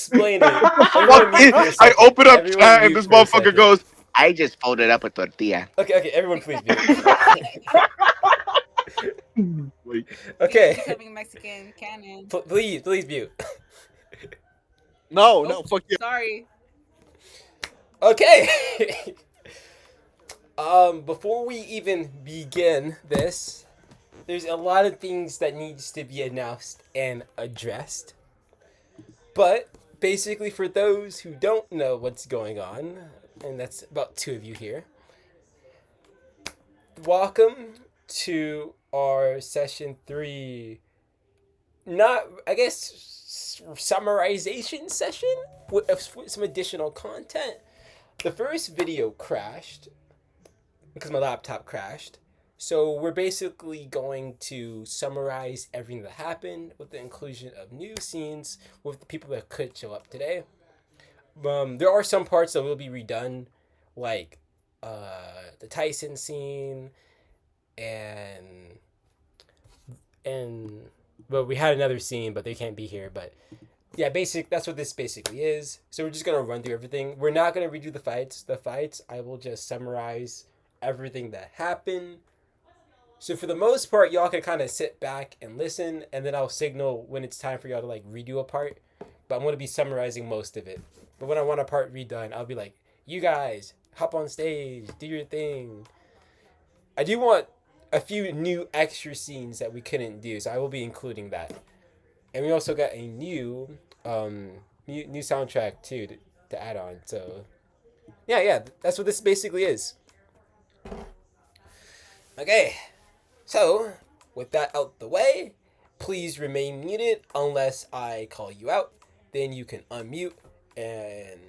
explain it. Everyone mute for a I second. open up Everyone chat and mute this for a motherfucker second. goes, I just folded up a tortilla. Okay, everyone please mute. Like, We are Okay, becoming Mexican canon. please mute. No, Oh, fuck you. sorry. Okay. Before we even begin this, there's a lot of things that needs to be announced and addressed. But basically, for those who don't know what's going on, and that's about two of you here, welcome to our session 3. Not, I guess, summarization session with some additional content. The first video crashed because my laptop crashed. So we're basically going to summarize everything that happened with the inclusion of new scenes with the people that could show up today. There are some parts that will be redone, like the Tyson scene, and well, we had another scene, but they can't be here. But yeah, that's what this basically is. So we're just gonna run through everything. We're not gonna redo the fights. The fights, I will just summarize everything that happened. So for the most part, y'all can kind of sit back and listen, and then I'll signal when it's time for y'all to like redo a part. But I'm gonna be summarizing most of it. But when I want a part redone, I'll be like, you guys hop on stage, do your thing. I do want a few new extra scenes that we couldn't do, so I will be including that. And we also got a new soundtrack too to add on. So yeah, that's what this basically is. Okay, so with that out the way, please remain muted unless I call you out. Then you can unmute and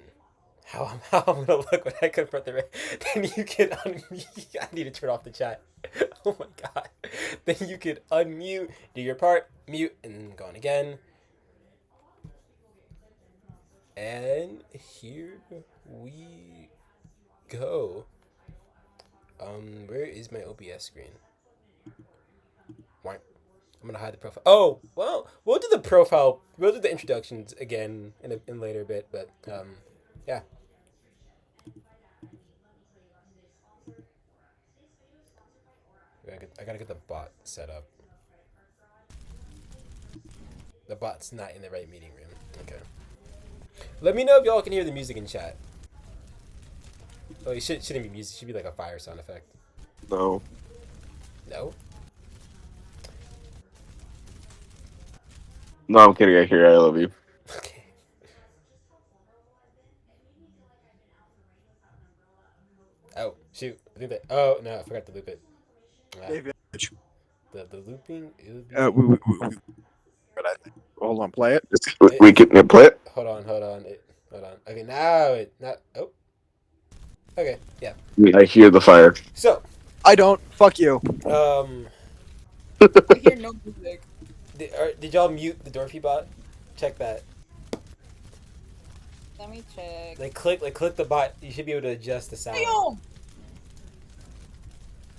how I'm gonna look when I confront the then you can unmute. I need to turn off the chat. Oh my god. Then you can unmute, do your part, mute, and go on again. And here we go. Where is my OBS screen? Why? I'm gonna hide the profile. Oh, well, we'll do the profile. We'll do the introductions again in later bit, but yeah. I gotta get the bot set up. The bot's not in the right meeting room. Okay. Let me know if y'all can hear the music in chat. Oh, it shouldn't be music. It should be like a fire sound effect. no. No? No, I'm kidding. I hear you. I love you. Okay. Oh, shoot. I think that. Oh, no, I forgot to loop it. David. The looping, it would be. But I think. Hold on, play it. We can play it. Hold on. Hold on. Okay, now it. Not. Oh. Okay, yeah. I hear the fire. So, I don't. Fuck you. I hear no music. did y'all mute the Dorothy bot? Check that. Let me check. Click the bot. You should be able to adjust the sound. Damn!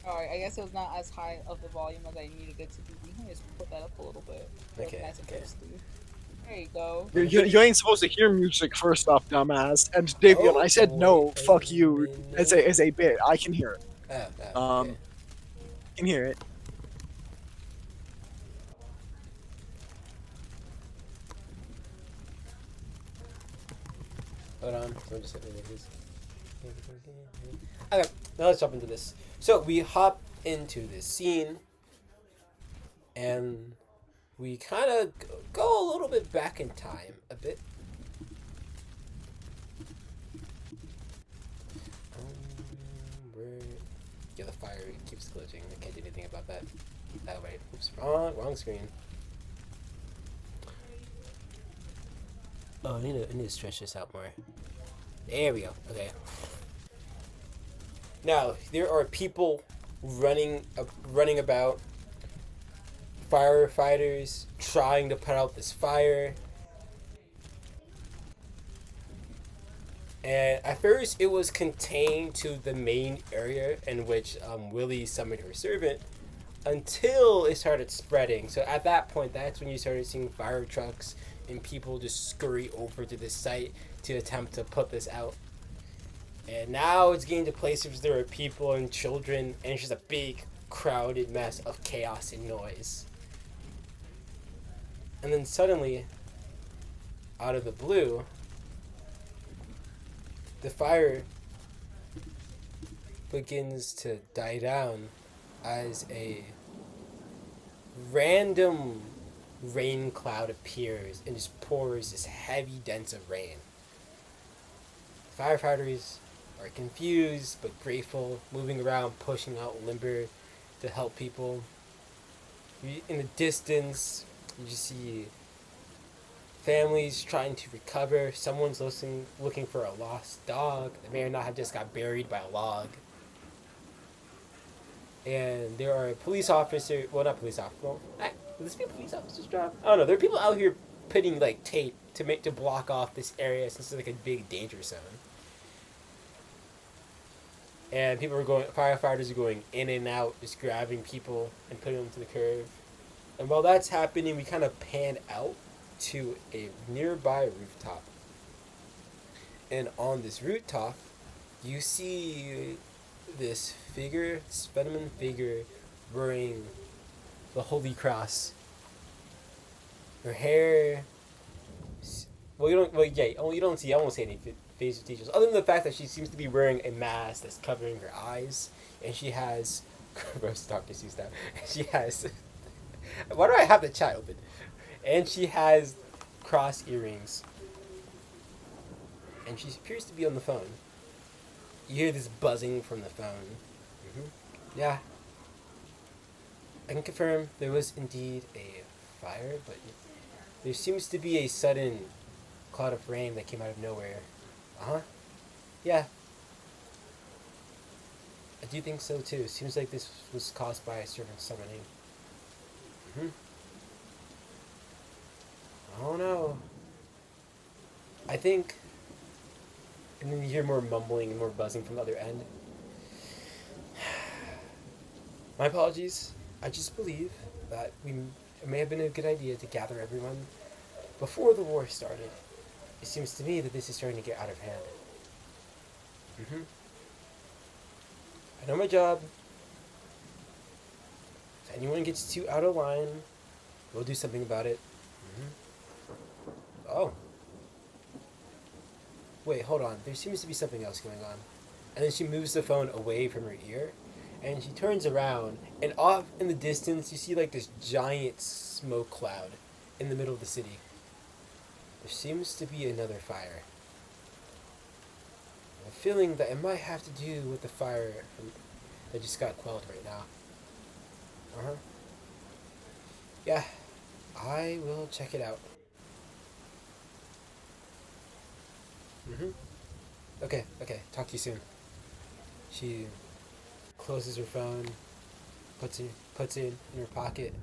Alright, I guess it was not as high of the volume as I needed it to be. Let me just put that up a little bit. Okay, Nice and okay. crispy. There you go. You ain't supposed to hear music first off, dumbass. And Davion, I said no. Fuck you. As a bit, I can hear it. Okay. Can hear it. Hold on. Someone just hit me with this. Okay, now let's jump into this. So we hop into this scene, and we kind of go a little bit back in time a bit. Yeah, the fire keeps glitching. I can't do anything about that. Oh wait, oops, wrong screen. Oh, I need to stretch this out more. There we go. Okay. Now there are people running about. Firefighters trying to put out this fire. And at first, it was contained to the main area in which Willie summoned her servant, until it started spreading. So at that point, that's when you started seeing fire trucks and people just scurry over to this site to attempt to put this out. And now it's getting to places there are people and children, and it's just a big, crowded mess of chaos and noise. And then suddenly, out of the blue, the fire begins to die down as a random rain cloud appears and just pours this heavy, dense of rain. Firefighters are confused but grateful, moving around, pushing out limber to help people. In the distance, you just see families trying to recover. Someone's looking for a lost dog that may or not have just got buried by a log. And there are police officers. Well, not police officers. Well, would this be a police officer's job? I don't know. There are people out here putting like tape to block off this area since it's like a big danger zone. And firefighters are going in and out, just grabbing people and putting them to the curb. And while that's happening, we kind of pan out to a nearby rooftop. And on this rooftop, you see this Fenneman figure wearing the Holy Cross. Her hair, you don't see, I won't say any facial features, other than the fact that she seems to be wearing a mask that's covering her eyes, and she has, gross Dr. Seuss now, she has, why do I have the chat open? And she has cross earrings, and she appears to be on the phone. You hear this buzzing from the phone. Yeah. I can confirm there was indeed a fire, but there seems to be a sudden cloud of rain that came out of nowhere. Yeah. I do think so too. Seems like this was caused by a servant summoning. Oh no. I think... And then you hear more mumbling and more buzzing from the other end. My apologies. I just believe that it may have been a good idea to gather everyone before the war started. It seems to me that this is starting to get out of hand. I know my job. If anyone gets too out of line, we'll do something about it. Oh. Wait, hold on. There seems to be something else going on. And then she moves the phone away from her ear, and she turns around, and off in the distance, you see like this giant smoke cloud in the middle of the city. There seems to be another fire. I have a feeling that it might have to do with the fire that just got quelled right now. Yeah, I will check it out. Okay, talk to you soon. She closes her phone, puts it in her pocket,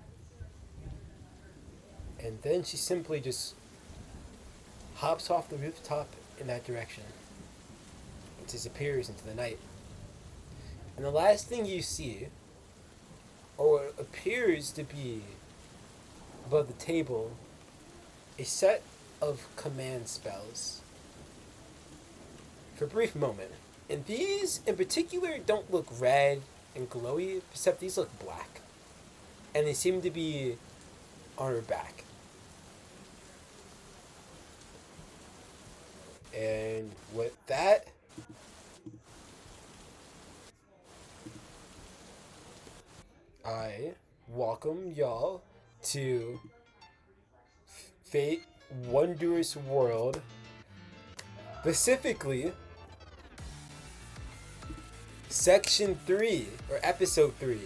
and then she simply just hops off the rooftop in that direction. It disappears into the night. And the last thing you see, or what appears to be above the table, a set of command spells. For a brief moment. And these, in particular, don't look red and glowy, except these look black. And they seem to be on her back. And with that, I welcome y'all to Fate Wondrous World. Specifically, Section 3, or Episode 3,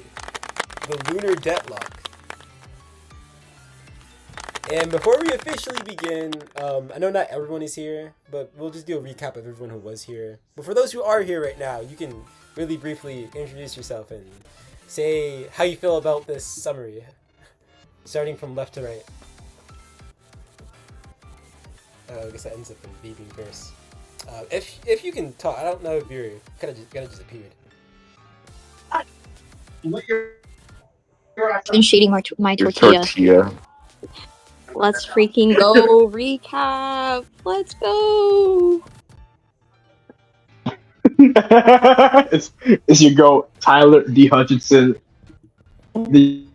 the Lunar Deadlock. And before we officially begin, I know not everyone is here, but we'll just do a recap of everyone who was here. But for those who are here right now, you can really briefly introduce yourself and say how you feel about this summary, starting from left to right. I guess that ends up in being first. If you can talk, I don't know if you're kind of just appeared. I'm shading my tortilla. Let's freaking go recap. Let's go. it's your goat, Tyler D. Hutchinson, the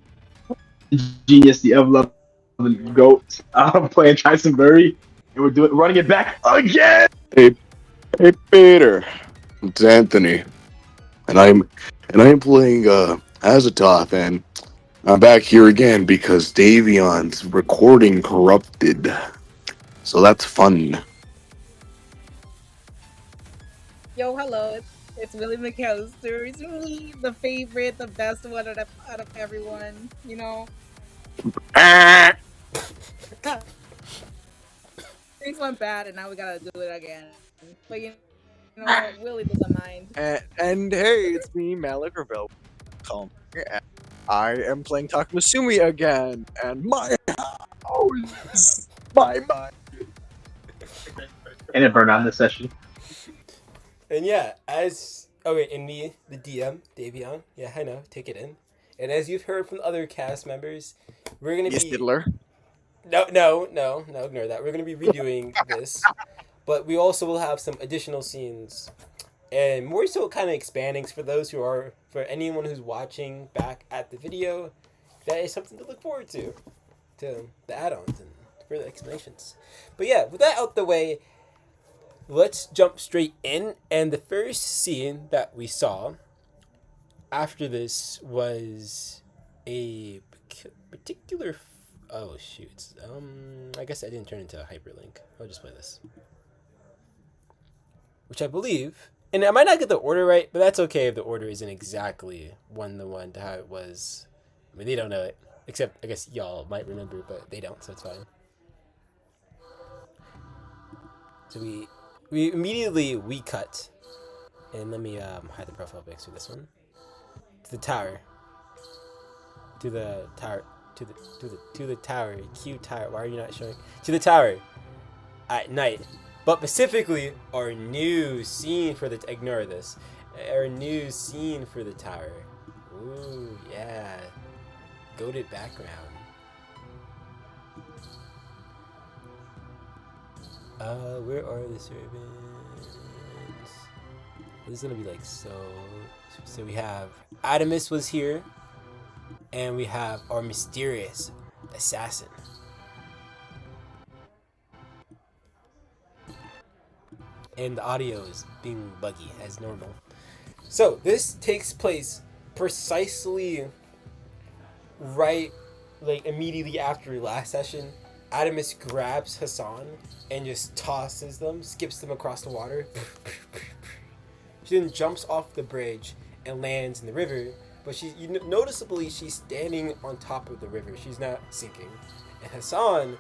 genius, the ever-loving goat. I'm playing Tyson Berry, and running it back again. Hey, hey, Peter. It's Anthony, and I'm playing Azatoth, and I'm back here again because Davion's recording corrupted. So that's fun. Yo, hello. It's Willie McAllister. It's me, the favorite, the best one out of everyone. You know, Ah! things went bad, and now we gotta do it again. But you know what? Willie doesn't mind. And hey, it's me, Malik Ravel. I am playing Takamasumi again, and my house, my mind. And it burned on this session. And yeah, and me, the DM, Davion. Yeah, I know. Take it in. And as you've heard from the other cast members, we're gonna Yes, be Diddler. no, ignore that. We're gonna be redoing this, but we also will have some additional scenes, and more so kind of expandings for anyone who's watching back at the video. That is something to look forward to the add-ons and further explanations. But yeah, with that out the way, let's jump straight in. And the first scene that we saw after this was a particular. Oh shoot! I guess I didn't turn into a hyperlink. I'll just play this, which I believe, and I might not get the order right, but that's okay if the order isn't exactly one to one to how it was. I mean, they don't know it, except I guess y'all might remember, but they don't, so it's fine. So we immediately we cut, and let me hide the profile pics for this one. To the tower. To the tower. To the tower. Q tower. Why are you not showing? To the tower. At night. But specifically, our new scene for the ignore this. Our new scene for the tower. Ooh, yeah. Goated background. Where are the servants? This is gonna be like so. So we have Adamus was here, and we have our mysterious assassin. And the audio is being buggy as normal. So this takes place precisely right, like immediately after the last session. Adamus grabs Hassan and just tosses them, skips them across the water. She then jumps off the bridge and lands in the river, but noticeably she's standing on top of the river. She's not sinking. And Hassan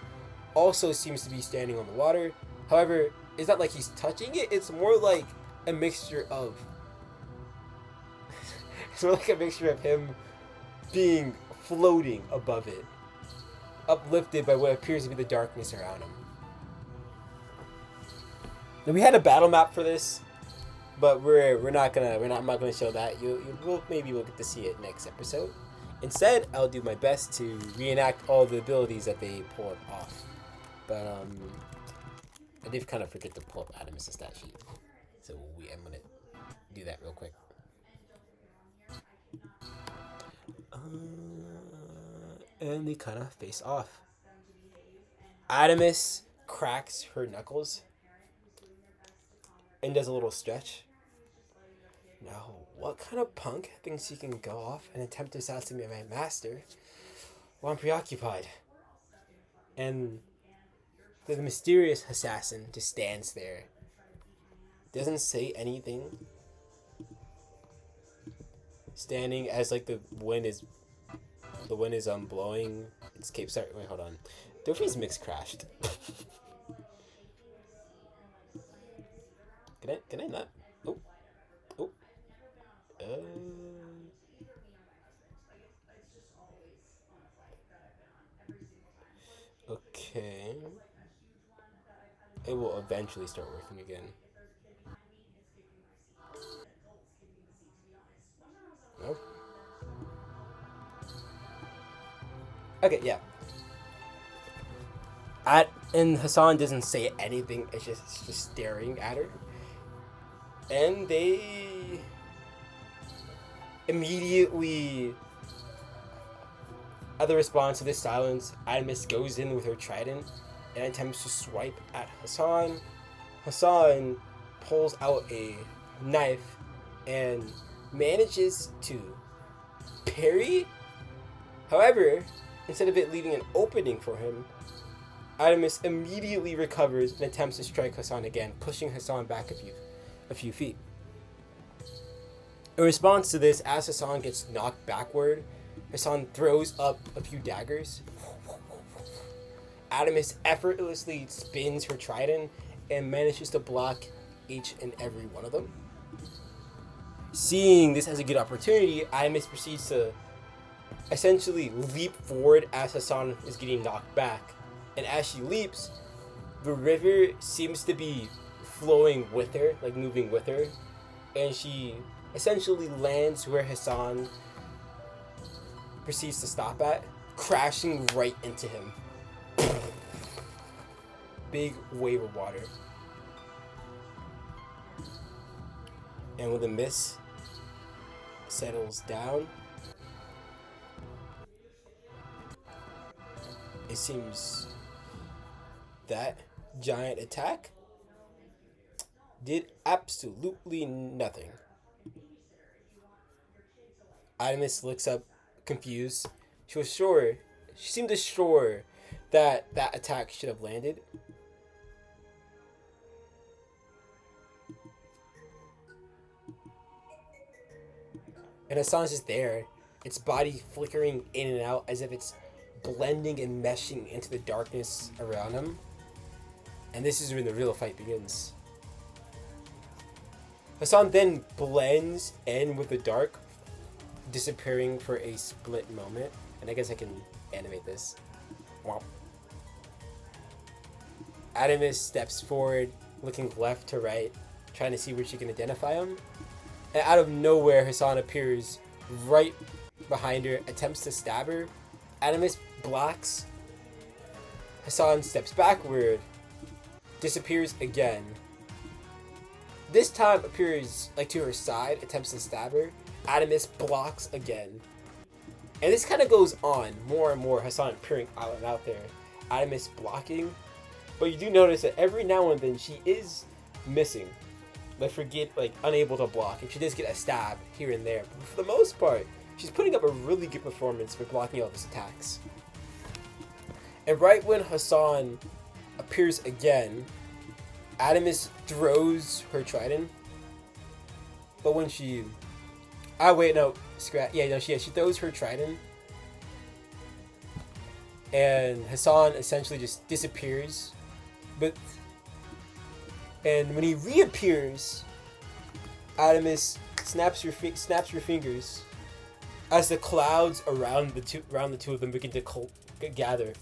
also seems to be standing on the water. However, it's not like he's touching it. It's more like a mixture of it's more like a mixture of him being floating above it, uplifted by what appears to be the darkness around him. Now, we had a battle map for this, but I'm not gonna show that. Maybe we'll get to see it next episode. Instead, I'll do my best to reenact all the abilities that they pulled off. But I did kind of forget to pull up Adamus' stat sheet, so I'm gonna do that real quick. And they kind of face off. Adamus cracks her knuckles and does a little stretch. Now, what kind of punk thinks he can go off and attempt to assassinate my master while I'm preoccupied? And the mysterious assassin just stands there. Doesn't say anything. Standing as like the wind is blowing. It's Cape. Sorry, wait, hold on. Dofi's mix crashed. Can I not? Oh. Okay. It will eventually start working again. No? Okay, yeah. And Hassan doesn't say anything. It's just staring at her. And they immediately, as a response to this silence, Adamus goes in with her trident and attempts to swipe at Hassan. Hassan pulls out a knife and manages to parry. However, instead of it leaving an opening for him, Adamus immediately recovers and attempts to strike Hassan again, pushing Hassan back a few feet. In response to this, as Hassan gets knocked backward, Hassan throws up a few daggers. Adamus effortlessly spins her trident and manages to block each and every one of them. Seeing this as a good opportunity, Adamus proceeds to essentially leap forward as Hassan is getting knocked back. And as she leaps, the river seems to be flowing with her, like moving with her. And she essentially lands where Hassan proceeds to stop at, crashing right into him. Big wave of water. And when the mist settles down, it seems that giant attack did absolutely nothing. Adamus looks up confused. She seemed sure that attack should have landed. And Hassan's just there, its body flickering in and out as if it's blending and meshing into the darkness around him. And this is when the real fight begins. Hassan then blends in with the dark, disappearing for a split moment. And I guess I can animate this. Wow. Adamus steps forward, looking left to right, trying to see where she can identify him. And out of nowhere, Hassan appears right behind her, attempts to stab her. Adamus blocks. Hassan steps backward, disappears again. This time appears like to her side, attempts to stab her. Adamus blocks again. And this kind of goes on more and more. Hassan appearing out and out there. Adamus blocking. But you do notice that every now and then she is missing. Like unable to block. And she does get a stab here and there. But for the most part, she's putting up a really good performance for blocking all these attacks. And right when Hassan appears again, Adamus throws her trident. But when she... she throws her trident. And Hassan essentially just disappears. And when he reappears, Adamus snaps her fingers as the clouds around the two of them begin to gather.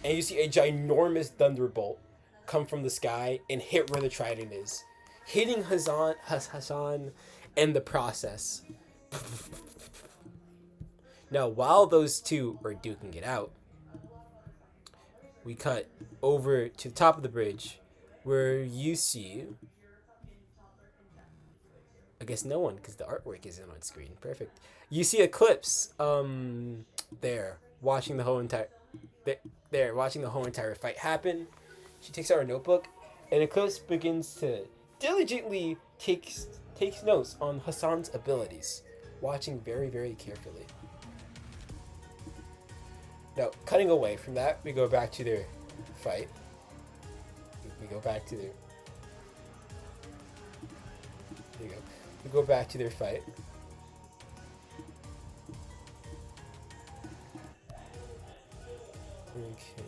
And you see a ginormous thunderbolt come from the sky and hit where the trident is, hitting Hassan in the process. Now, while those two are duking it out, we cut over to the top of the bridge where you see... I guess no one, because the artwork isn't on screen. Perfect. You see Eclipse there, watching the whole entire fight happen. She takes out her notebook, and Eclipse begins to diligently takes notes on Hassan's abilities, watching very, very carefully. Now, cutting away from that, we go back to their fight. We go back to their fight. Okay.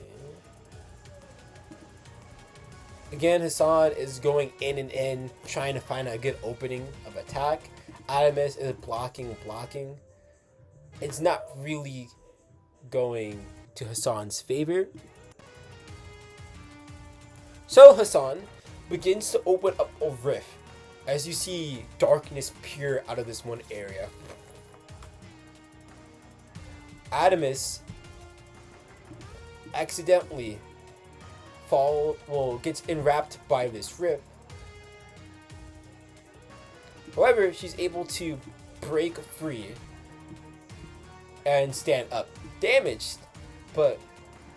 Again, Hassan is going in and in, trying to find a good opening of attack. Adamus is blocking. It's not really going to Hassan's favor. So Hassan begins to open up a rift as you see darkness peer out of this one area. Adamus accidentally gets enwrapped by this rip. However, she's able to break free and stand up, damaged, but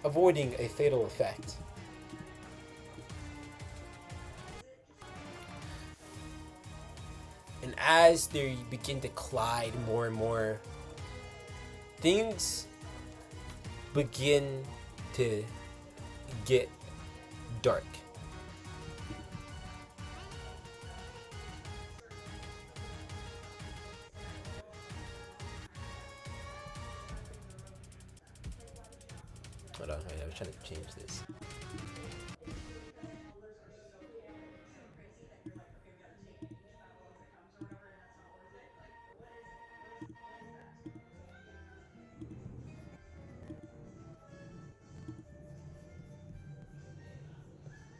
avoiding a fatal effect. And as they begin to collide more and more, things begin to get dark. Hold on, wait, I was trying to change this.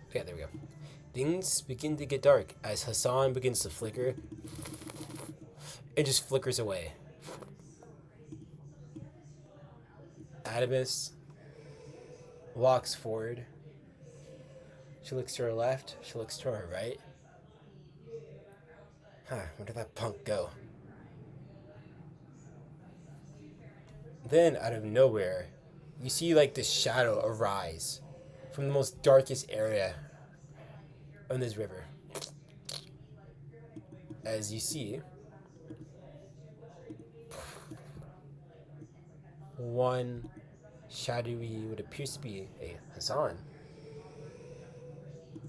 Okay, there we go. Things begin to get dark as Hassan begins to flicker. It just flickers away. Adamus walks forward. She looks to her left. She looks to her right. Where did that punk go? Then, out of nowhere, you see like this shadow arise from the most darkest area on this river. As you see, one shadowy, what appears to be a Hassan.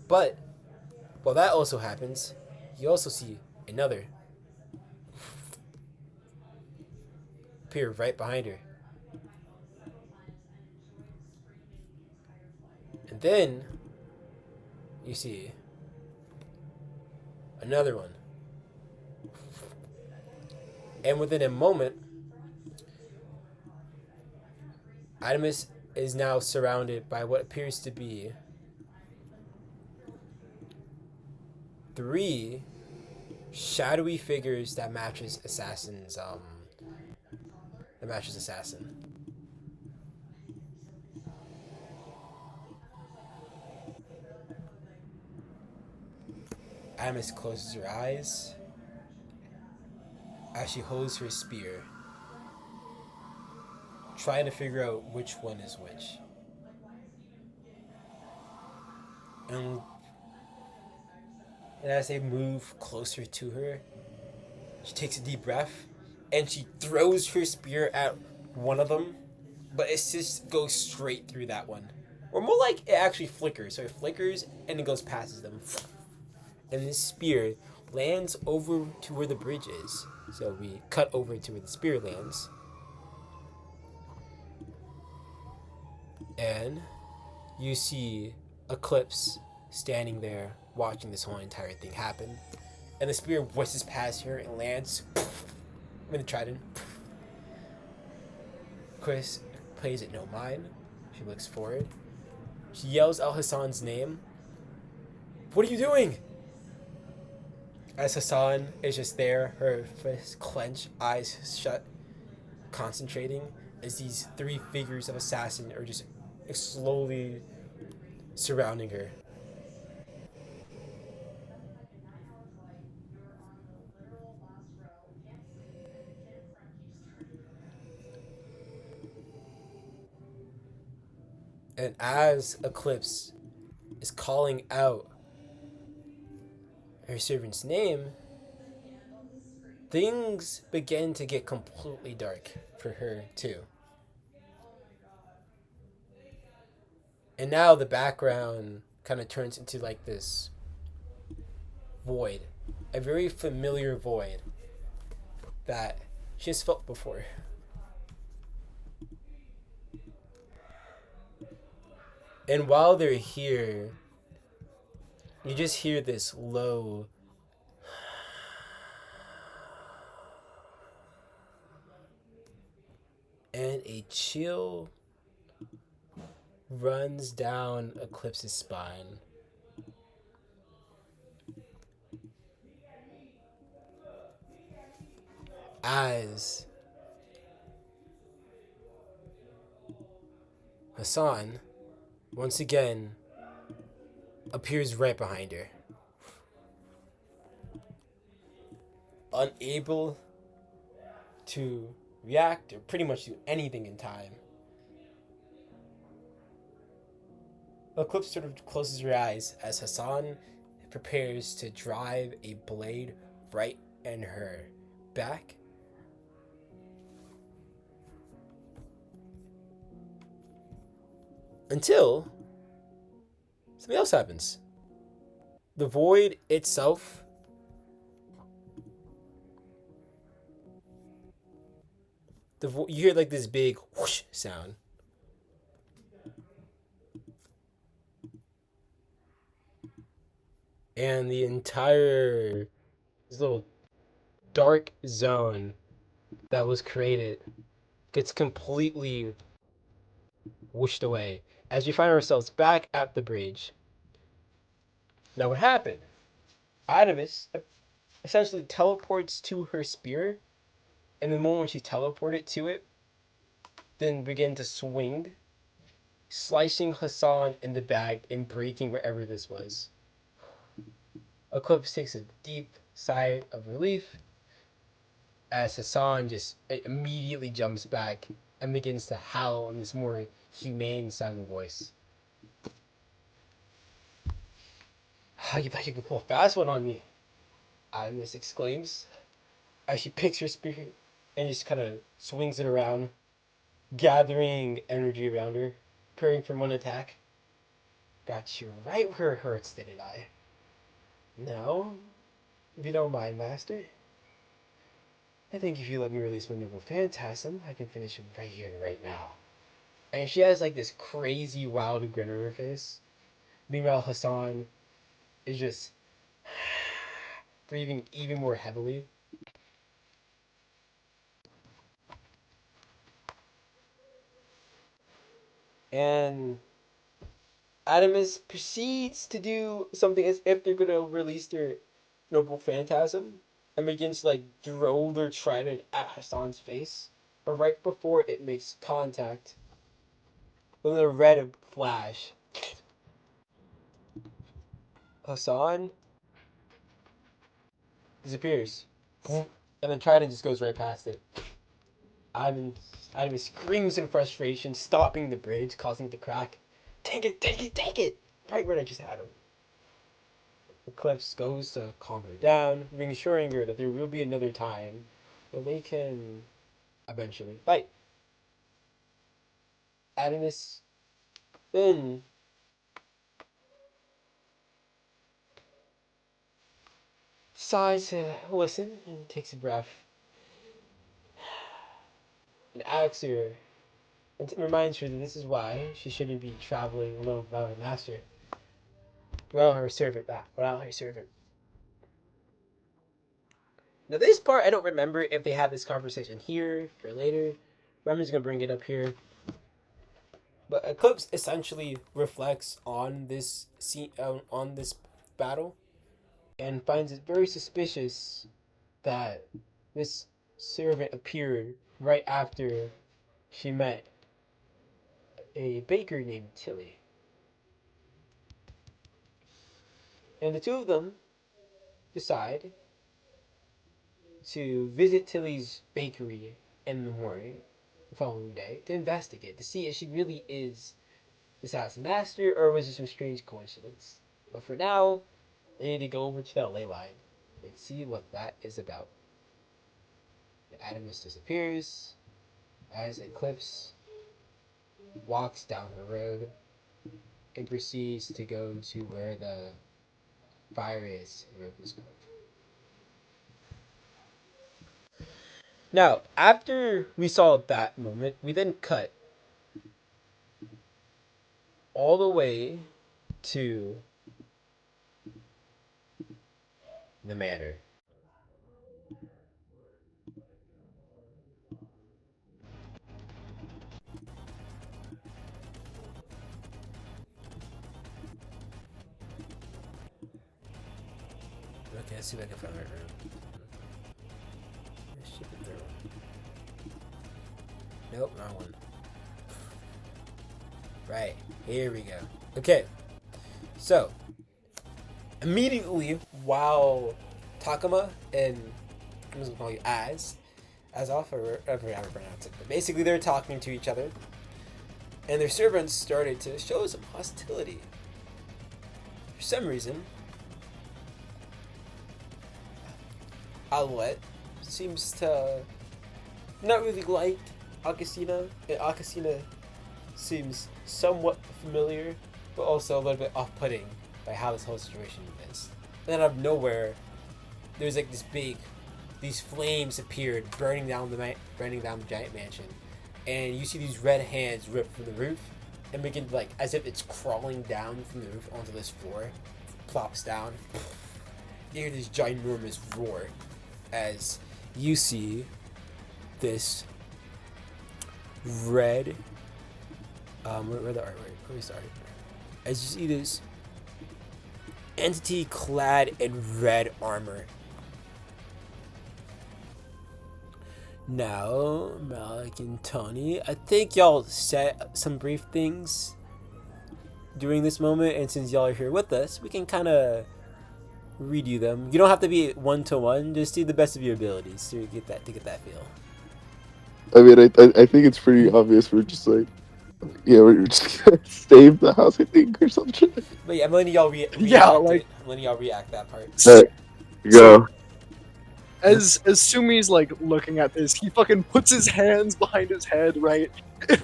But while that also happens, you also see another appear right behind her. And then you see another one. And within a moment, Adamus is now surrounded by what appears to be 3 shadowy figures that matches Assassin's Assassin. Adamus closes her eyes as she holds her spear, trying to figure out which one is which. And as they move closer to her, she takes a deep breath and she throws her spear at one of them, but it just goes straight through that one. Or more like it actually flickers. So it flickers and it goes past them. And this spear lands over to where the bridge is. So we cut over to where the spear lands. And you see Eclipse standing there watching this whole entire thing happen. And the spear whizzes past her and lands with the trident. Chris plays it no mind. She looks forward. She yells out Hassan's name. What are you doing? As Hassan is just there, her fists clenched, eyes shut, concentrating, as these 3 figures of assassin are just slowly surrounding her. And as Eclipse is calling out her servant's name, things begin to get completely dark for her too. And now the background kind of turns into like this void, a very familiar void that she has felt before. And while they're here, you just hear this low and a chill runs down Eclipse's spine. As Hassan, once again, appears right behind her. Unable to react or pretty much do anything in time. Eclipse sort of closes her eyes as Hassan prepares to drive a blade right in her back. Until something else happens. The void itself you hear like this big whoosh sound. And the entire this little dark zone that was created gets completely whooshed away as we find ourselves back at the bridge. Now, what happened? Artemis essentially teleports to her spear, and the moment she teleported to it, then began to swing, slicing Hassan in the back and breaking wherever this was. Eclipse takes a deep sigh of relief as Hassan just immediately jumps back and begins to howl in this more humane sounding voice. You thought you could pull a fast one on me, Agnes exclaims as she picks her spear and just kind of swings it around, gathering energy around her, preparing for one attack. Got you right where it hurts, didn't I? No, if you don't mind, Master. I think if you let me release my noble phantasm, I can finish him right here, right now. And she has like this crazy, wild grin on her face. Meanwhile, Hassan is just breathing even more heavily. And Adamus proceeds to do something as if they're gonna release their noble phantasm and begins to like throw their trident at Hassan's face. But right before it makes contact with a red flash, Hassan disappears. And the trident just goes right past it. Ivan, Ivan screams in frustration, stopping the bridge, causing it to crack. Take it, take it, take it! Right where I just had him. Eclipse goes to calm her down, reassuring her that there will be another time when they can eventually fight. Adamus then decides to listen and takes a breath and asks her and reminds her that this is why she shouldn't be traveling alone without her master. Without her servant back. Without her servant. Now this part I don't remember if they had this conversation here or later. But I'm just gonna bring it up here. But Eclipse essentially reflects on this scene, on this battle, and finds it very suspicious that this servant appeared right after she met a baker named Tilly, and the two of them decide to visit Tilly's bakery in the morning the following day to investigate to see if she really is this house master or was it some strange coincidence. But for now, they need to go over to that ley line and see what that is about. The Adamus disappears as Eclipse walks down the road and proceeds to go to where the fire is in Rover's Cove. Now, after we saw that moment, we then cut all the way to the manor. Okay, let's see if I can find my room. Stupid. Nope, wrong one. Right. Here we go. Okay. So, immediately while Takuma and I'm just gonna call you as off or whatever I pronounce it. But basically, they're talking to each other, and their servants started to show some hostility. For some reason, Alouette seems to not really like Akasina, and Akasina seems somewhat familiar, but also a little bit off-putting by how this whole situation is. And then out of nowhere, there's like these flames appeared, burning down the giant mansion, and you see these red hands rip from the roof, and begin like as if it's crawling down from the roof onto this floor, plops down. You hear this ginormous roar, as you see this red. Where the artwork? Where is the artwork? As you see this entity clad in red armor. Now, Malik and Tony, I think y'all said some brief things during this moment, and since y'all are here with us, we can kind of redo them. You don't have to be 1-to-1; just do the best of your abilities to get that feel. I mean, I think it's pretty obvious. We're just like, yeah, we're just gonna save the house, I think, or something. But yeah, I'm letting y'all react. like- I'm letting y'all react that part. Alright, go. As Sumi's like looking at this, he fucking puts his hands behind his head, right?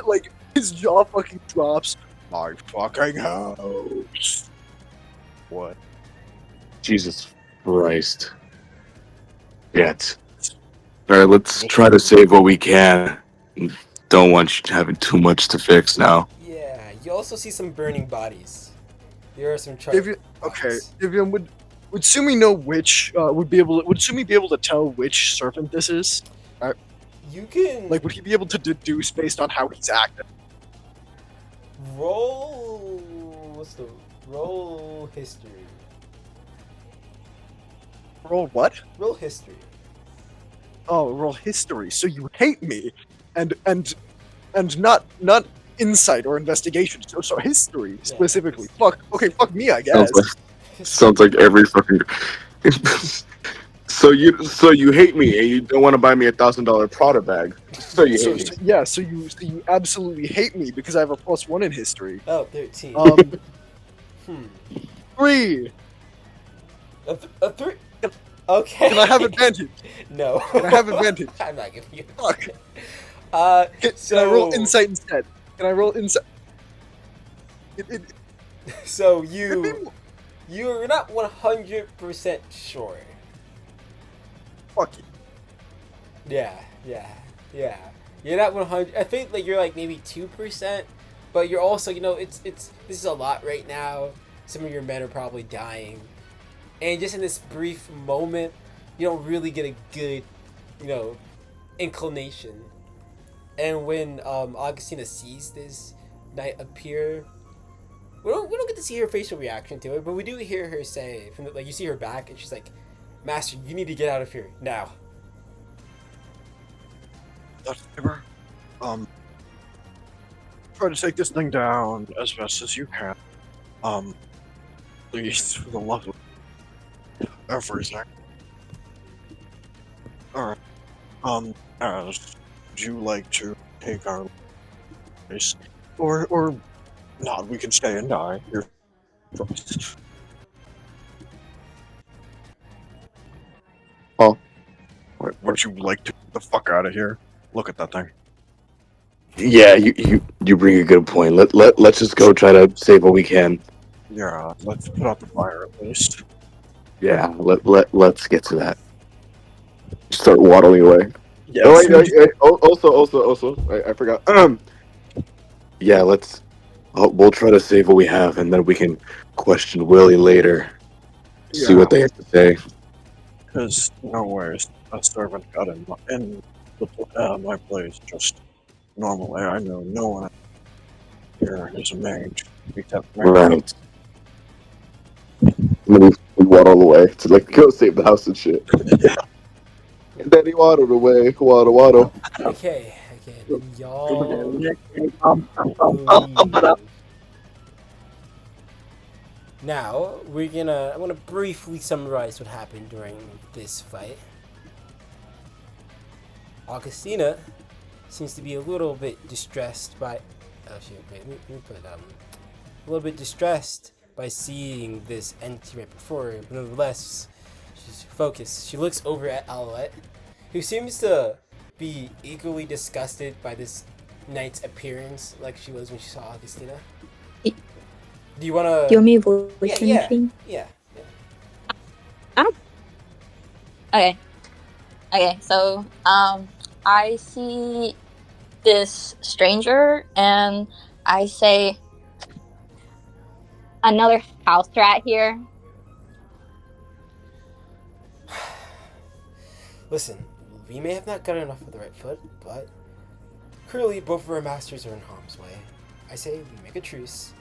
Like his jaw fucking drops. My fucking house. What? Jesus Christ. Yet. Alright, let's try to save what we can. Don't want you having too much to fix now. Yeah, you also see some burning bodies. There are some Okay, Vivian, would Sumi know which would Sumi be able to tell which serpent this is? You can Like, would he be able to deduce based on how he's acting? roll. What's the roll history? Roll what? Roll history. Oh, roll history. So you hate me, and not insight or investigation. So history specifically. Fuck. Okay, fuck me, I guess. Sounds like every fucking. So you hate me and you don't want to buy me $1,000 Prada bag. So you hate me. Yeah. So you absolutely hate me because I have a +1 in history. Oh, 13. 3. A 3. Okay. Can I have advantage? No. Can I have advantage? I'm not giving you. Fuck. So Can I roll insight instead? Can I roll insight? So you're not 100% sure. Fuck you. Yeah. You're not 100. I think like you're like maybe 2%, but you're also it's this is a lot right now. Some of your men are probably dying, and just in this brief moment, you don't really get a good, inclination. And when Augustina sees this knight appear, we don't get to see her facial reaction to it, but we do hear her say you see her back, and she's like, "Master, you need to get out of here now." Never. Try to take this thing down as best as you can. Please, for the love of everything. Alright. As would you like to take our place? Or not, we can stay and die. Your choice. Oh. Would you like to get the fuck out of here? Look at that thing. Yeah, you bring a good point. Let's just go try to save what we can. Yeah, let's put out the fire at least. Yeah, let's get to that. Start waddling away. Yeah. Oh, wait, also, I forgot. Yeah, we'll try to save what we have, and then we can question Willie later. See what they have to say. Because no worries, a servant got in my place just normally. I know no one here is a mage except me. Right. And then we waddle away to go save the house and shit. And then he waddled away. Waddle. Okay. Then y'all. Leave. Now I'm gonna briefly summarize what happened during this fight. Augustina seems to be a little bit distressed by. Oh shit! Wait, let me put a little bit distressed by seeing this entity right before her, but nonetheless, she's focused. She looks over at Alouette, who seems to be equally disgusted by this knight's appearance, like she was when she saw Augustina. Y- Do you wanna? Do you want me to voice Yeah, anything? yeah. Okay. Okay, so I see this stranger and I say, another house rat here. Listen, we may have not gotten off of the right foot, but clearly both of our masters are in harm's way. I say we make a truce.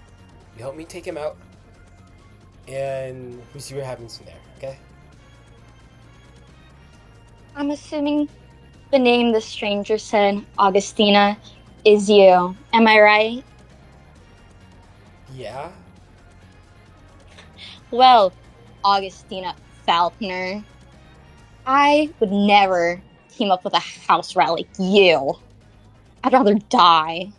You help me take him out, and we see what happens from there. Okay? I'm assuming the name the stranger said, Augustina, is you. Am I right? Yeah. Well, Augustina Falconer, I would never team up with a house rat like you. I'd rather die.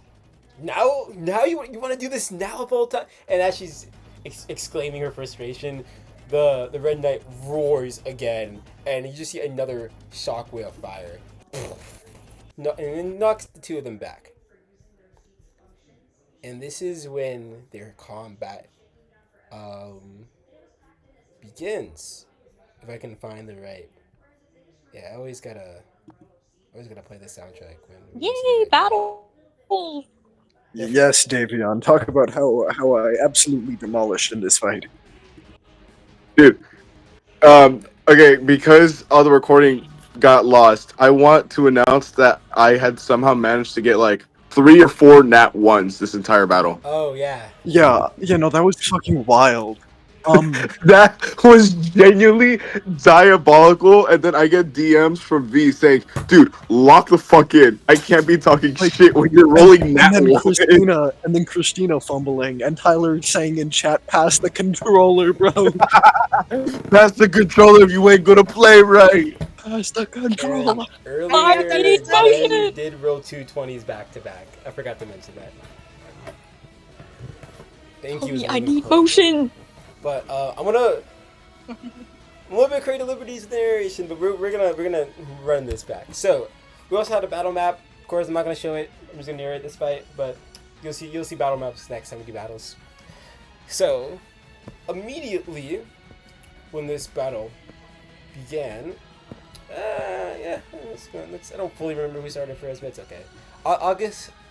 Now you want to do this now of all time? And as she's exclaiming her frustration, the Red Knight roars again, and you just see another shockwave of fire. No, and it knocks the two of them back. And this is when their combat begins. If I can find the right. Yeah, I always gotta play the soundtrack when we see Yay, the right battle! Yes, Davion. Talk about how I absolutely demolished in this fight. Dude. Okay, because all the recording got lost, I want to announce that I had somehow managed to get like 3 or 4 nat ones this entire battle. Oh yeah. Yeah, that was fucking wild. That was genuinely diabolical, and then I get DMs from V saying, "Dude, lock the fuck in. I can't be talking Like, shit when you're rolling nat and ones." then Christina fumbling, and Tyler saying in chat, "Pass the controller, bro. That's the controller if you ain't gonna play right. Pass the And controller." earlier, need Ben motion! did roll 2 20s back to back. I forgot to mention that. Thank you. I need motion! But I'm gonna a little bit creative liberties in the narration, but we're gonna run this back. So we also had a battle map. Of course, I'm not gonna show it. I'm just gonna narrate this fight, but you'll see battle maps next time we do battles. So immediately when this battle began, yeah, I don't fully remember who started first, but it's okay.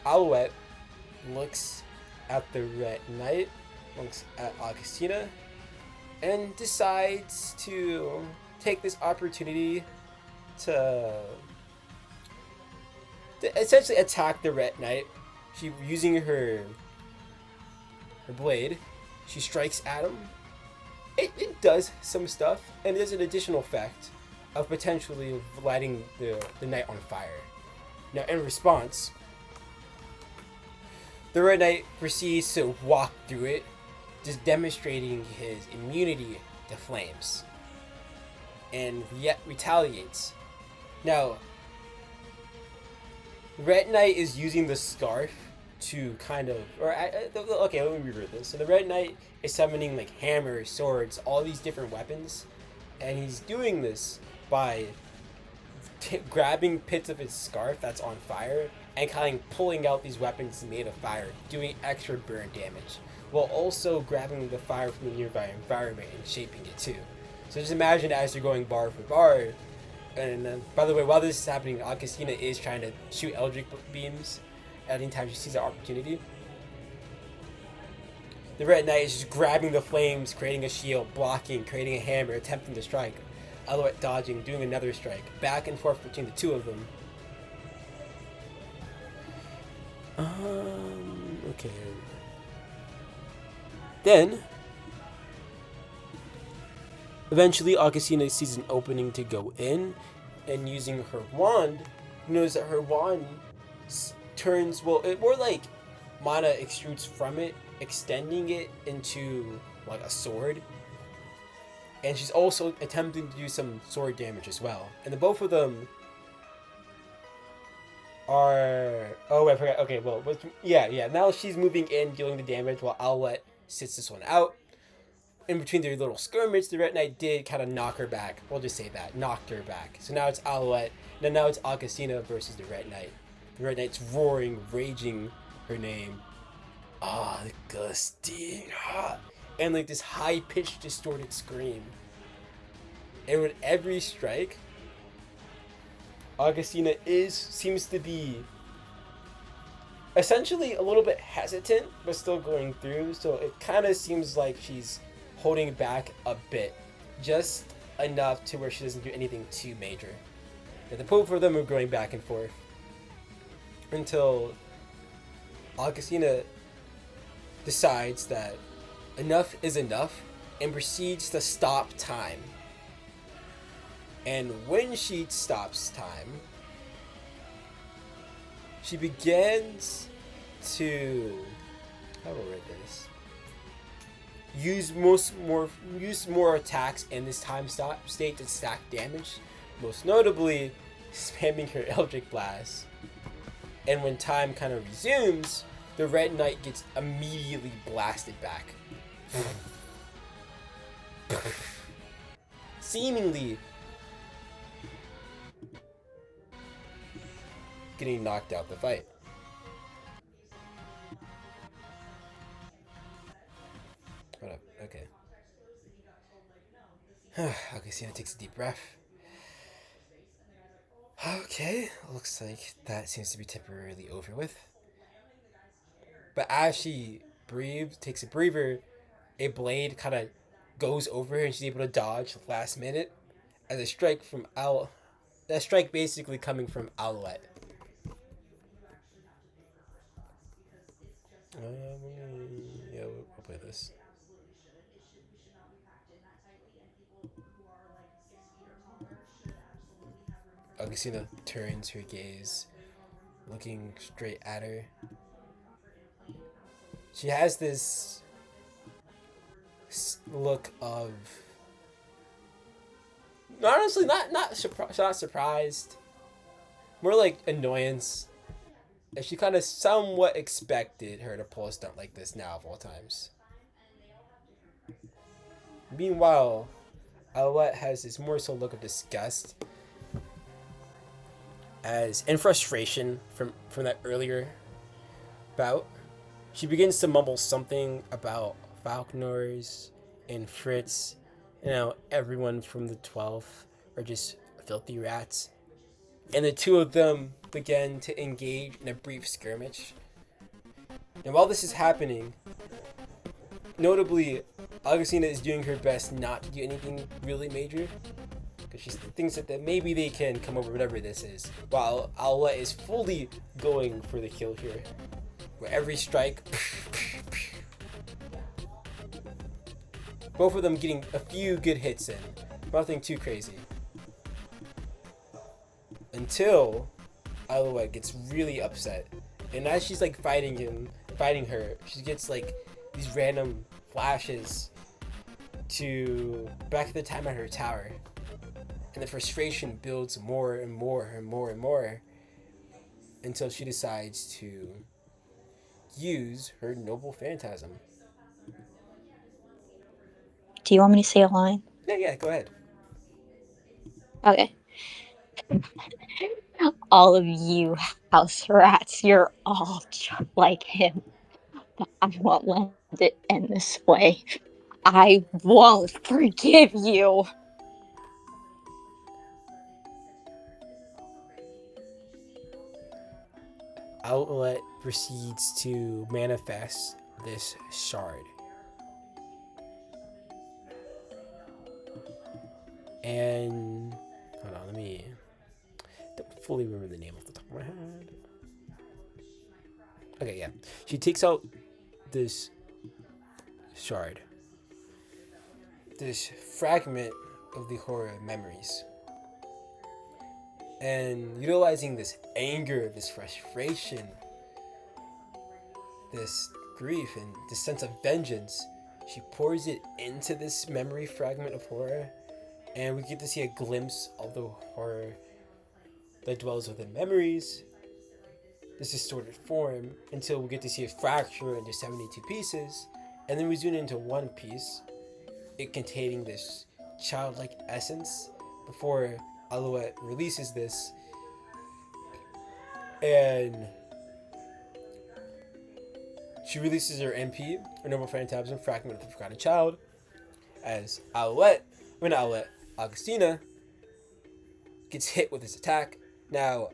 Alouette looks at the Red Knight, looks at Augustina, and decides to take this opportunity to essentially attack the Red Knight. She using her blade, she strikes at him. It does some stuff, and there's an additional effect of potentially lighting the knight on fire. Now, in response, the Red Knight proceeds to walk through it, just demonstrating his immunity to flames, and yet retaliates. Now, Red Knight is using the scarf to kind of, okay, let me revert this. So the Red Knight is summoning like hammers, swords, all these different weapons, and he's doing this by grabbing bits of his scarf that's on fire and kind of pulling out these weapons made of fire, doing extra burn damage, while also grabbing the fire from the nearby environment and shaping it too. So just imagine as you're going bar for bar, and by the way, while this is happening, Augustina is trying to shoot Eldritch beams at any time she sees an opportunity. The Red Knight is just grabbing the flames, creating a shield, blocking, creating a hammer, attempting to strike. Alouette dodging, doing another strike, back and forth between the two of them. Okay. Then, eventually, Augustina sees an opening to go in, and using her wand, you notice that her wand turns, well, it more like mana extrudes from it, extending it into like a sword, and she's also attempting to do some sword damage as well. And the both of them are I forgot. Okay, well, yeah. Now she's moving in, dealing the damage while Owlette sits this one out. In between their little skirmish, the Red Knight did kind of knock her back. We'll just say that, knocked her back. So now it's Owlette, and now it's Augustina versus the Red Knight. The Red Knight's roaring, raging her name, Augustina, and like this high-pitched, distorted scream. And with every strike, Augustina seems to be essentially a little bit hesitant, but still going through. So it kind of seems like she's holding back a bit, just enough to where she doesn't do anything too major. And the both of them are going back and forth until Augustina decides that enough is enough and proceeds to stop time. And when she stops time, she begins to, how do I write this? Use more attacks in this time stop state to stack damage, most notably spamming her Eldritch Blast. And when time kind of resumes, the Red Knight gets immediately blasted back. Seemingly getting knocked out the fight. Hold up, okay. Okay, Sienna takes a deep breath. Okay, looks like that seems to be temporarily over with. But as she takes a breather, a blade kind of goes over her and she's able to dodge last minute as a strike from that strike basically coming from Owlette. Yeah, we'll play this. Augustina turns her gaze, looking straight at her. She has this look of, honestly, not surprised, more like annoyance. And she kind of somewhat expected her to pull a stunt like this now of all times. Meanwhile, Owlette has this more so look of disgust and frustration from that earlier bout. She begins to mumble something about Falconers and Fritz. You know, everyone from the 12th are just filthy rats. And the two of them begin to engage in a brief skirmish. And while this is happening, notably, Augustina is doing her best not to do anything really major, because she thinks that maybe they can come over whatever this is, while Owlette is fully going for the kill here, where every strike, both of them getting a few good hits in, nothing too crazy, until Owlette gets really upset. And as she's like fighting her, she gets like these random flashes to back at the time at her tower. And the frustration builds more and more and more and more until she decides to use her noble phantasm. Do you want me to say a line? Yeah, go ahead. Okay. All of you house rats, you're all just like him. But I won't let it end this way. I won't forgive you. Owlette proceeds to manifest this shard. And hold on, don't fully remember the name off the top of my head. Okay, yeah. She takes out this shard, this fragment of the horror memories, and utilizing this anger, this frustration, this grief, and this sense of vengeance, She pours it into this memory fragment of horror, and we get to see a glimpse of the horror that dwells within memories, this distorted form, until we get to see it fracture into 72 pieces, and then we zoom into one piece, it containing this childlike essence, before Alouette releases this, and she releases her MP, or Noble Phantasm, Fragment of the Forgotten Child, as Augustina gets hit with this attack. Now,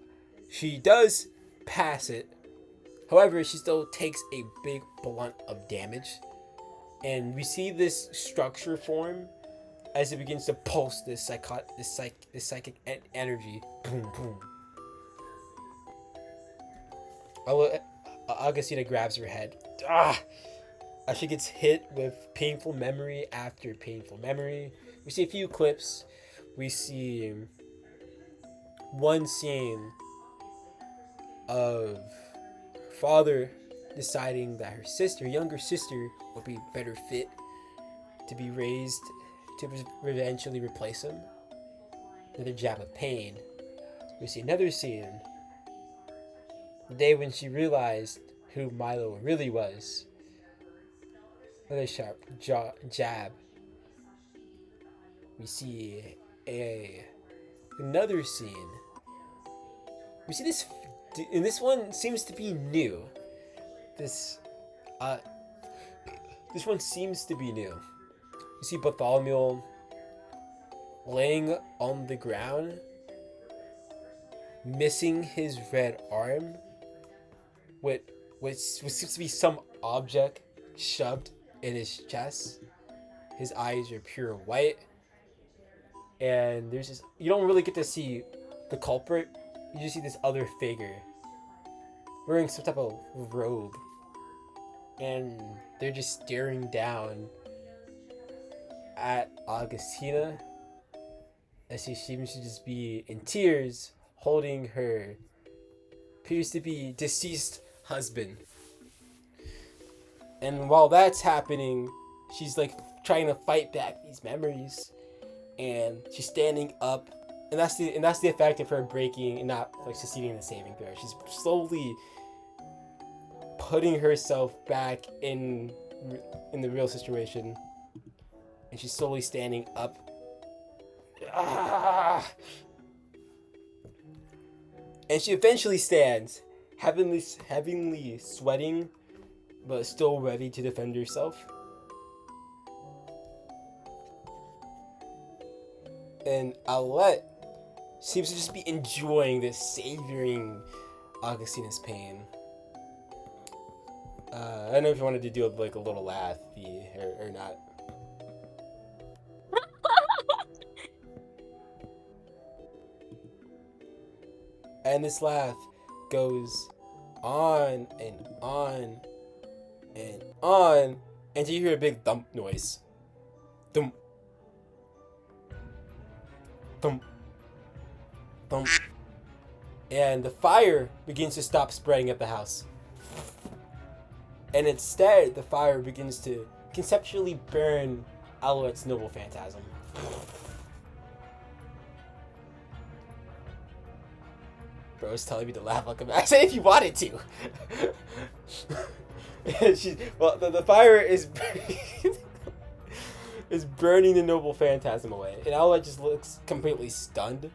she does pass it. However, she still takes a big blunt of damage. And we see this structure form as it begins to pulse this psychic energy. Boom, boom. Augustina grabs her head. As she gets hit with painful memory after painful memory. We see a few clips. We see one scene of father deciding that her sister, younger sister, would be better fit to be raised to eventually replace him. Another jab of pain. We see another scene. The day when she realized who Milo really was. Another sharp jab. We see another scene. We see this, and this one seems to be new. This one seems to be new. You see Bartholomew laying on the ground, missing his red arm, with what seems to be some object shoved in his chest. His eyes are pure white, and there's this. You don't really get to see the culprit. You just see this other figure wearing some type of robe, and they're just staring down at Augustina as she seems to just be in tears, holding her appears to be deceased husband. And while that's happening, she's like trying to fight back these memories, and she's standing up, and that's the effect of her breaking and not like succeeding in the saving throw. She's slowly putting herself back in the real situation, and she's slowly standing up. And she eventually stands, heavily sweating, but still ready to defend herself. And Alouette seems to just be enjoying this, savoring Augustina's pain. I don't know if you wanted to do like a little laugh or not. And this laugh goes on and on and on, and you hear a big thump noise. Thump. Thump. Thump. And the fire begins to stop spreading at the house. And instead, the fire begins to conceptually burn Alouette's noble phantasm. Bro is telling me to laugh like a man. I said if you wanted to. The fire is is burning the noble phantasm away, and Alouette just looks completely stunned.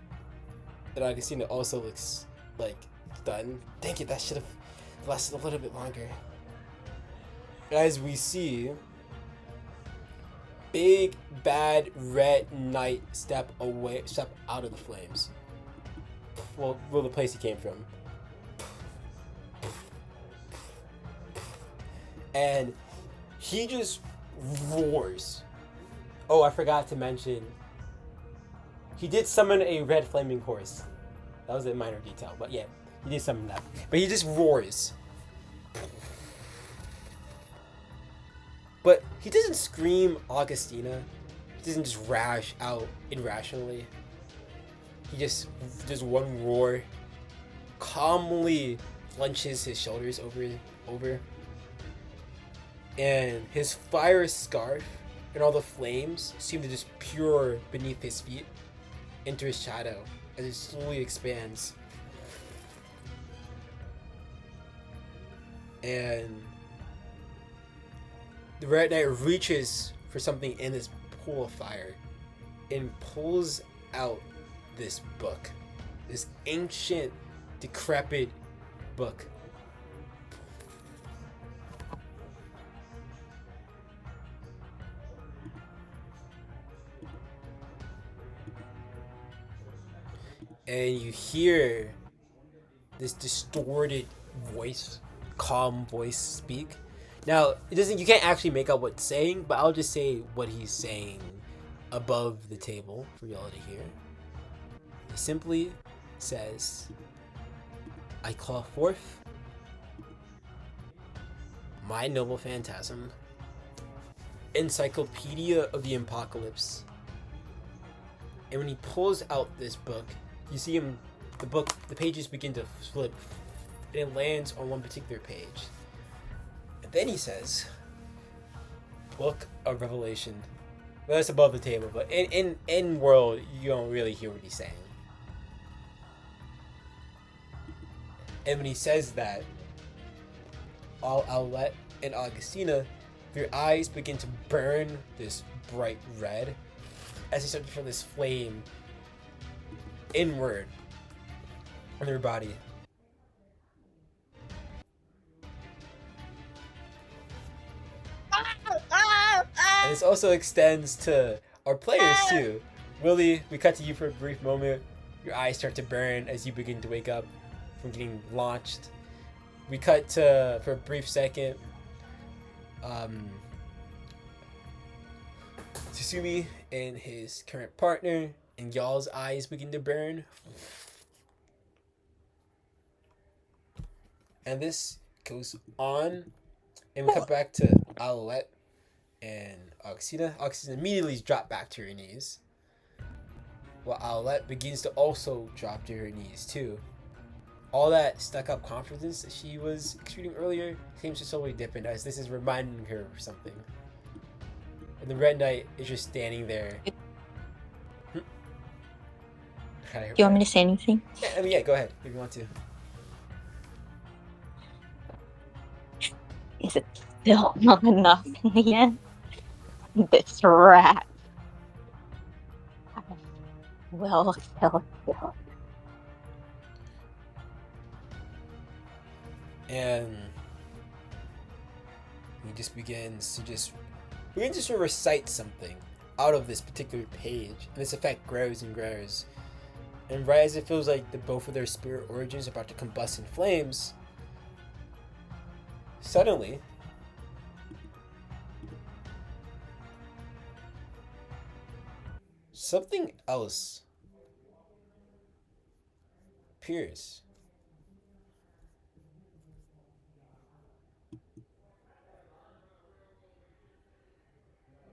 And Augustina also looks like stunned. Dang it, that should have lasted a little bit longer. As we see big bad red knight step out of the flames. Well, the place he came from. And he just roars. Oh, I forgot to mention, he did summon a red flaming horse. That was a minor detail, but yeah, he did summon that. But he just roars. But he doesn't scream Augustina. He doesn't just rash out irrationally. He just does one roar, calmly hunches his shoulders over, and his fire scarf and all the flames seem to just pour beneath his feet into his shadow as it slowly expands. And the Red Knight reaches for something in this pool of fire and pulls out this book. This ancient, decrepit book. And you hear this distorted voice, calm voice speak. Now, it doesn't. You can't actually make out what's saying, but I'll just say what he's saying above the table for y'all to hear. He simply says, "I call forth my noble phantasm, Encyclopedia of the Apocalypse." And when he pulls out this book, you see him. The pages begin to flip, and it lands on one particular page. And then he says, "Book of Revelation." Well, that's above the table, but in world, you don't really hear what he's saying. And when he says that, Aulette and Augustina, their eyes begin to burn this bright red as they start to feel this flame inward on their body. And this also extends to our players too. Willie, we cut to you for a brief moment. Your eyes start to burn as you begin to wake up from getting launched. We cut to, for a brief second, Tsusumi and his current partner, and y'all's eyes begin to burn. And this goes on, and we cut back to Alouette and Oxina. Oxina immediately dropped back to her knees, while Alouette begins to also drop to her knees too. All that stuck-up confidence that she was exuding earlier seems to slowly dip as this is reminding her of something. And the Red Knight is just standing there. Do you want me to say anything? Yeah, go ahead if you want to. Is it still not enough in the end? This rat. I will kill you. And he just begins to recite something out of this particular page, and this effect grows and grows. And right as it feels like both of their spirit origins are about to combust in flames, suddenly something else appears.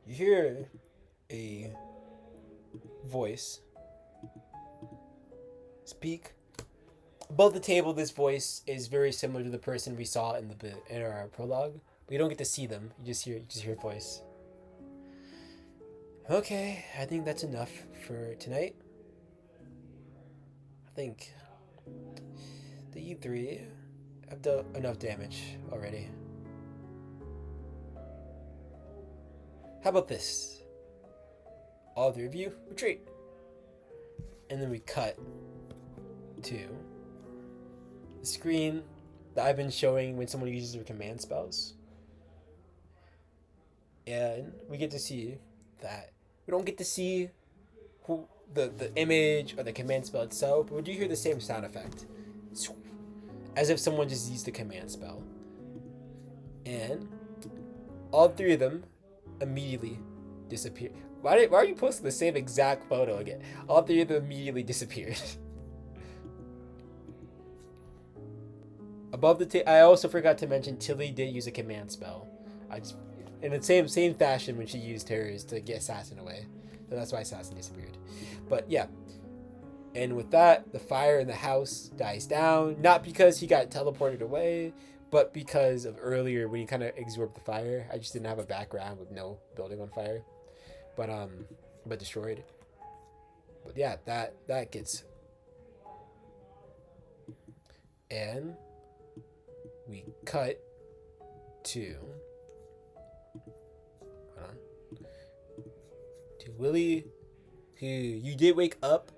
You hear a voice speak. Above the table, this voice is very similar to the person we saw in our prologue. We don't get to see them. You just hear a voice. Okay, I think that's enough for tonight. I think the E3 have done enough damage already. How about this? All three of you retreat. And then we cut to the screen that I've been showing when someone uses their command spells. And we get to see that we don't get to see who the image or the command spell itself, but we do hear the same sound effect. As if someone just used the command spell. And all three of them immediately disappear. Why are you posting the same exact photo again? All three of them immediately disappeared. Above the I also forgot to mention Tilly did use a command spell. In the same fashion when she used hers to get Assassin away. So that's why Assassin disappeared. But yeah. And with that, the fire in the house dies down. Not because he got teleported away, but because of earlier when you kind of absorbed the fire, I just didn't have a background with no building on fire, but destroyed. But yeah, that gets, and we cut to, hold on, to Willie, who you did wake up.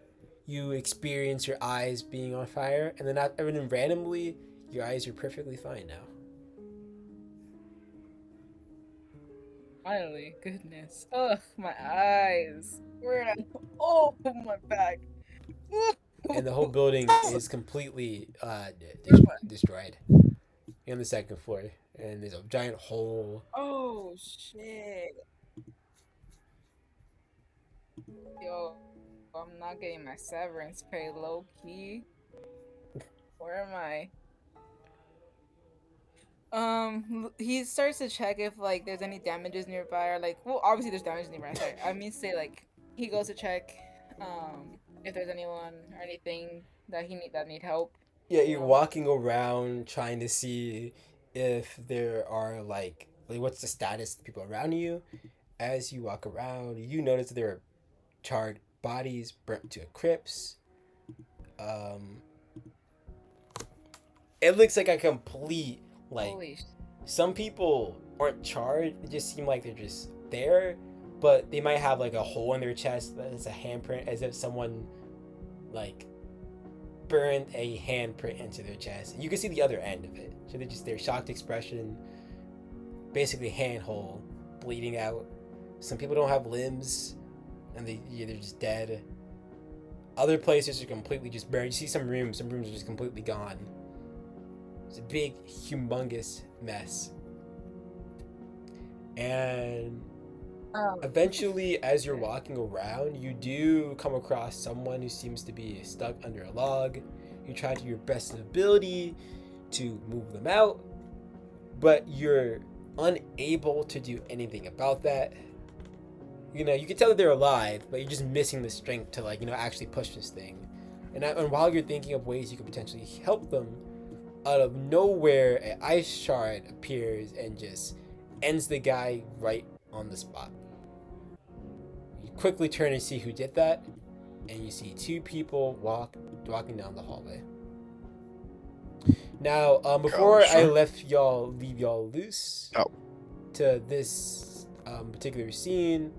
You experience your eyes being on fire, and then randomly, your eyes are perfectly fine now. Finally, goodness. Ugh, my eyes. Where did I? Oh, my back. And the whole building is completely destroyed. You're on the second floor, and there's a giant hole. Oh shit. Yo, I'm not getting my severance pay low key. Where am I? He starts to check if like there's any damages nearby, or like, well, obviously there's damage nearby. Sorry, I mean to say like he goes to check, if there's anyone or anything that need help. Yeah, You you're know? walking around trying to see if there are like what's the status of the people around you. As you walk around, you notice that there are charred bodies burnt to a crypts. Um, it looks like a complete like Holy. some people aren't charred. They just seem like they're just there, but they might have like a hole in their chest that's a handprint, as if someone like burned a handprint into their chest. You can see the other end of it. So they're just their shocked expression, basically hand hole, bleeding out. Some people don't have limbs, and they're just dead. Other places are completely just buried. You see some rooms are just completely gone. It's a big, humongous mess. And eventually, as you're walking around, you do come across someone who seems to be stuck under a log. You try to your best ability to move them out, but you're unable to do anything about that. You know, you can tell that they're alive, but you're just missing the strength to like, actually push this thing. And while you're thinking of ways you could potentially help them, out of nowhere, an ice shard appears and just ends the guy right on the spot. You quickly turn and see who did that, and you see two people walking down the hallway. Now, before I leave y'all loose to this particular scene,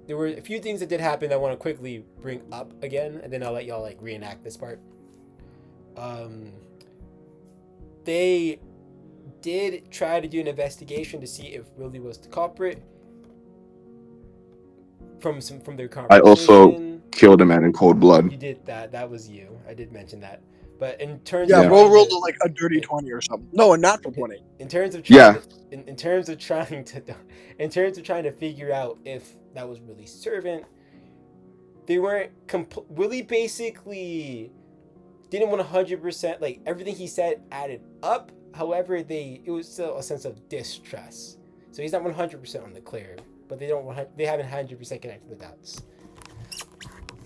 there were a few things that did happen that I want to quickly bring up again, and then I'll let y'all like reenact this part. They did try to do an investigation to see if Willie was the culprit from their conversation. I also killed a man in cold blood. You did that. That was you. I did mention that. But in terms Yeah, of roll like a dirty 20 or something. No, a natural 20. in terms of trying Yeah. in terms of trying to figure out if that was Willie's servant, they weren't Willie basically didn't 100% like everything he said added up. However, it was still a sense of distrust. So he's not 100% on the clear, but they haven't 100% connected the dots.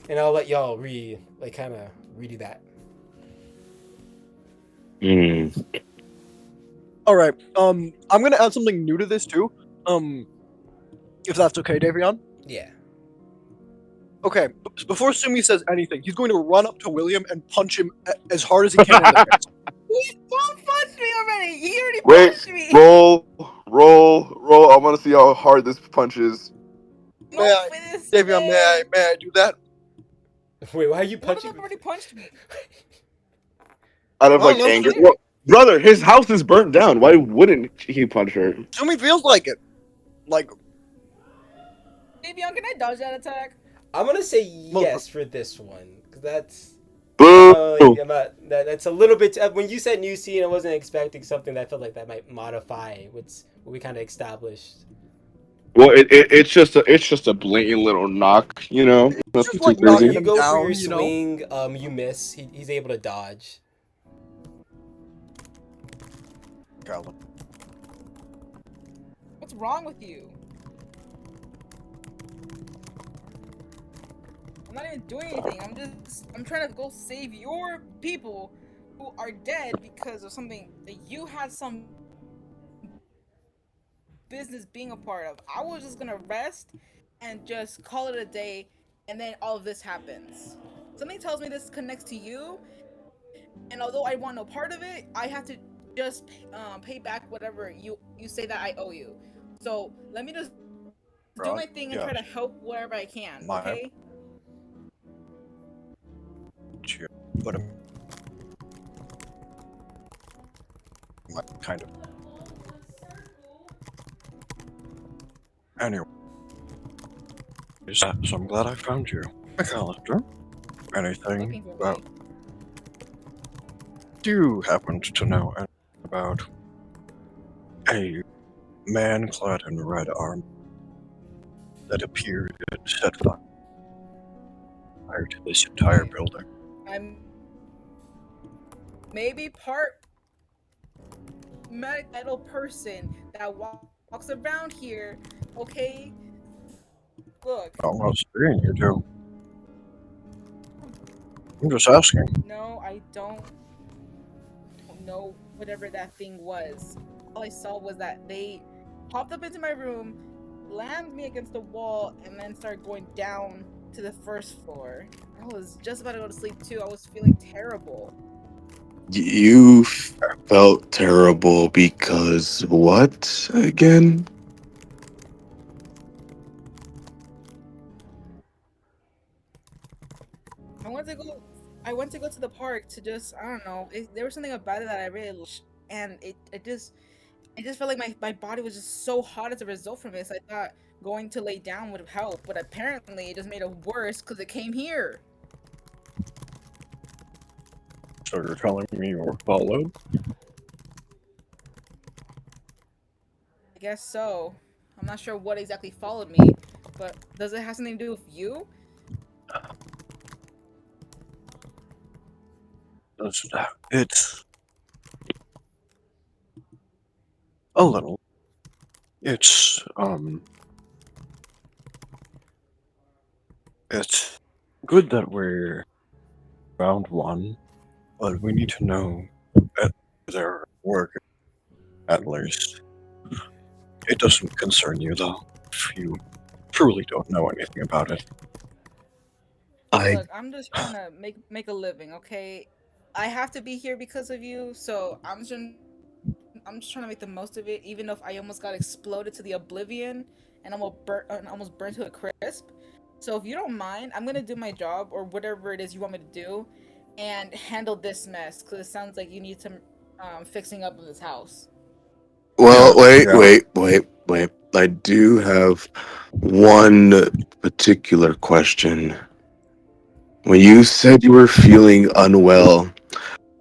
And I'll let y'all kind of redo that. All right. I'm gonna add something new to this too. If that's okay, Davion. Yeah. Okay. Before Sumi says anything, he's going to run up to William and punch him as hard as he can in the face. He punched me already. He already Wait, punched me. roll. I want to see how hard this punch is. No, Davion, may I do that? Wait, why are you One of punching them already punched me. Out of like no, anger. Well, brother, his house is burnt down. Why wouldn't he punch her? Sumi feels like it. Like, Davion, can I dodge that attack? I'm gonna say yes for this one, because that's Boo! that's a little bit. When you said new scene, I wasn't expecting something that felt like that might modify what we kind of established. Well, it's just a blatant little knock, you know. Nothing just too like So knocking crazy. you him go for down, your you know? swing. You miss. He's able to dodge. What's wrong with you? I'm not even doing anything. I'm trying to go save your people are dead because of something that you had some business being a part of. I was just gonna rest and just call it a day, and then all of this happens. Something tells me this connects to you, and although I want no part of it, I have to just pay back whatever you say that I owe you. So let me just do my thing and try to help wherever I can. Okay? But kind of. Anyway, so I'm glad I found you. McAllister, anything Looking for about? me. Do you happen to know anything about a man clad in red armor that appeared and set fire to this entire building? I'm maybe part metal person that walks around here. Okay? Look. Almost seeing you do. I'm just asking. No, I don't know whatever that thing was. All I saw was that they popped up into my room, slammed me against the wall, and then started going down to the first floor. I was just about to go to sleep too. I was feeling terrible. You felt terrible because what again? I went to go to the park to just, I don't know. There was something about it that I really liked, and it just felt like my body was just so hot as a result from this. I thought going to lay down would help, but apparently it just made it worse because it came here. So you're telling me you were followed? I guess so. I'm not sure what exactly followed me, but does it have something to do with you? It's a little. It's good that we're round one, but we need to know that they're working, at least. It doesn't concern you, though, if you truly don't know anything about it. Look, I'm just trying to make a living, okay? I have to be here because of you, so I'm just trying to make the most of it, even if I almost got exploded to the oblivion and almost burnt to a crisp. So if you don't mind, I'm gonna do my job or whatever it is you want me to do, and handle this mess because it sounds like you need some fixing up of this house. Well, Yeah. wait. I do have one particular question. When you said you were feeling unwell,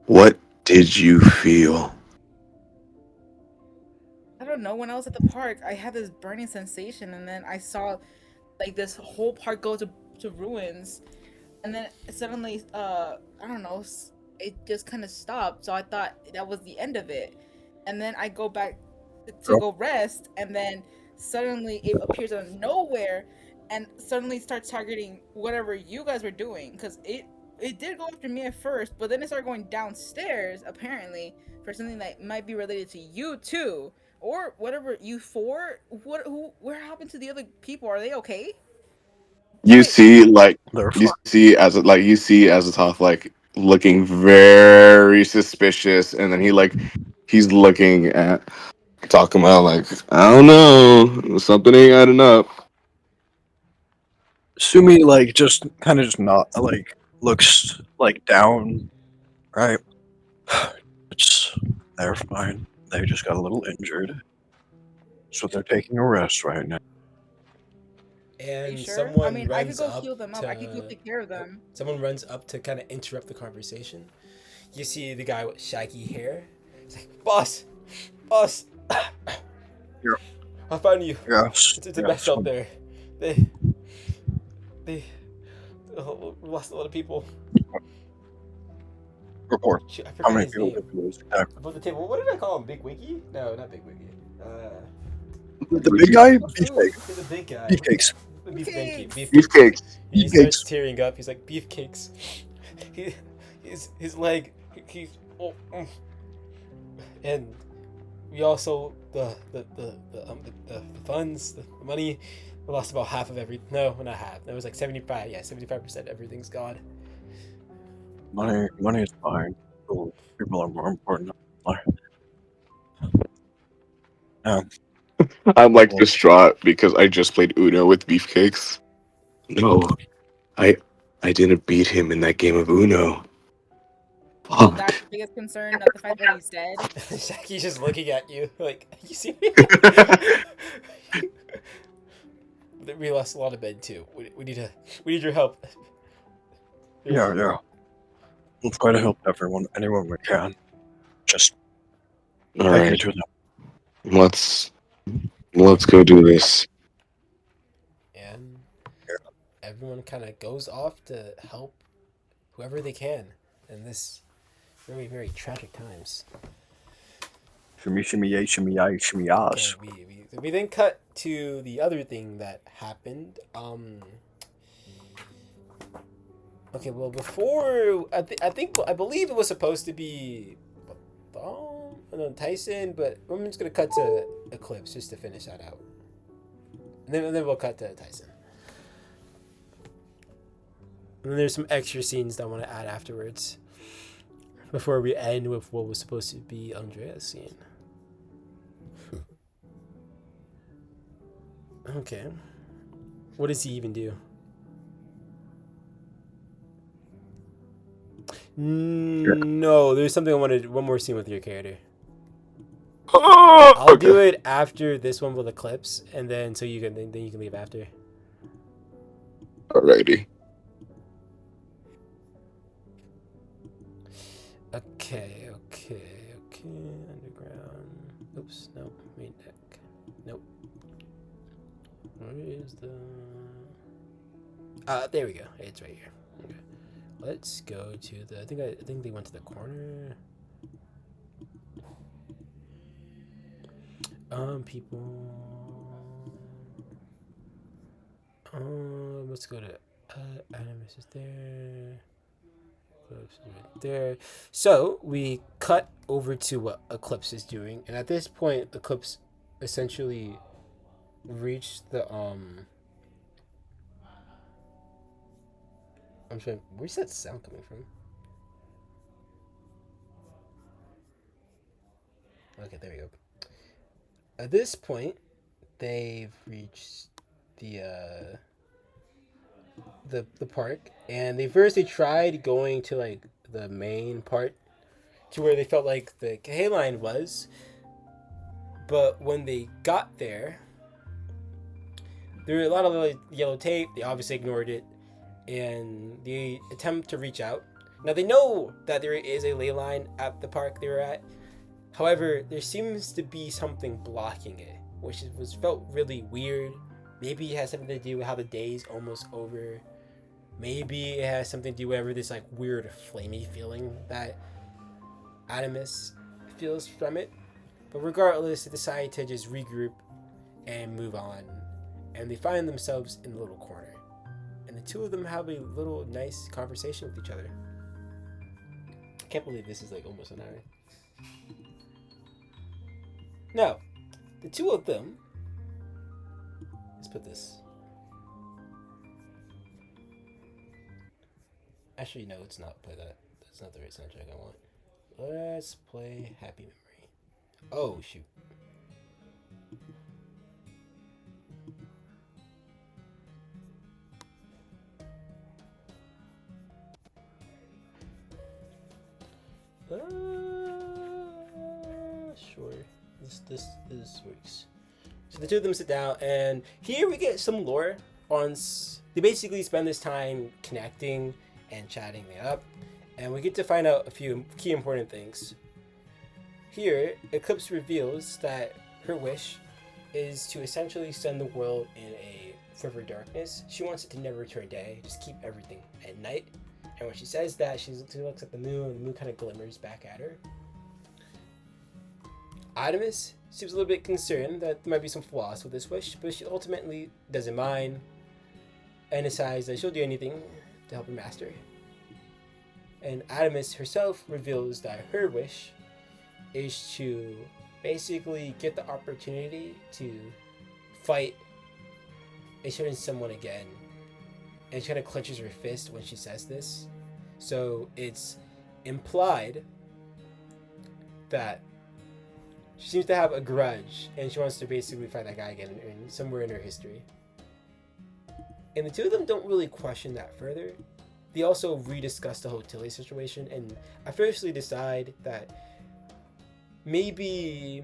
what did you feel? I don't know. When I was at the park, I had this burning sensation, and then I saw like this whole park go to ruins, and then suddenly I don't know, it just kind of stopped. So I thought that was the end of it, and then I go back to go rest, and then suddenly it appears out of nowhere and suddenly starts targeting whatever you guys were doing, because it did go after me at first, but then it started going downstairs apparently for something that might be related to you too, or whatever you for. Where happened to the other people? Are they okay? You Wait. see, like They're you fine. see as you see Azathoth like looking very suspicious, and then he's looking at talking about like I don't know, something ain't adding up. Sumi, like, just kind of just not, like, looks, like, down, right? It's, they're fine. They just got a little injured. So they're taking a rest right now. Are you And sure? I someone mean, I could runs go up heal them up. I could go to take care of them. someone runs up to kind of interrupt the conversation. You see the guy with shaggy hair. He's like, boss, Yeah. I found you. Yes. It's a mess out there. They lost a lot of people. Report. Shoot, I How forgot many his people name. did you lose? Exactly. Above the table. What did I call him? Big Wiggy? No, not Big Wiggy. The big guy? Ooh, Beefcake. he's a big guy. Beefcakes. Beefcakes. Beefcakes. He Beefcakes. starts tearing up. He's like, beefcakes. His leg. Oh, and we also the funds, the money. We lost about half of every. No, not half. It was like 75. Yeah, 75%. Everything's gone. Money is fine. People are more important. Yeah, I'm like well, distraught because I just played Uno with Beefcakes. No, I I didn't beat him in that game of Uno. So that's Fuck. the biggest concern, not the fact that he's dead. Shaki's just looking at you like, you see me? We lost a lot of men too. We need your help. yeah. We'll try to help everyone, anyone we can. Just All take right, it to them. let's go do this. And everyone kind of goes off to help whoever they can in this very, very tragic times. Shimmy yay, shimmy yas. Okay, we then cut to the other thing that happened. Okay, well, before I believe it was supposed to be, no, Tyson, but I'm just gonna cut to Eclipse just to finish that out, and then we'll cut to Tyson. And then there's some extra scenes that I want to add afterwards, before we end with what was supposed to be Andrea's scene. Okay, what does he even do? No, there's something I wanted. One more scene with your character. I'll do it after this one with Eclipse, and then so you can then you can leave after. Alrighty. Okay. Underground. Oops. No. Main deck. Nope. Where is the? There we go. It's right here. Okay. Let's go to the. I think they went to the corner. People. Let's go to. Animus is there. Right there. So we cut over to what Eclipse is doing, and at this point, Eclipse essentially reached the I'm trying. Where's that sound coming from? Okay, there we go. At this point, they've reached the the park, and they tried going to like the main part to where they felt like the K line was, but when they got there, there were a lot of like, yellow tape. They obviously ignored it, and they attempt to reach out. Now they know that there is a ley line at the park they were at. However, there seems to be something blocking it, which was felt really weird. Maybe it has something to do with how the day's almost over. Maybe it has something to do with this like weird flamey feeling that Animus feels from it. But regardless, they decide to just regroup and move on. And they find themselves in the little corner. And the two of them have a little nice conversation with each other. I can't believe this is like almost an hour. Now, the two of them. Let's put this. Actually, no, it's not play that. That's not the right soundtrack I want. Let's play Happy Memory. Oh, shoot. Sure. This works. So the two of them sit down, and here we get some lore on. They basically spend this time connecting and chatting it up, and we get to find out a few key important things. Here, Eclipse reveals that her wish is to essentially send the world in a forever darkness. She wants it to never turn day, just keep everything at night. And when she says that, she looks at the moon, and the moon kind of glimmers back at her. Artemis seems a little bit concerned that there might be some flaws with this wish, but she ultimately doesn't mind and decides that she'll do anything to help her master. And Adamus herself reveals that her wish is to basically get the opportunity to fight a certain someone again. And she kind of clenches her fist when she says this. So it's implied that she seems to have a grudge and she wants to basically fight that guy again somewhere in her history. And the two of them don't really question that further. They also rediscuss the whole Tilly situation and officially decide that maybe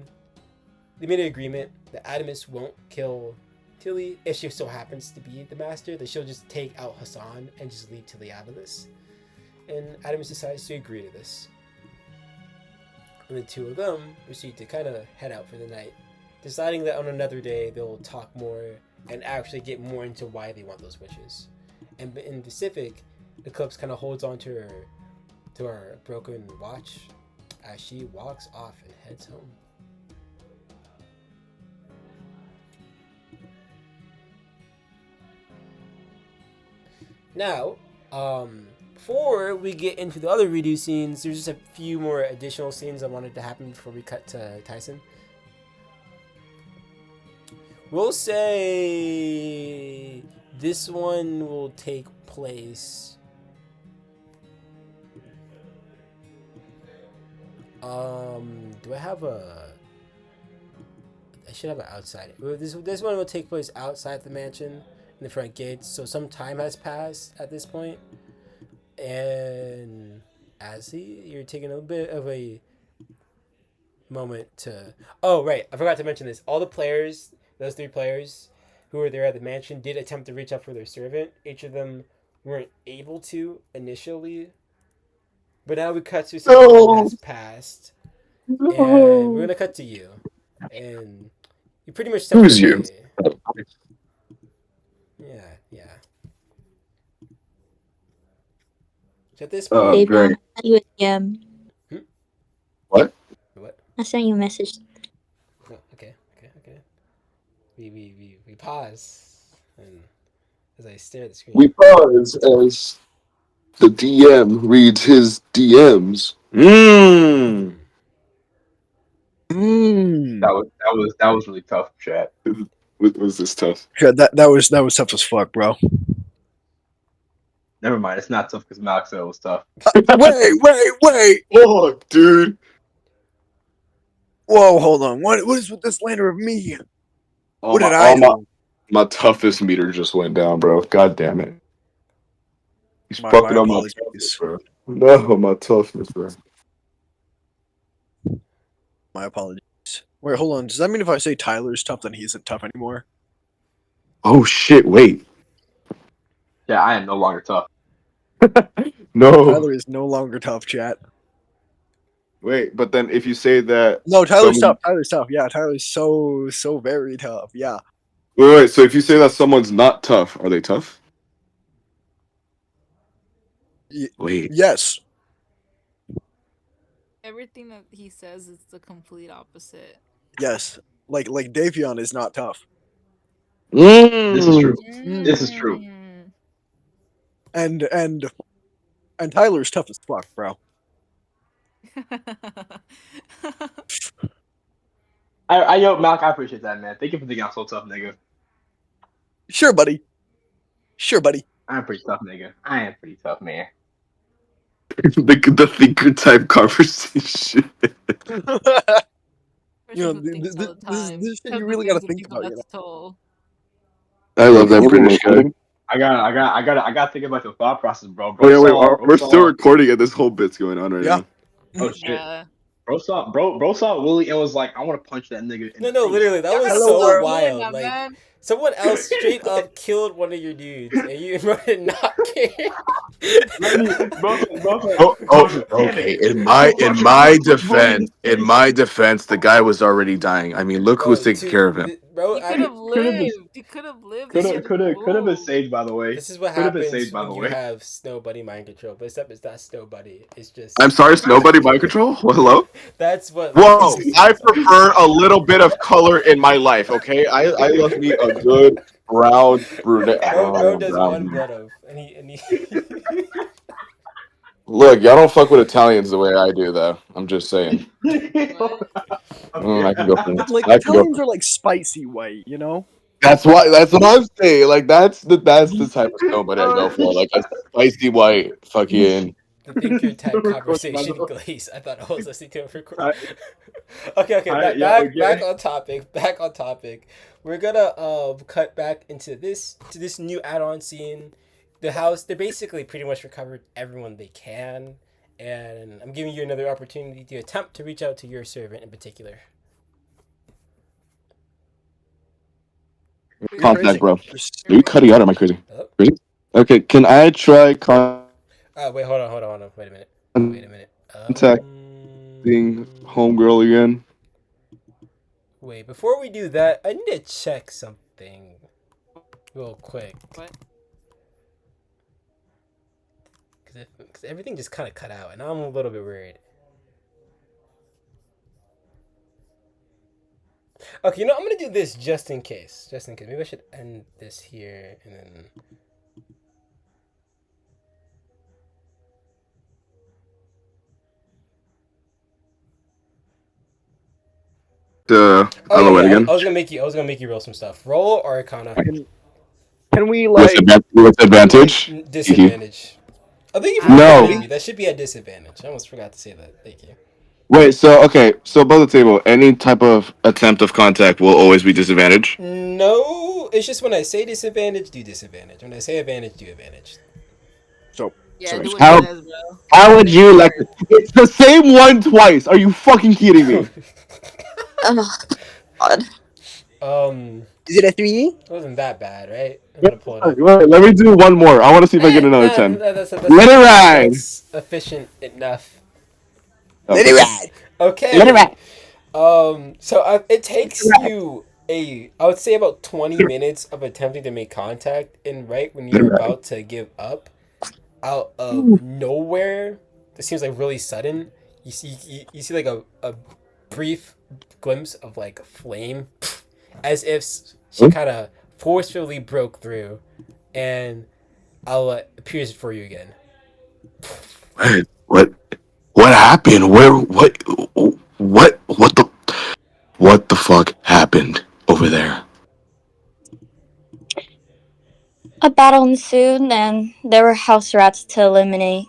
they made an agreement that Adamus won't kill Tilly if she so happens to be the master, that she'll just take out Hassan and just leave Tilly out of this. And Adamus decides to agree to this. And the two of them proceed to kind of head out for the night, deciding that on another day they'll talk more and actually get more into why they want those wishes. And in Pacific, Eclipse kind of holds on to her broken watch as she walks off and heads home. Now, before we get into the other redo scenes, there's just a few more additional scenes I wanted to happen before we cut to Tyson. We'll say this one will take place. Do I have a? I should have an outside. This one will take place outside the mansion in the front gates. So some time has passed at this point, and you're taking a bit of a moment to. Oh right, I forgot to mention this. All the players, those 3 players who were there at the mansion, did attempt to reach out for their servant. Each of them weren't able to initially, but now we cut to some time has passed, and we're gonna cut to you, and you pretty much stepped Who's you? away. Yeah. So at this point, David, Very. I sent you a DM. What? what? I sent you a message. Oh, okay. We pause, and as I stare at the screen. We pause as the DM reads his DMs. Mmm. That was really tough, chat. Was this tough? Yeah, that was tough as fuck, bro. Never mind, it's not tough because Malik said it was tough. Wait! Oh, dude. Whoa, hold on. What is with this slander of me? All What did my, I all my, do? my toughest meter just went down, bro. God damn it. He's My fucking up my apologies. toughness, bro. No, my toughness, bro. My apologies. Wait, hold on. Does that mean if I say Tyler's tough, then he isn't tough anymore? Oh shit! Wait. Yeah, I am no longer tough. No. Tyler is no longer tough, chat. Wait, but then if you say that. No, Tyler's someone- tough. Tyler's tough. Yeah, Tyler's so very tough. Yeah. Wait. So if you say that someone's not tough, are they tough? Wait. Yes. Everything that he says is the complete opposite. Yes. Like Davion is not tough. This is true. This is true. And Tyler's tough as fuck, bro. Yo, Malik, I appreciate that, man. Thank you for thinking I'm so tough, nigga. Sure, buddy. I'm pretty tough, nigga. I am pretty tough, man. the thinker type conversation. You know, Person thinks all the time. this shit you Tells really the gotta things of think people about. You that's told. I love that British guy. I gotta think about your thought process, bro. Oh yeah, wait. We're still recording, and this whole bit's going on right now. Oh shit. Yeah. Bro saw Willie and was like, I want to punch that nigga. In the No, face. literally, that Y'all was gotta so stop doing wild. that, Like, man. someone else straight up killed one of your dudes, and you did not care. Okay. In my defense, the guy was already dying. I mean, look who's taking care of him. Bro, He could have lived. He could have lived. Could have been saved, by the way. This is what Could have been happens saved, by when the you way. have Snow Buddy mind control. But except it's not Snow Buddy. It's just. I'm sorry, nobody mind control. Hello. That's what. Whoa! I prefer a little bit of color in my life. Okay, I love me a good brown brunette. Bro does brown. one blood of, and he. Look, y'all don't fuck with Italians the way I do, though. I'm just saying. I can go for Like I can go. Italians are like spicy white, you know? That's why. That's what I'm saying. Like that's the type of snowbud I go for. Like a spicy white fucking. I think your tech Coach conversation Mando. glazed. I thought I was listening to it record. Hi, Okay. hi, Back, yeah, back, back okay. on topic. Back on topic. We're gonna cut back into this new add-on scene. The house. They basically pretty much recovered everyone they can, and I'm giving you another opportunity to attempt to reach out to your servant in particular. You're Contact, crazy. bro. Are You're you crazy. cutting out? Or am I crazy? Hello. Crazy? Okay. Can I try Wait. Hold on. Wait a minute. Wait a minute. contacting homegirl again? Wait. Before we do that, I need to check something real quick. What? Because everything just kind of cut out, and I'm a little bit worried. Okay, I'm gonna do this just in case. Just in case. Maybe I should end this here and then. Oh yeah, Alouette yeah. again. I was gonna make you. I was gonna make you roll some stuff. Roll or Arcana. Can we With, like with advantage? Kiki. Disadvantage. Oh, thank you for No. reminding me. That should be a disadvantage. I almost forgot to say that. Thank you. Wait. So okay. So above the table, any type of attempt of contact will always be disadvantage. No, it's just when I say disadvantage, do disadvantage. When I say advantage, do advantage. so Yeah, so do what he How says, bro. how would Make it you like? hard. It's the same one twice. Are you fucking kidding me? Oh God. is it a 3? It wasn't that bad, right? I'm gonna pull it up. Wait, let me do one more. I want to see if I get another Nah, 10. that's Let it ride. that's efficient enough. Let Okay. it ride. Let it Okay. ride. So it takes you I would say about 20 minutes of attempting to make contact, and right when Let it you're ride. about to give up, out of nowhere, it seems like really sudden. You see like a brief glimpse of like flame, as if she kind of forcefully broke through, and Allah appears for you again. Wait, what happened? What the fuck happened over there? A battle ensued, and there were house rats to eliminate.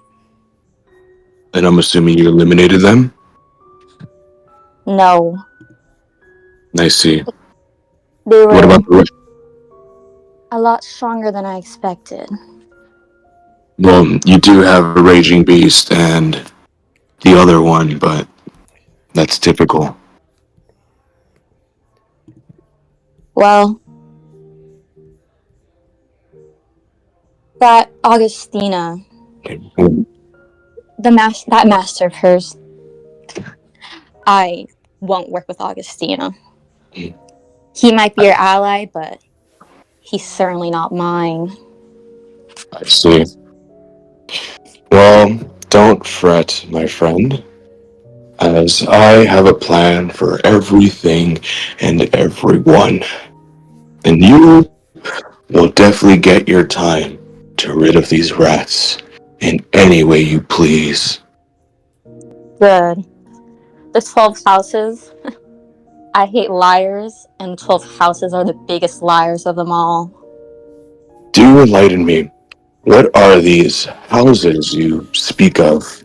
And I'm assuming you eliminated them? No, I see. they What were about the rest? a lot stronger than I expected. Well, you do have a raging beast and the other one, but that's typical. Well, that Augustina, that master of hers, I won't work with Augustina. He might be your ally, but he's certainly not mine. I see. Well, don't fret, my friend, as I have a plan for everything and everyone. And you will definitely get your time to rid of these rats in any way you please. Good. The 12 houses. I hate liars, and 12 houses are the biggest liars of them all. Do enlighten me. What are these houses you speak of?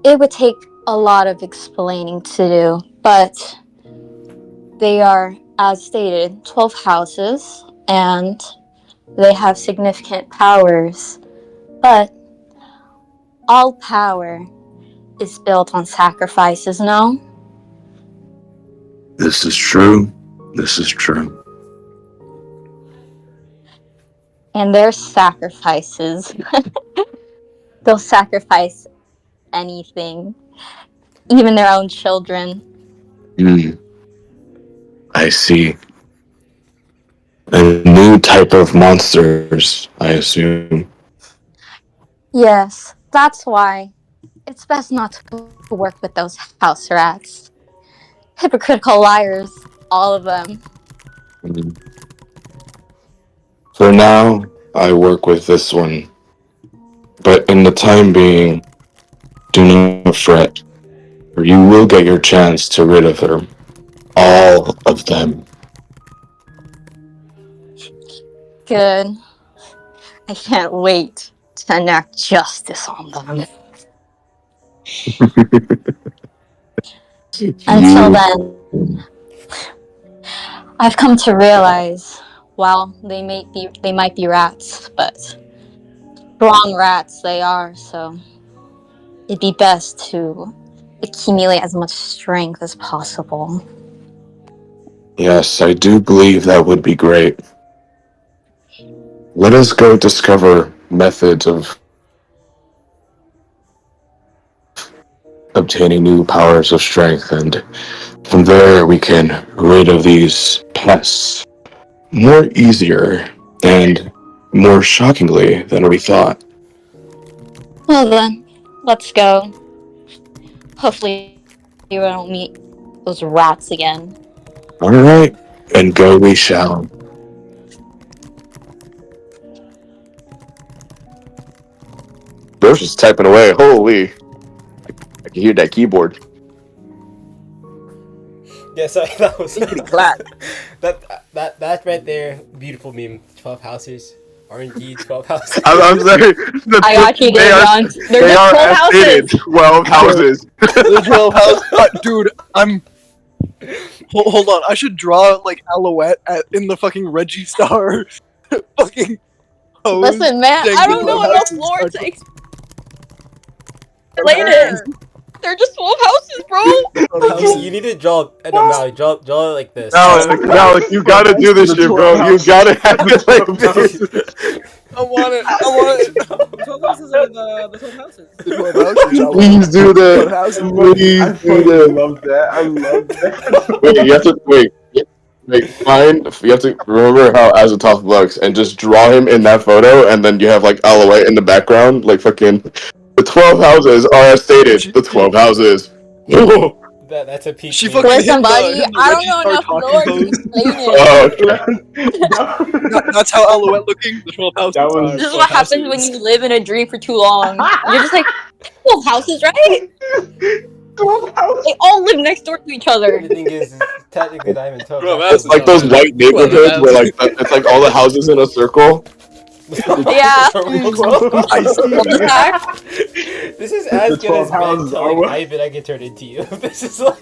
It would take a lot of explaining to do, but they are, as stated, 12 houses, and they have significant powers. But all power is built on sacrifices, no? This is true. This is true. And their sacrifices, they'll sacrifice anything, even their own children. Hmm, I see. A new type of monsters, I assume. Yes, that's why it's best not to work with those house rats. Hypocritical liars, all of them. Hmm. For now, I work with this one. But in the time being, do not fret, or you will get your chance to rid of them. All of them. Good. I can't wait to enact justice on them. Until You, then, I've come to realize, well, they might be rats, but strong rats they are, so it'd be best to accumulate as much strength as possible. yes, I do believe that would be great. Let us go discover methods of obtaining new powers of strength, and from there we can rid of these pests more easier and more shockingly than we thought. Well then, let's go. Hopefully we won't meet those rats again. All right, and go we shall. Bro's just typing away. Holy, I can hear that keyboard. Yeah, sorry, that was Black. that right there. Beautiful meme. 12 houses. RNG 12 houses. I'm sorry. I got you, Davion. There's They just are 12 as stated, houses. 12 houses. The 12 house. Dude, I'm. Hold on. I should draw like Alouette in the fucking Reggie Star fucking pose. Listen, man, saying I the don't know 12 enough houses lore are to explain it. They're just 12 houses, bro. 12 houses. You need to draw. No, Mally, draw it like this. No, you gotta do this shit, bro. You gotta have it like this. I want it. I want it. The 12 houses are the 12 houses. The 12 houses. I want Please do the 12 that. houses. Please I do fucking that. love that. I love that. Wait, you have to wait. Find. You have to remember how Azathoth looks, and just draw him in that photo, and then you have like Alouette in the background, like fucking. The 12 houses are as stated. The 12 houses. That's a peak. She meme. fucking Listen, hit buddy, the I don't Reggie know Star enough talking lore to pose. explain it. Oh, okay. That's how Alouette looking. The 12 houses. That was- This is 12 what happens when houses. you live in a dream for too long. You're just like, 12 houses, right? 12 houses. They all live next door to each other. The thing is technically not even 12 Bro, houses. It's like those white neighborhoods where like houses. it's like all the houses in a circle. Yeah. I see. Cul-de-sac. This is as The good as 12 Ben houses telling are what? Ivan I can turn into you. This is like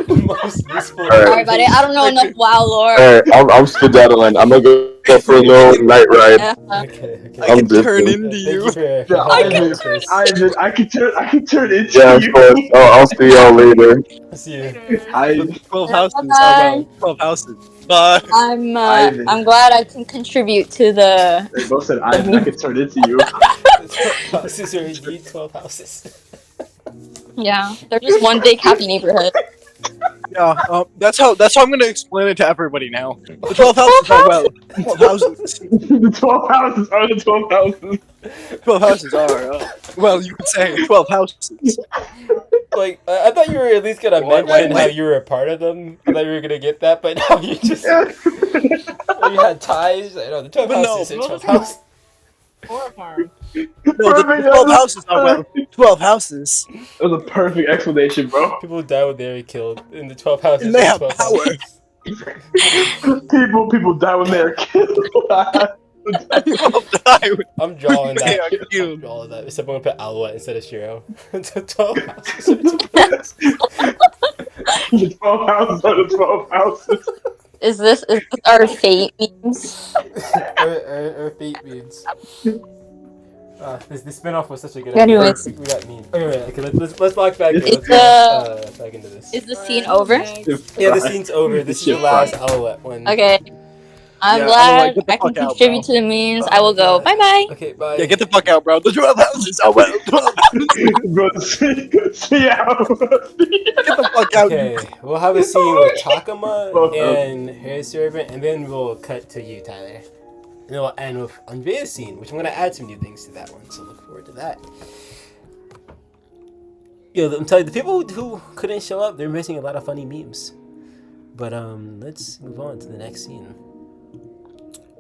most useful. Sorry, buddy. I don't know enough WoW lore. Alright, I'm skedaddling. I'm gonna go for a little night ride. Yeah. Okay. I I'm can turn different. into Thank you. you for Yeah, helping Ivan, with this. Ivan, I can turn into Yeah, of you. course. I'll see y'all later. See you. Ivan, 12 houses. Bye. Oh, well, 12 houses. Bye. Ivan. I'm glad I can contribute to the. They both said Ivan, I can turn into you. The 12 houses are indeed 12 houses. Yeah, they're just one big happy neighborhood. Yeah, that's how I'm gonna explain it to everybody now. The 12 houses are 12 houses. The 12 houses are the 12 houses. 12 houses are you could say 12 houses. Like, I thought you were at least gonna What? mention how Wait. you were a part of them. I thought you were gonna get that, but now you just you had ties. I know the 12 But no, houses. no, 12 no. houses. Or farm. No, the 12 houses are 12 houses. That was a perfect explanation, bro. People die when they're killed. In the 12 houses. And they are have 12 power. houses. People die when they're killed. People die when I'm drawing they that. are I'm killed. drawing that. Except I'm gonna put Alouette instead of Shiro. It's a 12 houses. Are 12 houses. The 12 houses are the 12 houses. Is this our fate memes? Or fate means. This spinoff was such a good Anyways. idea. We got mean. Okay, let's log back in. Is Let's get back into this. Is the scene over? Yeah, the scene's over. This is the last Alouette one. Okay. I'm Yeah, glad get the I can fuck out, contribute to the memes. I will go. Bye bye. Okay, bye. Yeah, get the fuck out, bro. The 12 houses are 12 houses. Bro, see ya. Get the fuck out. Okay, we'll have a scene with Takuma and her servant, and then we'll cut to you, Tyler. And then we'll end with Andrea's scene, which I'm going to add some new things to that one, so look forward to that. Yo, I'm telling you, the people who couldn't show up, they're missing a lot of funny memes. But let's move on to the next scene.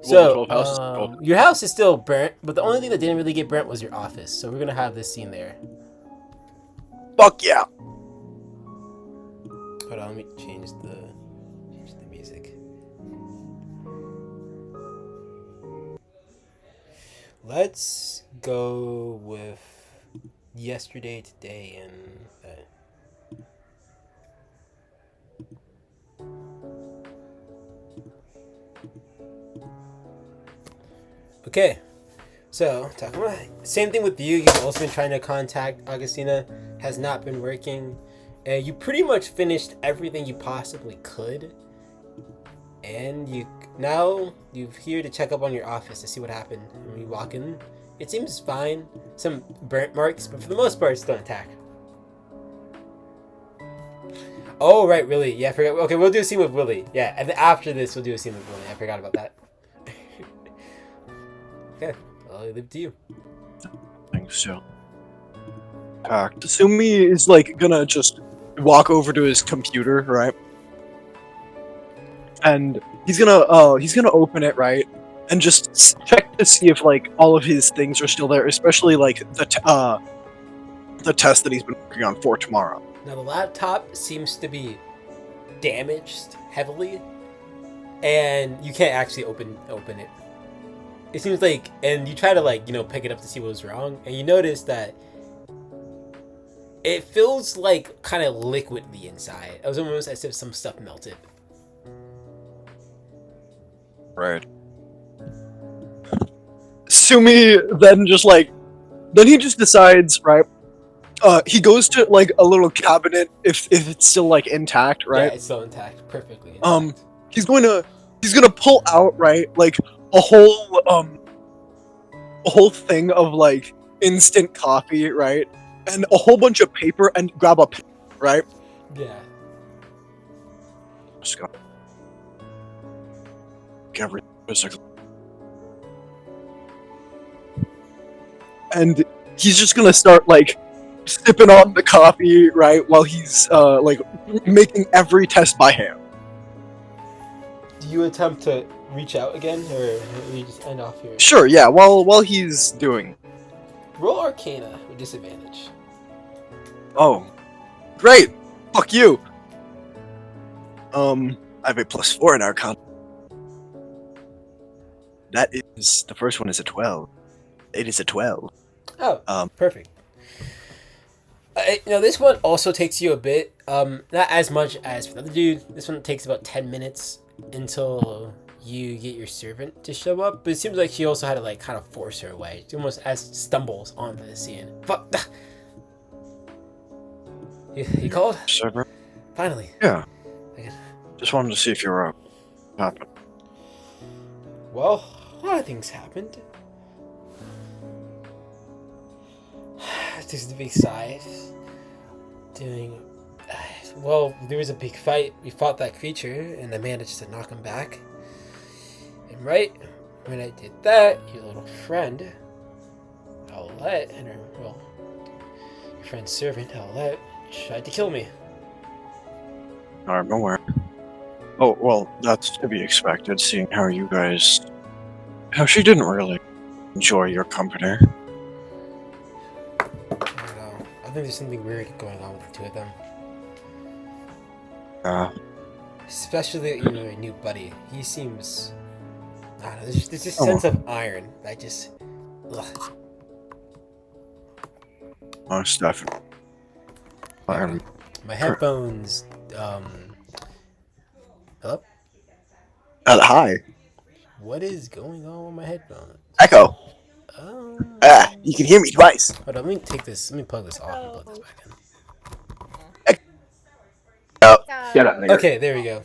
So, 12 houses. 12. your house is still burnt, but the only thing that didn't really get burnt was your office. So we're gonna have this scene there. Fuck yeah. Hold on, let me change the music. Let's go with yesterday, today, and that. Okay, so talking about same thing with you. You've also been trying to contact Augustina, has not been working. You pretty much finished everything you possibly could, and you're here to check up on your office to see what happened. And when you walk in, it seems fine. Some burnt marks, but for the most part, it's still intact. Oh right, Willie. Yeah, I forgot. Okay, we'll do a scene with Willie. Yeah, and then after this, we'll do a scene with Willie. I forgot about that. Okay, I'll leave it to you. Thanks, so. Sumi is like gonna just walk over to his computer, right? And he's gonna open it, right? And just check to see if like all of his things are still there, especially like the test that he's been working on for tomorrow. Now the laptop seems to be damaged heavily, and you can't actually open it. It seems like, and you try to like pick it up to see what was wrong, and you notice that it feels like kind of liquidy inside. It was almost as if some stuff melted. Right. Sumi then he just decides, right? He goes to like a little cabinet if it's still like intact, right? Yeah, it's still intact, perfectly intact. He's gonna pull out, right, like a whole thing of like instant coffee, right? And a whole bunch of paper and grab a pen, right? Yeah. Just gonna get everything. And he's just gonna start like sipping on the coffee, right, while he's like making every test by hand. Do you attempt to reach out again, or we just end off here? Sure, yeah. While he's doing. Roll Arcana with disadvantage. Oh, great! Fuck you. I have a +4 in Arcana. That is the first one is a 12. It is a 12. Oh, perfect. This one also takes you a bit, not as much as for the other dude. This one takes about 10 minutes until you get your servant to show up, but it seems like she also had to like kind of force her way. She almost stumbles onto the scene. Fuck. You called? Servant? Finally. Yeah. Just wanted to see if you were up. Well, a lot of things happened. There's the big sigh. Well, there was a big fight. We fought that creature, and I managed to knock him back. And right when I did that, your little friend, Owlette, and your friend's servant, Owlette, tried to kill me. I'm aware. Oh, well, that's to be expected, seeing how she didn't really enjoy your company. I don't know. I think there's something weird going on with the two of them. Especially, your new buddy. He seems... I don't know, there's this sense of iron that just... Ugh. Most definitely. My headphones, Hello? Hi. What is going on with my headphones? Echo. Oh. You can hear me twice. Hold on, let me take this. Let me plug this off and plug this back in. Shut up, nigga. Okay, there we go.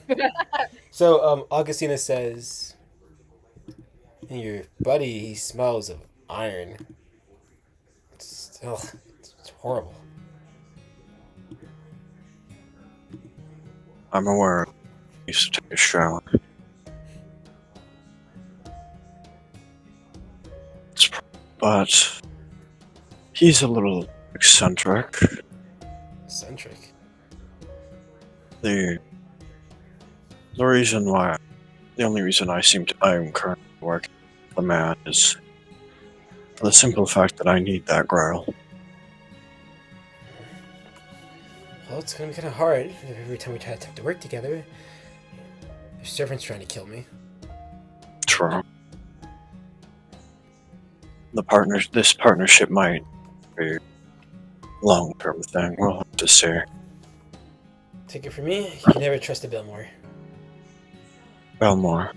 So, Augustina says, your buddy, he smells of iron. It's horrible. I'm aware. I used to take a shower. But he's a little eccentric. Eccentric? The reason why The only reason I'm currently working with the man is for the simple fact that I need that grail. Well, it's gonna be kind of hard every time we try to work together. There's servants trying to kill me. True. This partnership might be a long-term thing. We'll have to see. Take it from me, you can never trust a Billmore. Belmore.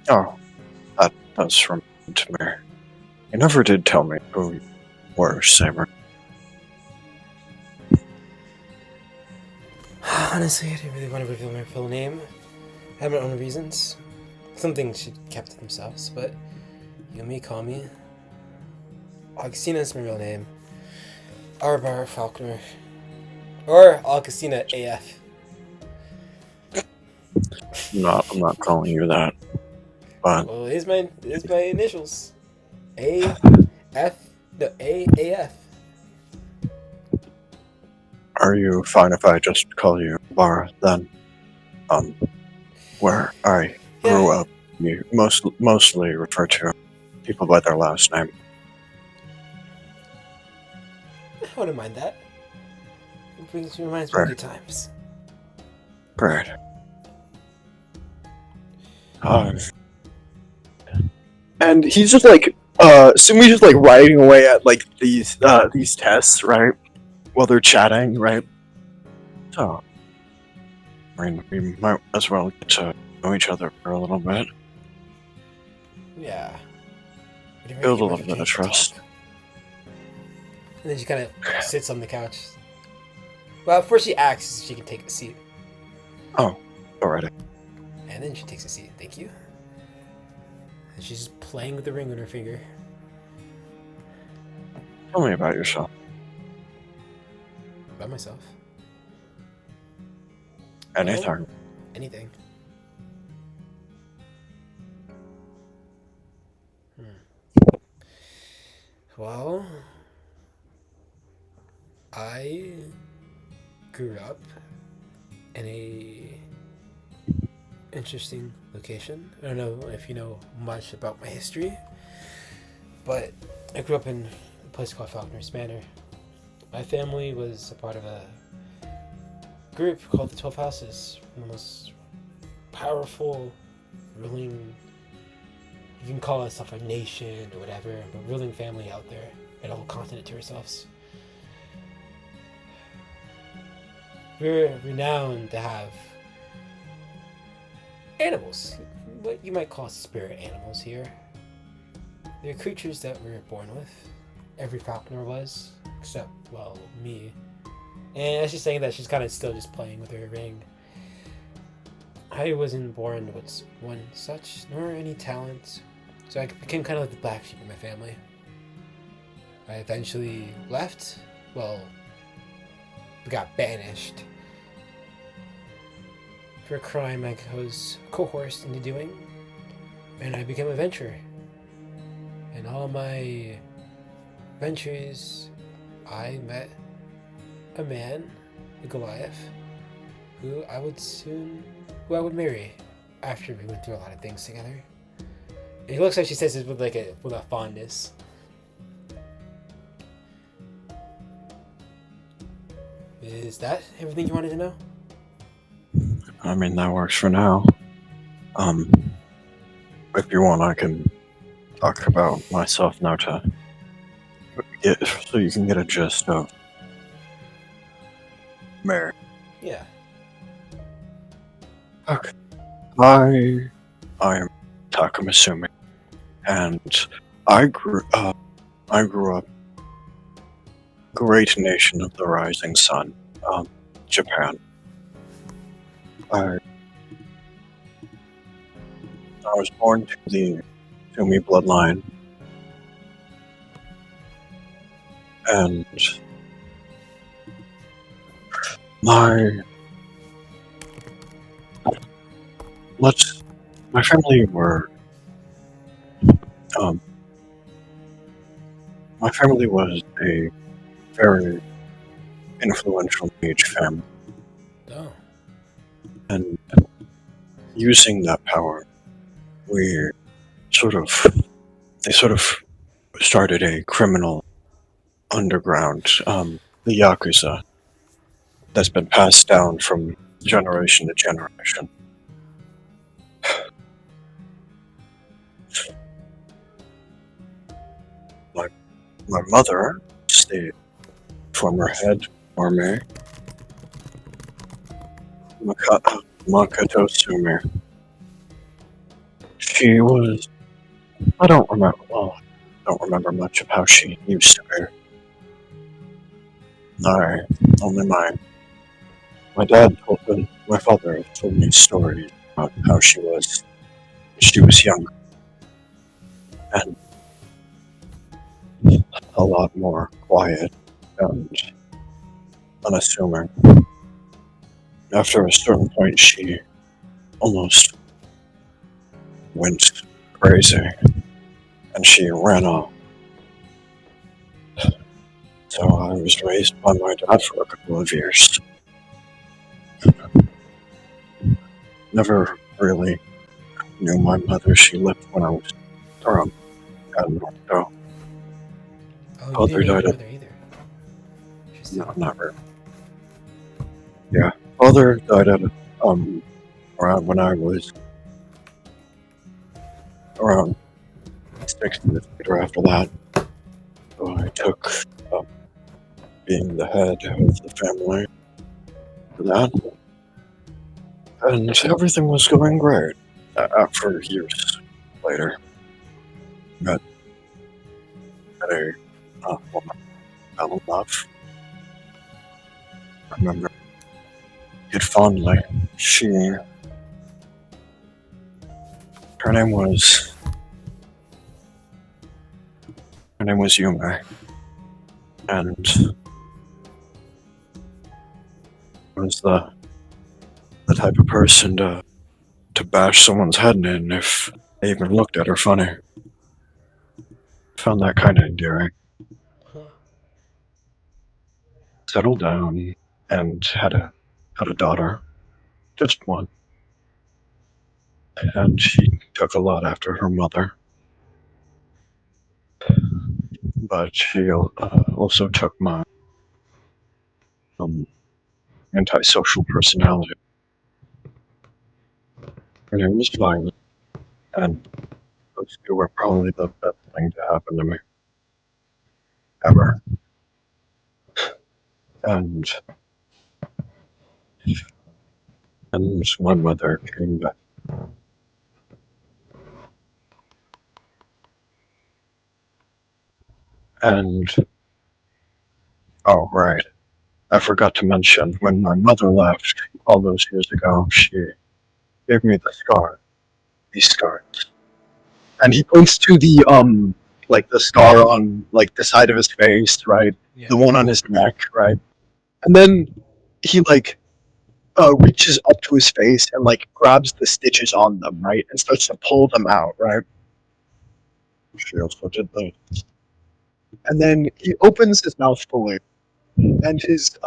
Oh, that's from to me. You never did tell me who you were, Saber. Honestly, I didn't really want to reveal my full name. I have my own reasons. Some things should be kept to themselves, but you and me call me. Augustina is my real name. Arbar Falconer. Or Augustina AF. I'm not calling you that. But Well, it is my initials. AF. No, AF. are you fine if I just call you Bar then? Where I grew up, you mostly refer to people by their last name. I wouldn't mind that. It reminds me of good times. Great. And he's just like, Sumi's just like writing away at like these tests, right? While they're chatting, right? So, I mean, we might as well get to know each other for a little bit. Yeah. Build a little bit of trust. And then she kind of sits on the couch. Well, before she asks, she can take a seat. Oh, alrighty. And then she takes a seat. Thank you. And she's just playing with the ring on her finger. Tell me about yourself. About myself. Anything. Well, anything. Well, I grew up in a interesting location. I don't know if you know much about my history, but I grew up in a place called Falconer's Manor. My family was a part of a group called the 12 Houses, one of the most powerful ruling, you can call it stuff like nation or whatever, but ruling family out there. Had a whole continent to ourselves. We're renowned to have animals, what you might call spirit animals here. They're creatures that we were born with. Every falconer was, except, well, me. And as she's saying that, she's kind of still just playing with her ring. I wasn't born with one such, nor any talent, so I became kind of like the black sheep in my family. I eventually left, well, got banished for a crime I was coerced into doing, and I became a venturer. And all my ventures, I met a man, a Goliath, who I would marry after we went through a lot of things together. It looks like she says it with a fondness. Is that everything you wanted to know? I mean, that works for now. If you want, I can talk about myself now so you can get a gist of Mary. Yeah. Okay. I am Takamasumi, and I grew up great nation of the rising sun, Japan. I was born to the Sumi bloodline, and my family was a very influential mage family. Oh. And using that power, we sort of they sort of started a criminal underground, the Yakuza, that's been passed down from generation to generation. My, my mother, the former head army, Makoto Sumi, she was, I don't remember, well, I don't remember much of how she used to be. I, only my dad told me, my father told me stories about how she was young and a lot more quiet and unassuming. After a certain point, she almost went crazy and she ran off. So I was raised by my dad for a couple of years. Never really knew my mother. She left when I was around 10 or so. Oh, you Father didn't meet died your at, mother either. Interesting. no, not really. Yeah, father died at around when I was around 6 years later after that. So I took um, being the head of the family for that, and everything was going great. After years later, met a woman, fell in love. I remember it fondly. Her name was her name was Yume, and was the type of person to bash someone's head in if they even looked at her funny. Found that kind of endearing. Huh. Settled down and had a daughter, just one, and she took a lot after her mother, but she also took my um, antisocial personality. Her name was Violet, and those two were probably the best thing to happen to me ever. And and my mother came back, and oh right, I forgot to mention when my mother left all those years ago, she gave me the scar, these scars, and he points to the like the scar on like the side of his face, right, Yeah. the one on his neck, right, and then he like reaches up to his face and like grabs the stitches on them, right, and starts to pull them out, right. She also did that, and then he opens his mouth fully, and his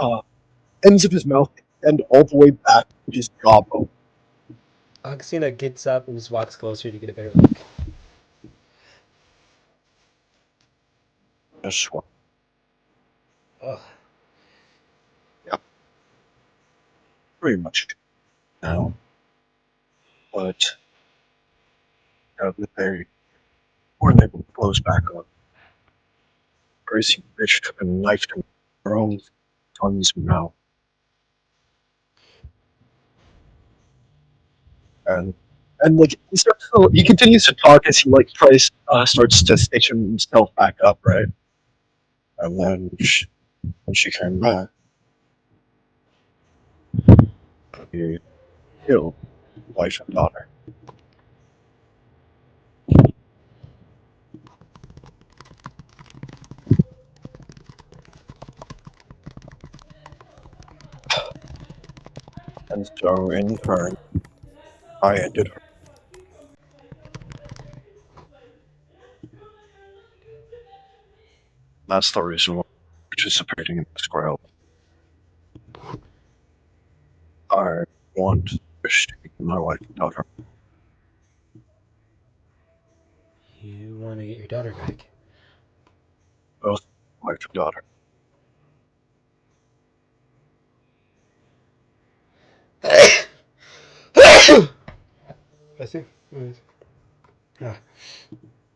ends of his mouth end all the way back to his jawbone. Augustina gets up and just walks closer to get a better look. Just one. Ugh. Yeah, pretty much now. But they weren't able to close back on. Crazy bitch took a knife to her own son's mouth, and like he continues to talk as he like tries starts to stitch himself back up, right? And then when she came back, he killed wife and daughter. And so in turn, I ended her. That's the reason why I'm participating in this grill. I want to my wife and daughter. You want to get your daughter back? Both wife and daughter. I see. Ah,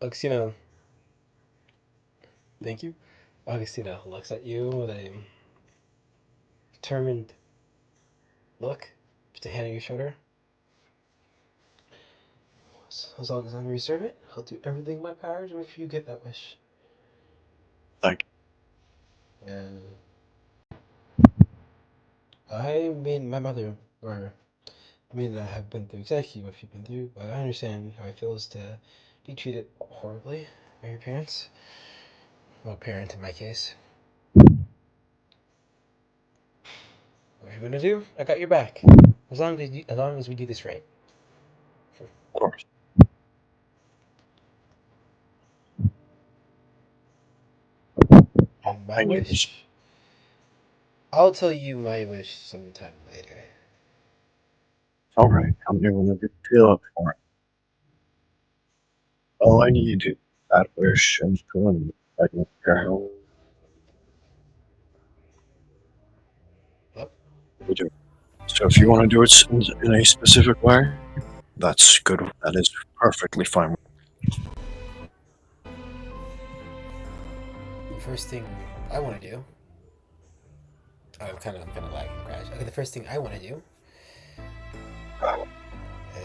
Augustina, thank you. Augustina looks at you with a determined look, puts a hand on your shoulder. As long as I'm your servant, I'll do everything in my power to make sure you get that wish. Thank And I mean, my mother, or I mean, I have been through exactly what you've been through, but I understand how it feels to be treated horribly by your parents. Well, parent in my case. What you're gonna do, I got your back. As long as we do this right. you, of course. And my And yours. wish, I'll tell you my wish sometime later. Alright, I'm doing a good deal up for it. All I need is that wish and going. I don't care how Yep. we do. So if you want to do it in a specific way, that's good. That is perfectly fine. The first thing I want to do. Oh, I'm kind of lagging, crash. Okay, the first thing I want to do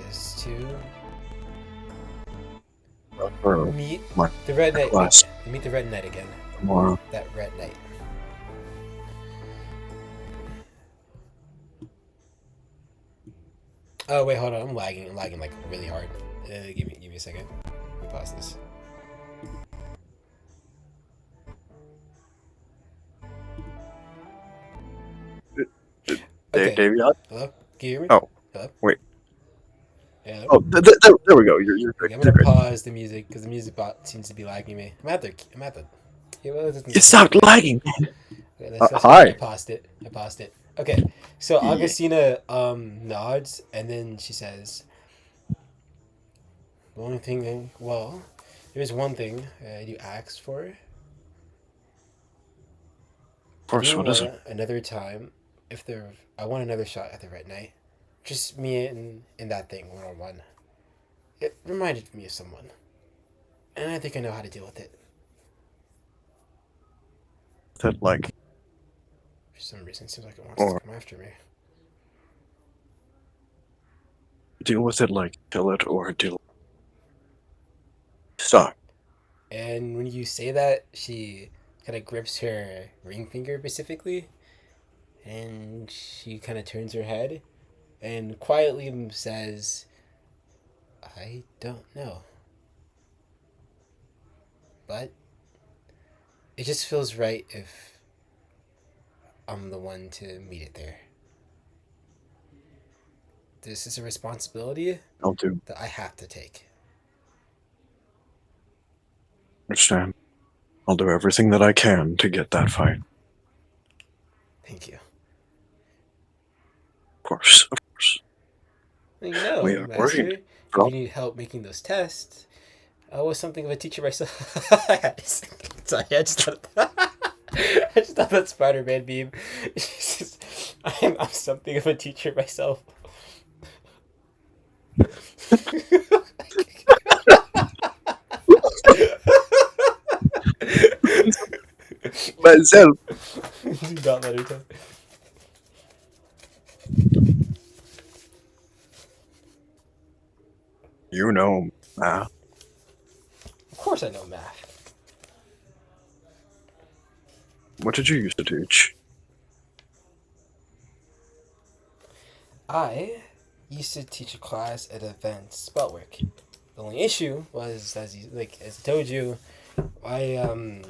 is to For meet my the Red Knight. class Meet the Red Knight again. tomorrow. That Red Knight. Oh wait, hold on. I'm lagging. I'm lagging like really hard. Give me a second. Let me pause this. Okay. Davey, Hello? Can you hear me? oh, Hello? wait. Yeah. Oh, there we go. You're good. Okay, I'm You're gonna good. pause the music because the music bot seems to be lagging me. I'm at the. Yeah, well, it doesn't It connect stopped me. lagging. Okay, I Hi. paused it. I paused it. Okay, so Yeah. Augustina nods and then she says, "The only thing, well, there's one thing I do ask for. Of I course. do What is want it? another time. If there, I want another shot at the Red Knight. Just me in that thing 1-on-1. It reminded me of someone, and I think I know how to deal with it. That like, For some reason, it seems like it wants to or come after me. deal with it like kill it, or deal. Stop. And when you say that, she kind of grips her ring finger specifically, and she kind of turns her head and quietly says, "I don't know, but it just feels right if I'm the one to meet it there. This is a responsibility I'll do. that I have to take." Understand. I'll do everything that I can to get that fight. Thank you. Of course. Of course. You know, We are working. Master, if you need help making those tests, I was something of a teacher myself. Sorry, I just thought. I just thought that Spider-Man meme. I'm something of a teacher myself. Myself. Do not let her talk. You know, math. Of course I know math. What did you used to teach? I used to teach a class at advanced spellwork. The only issue was, as I told you, I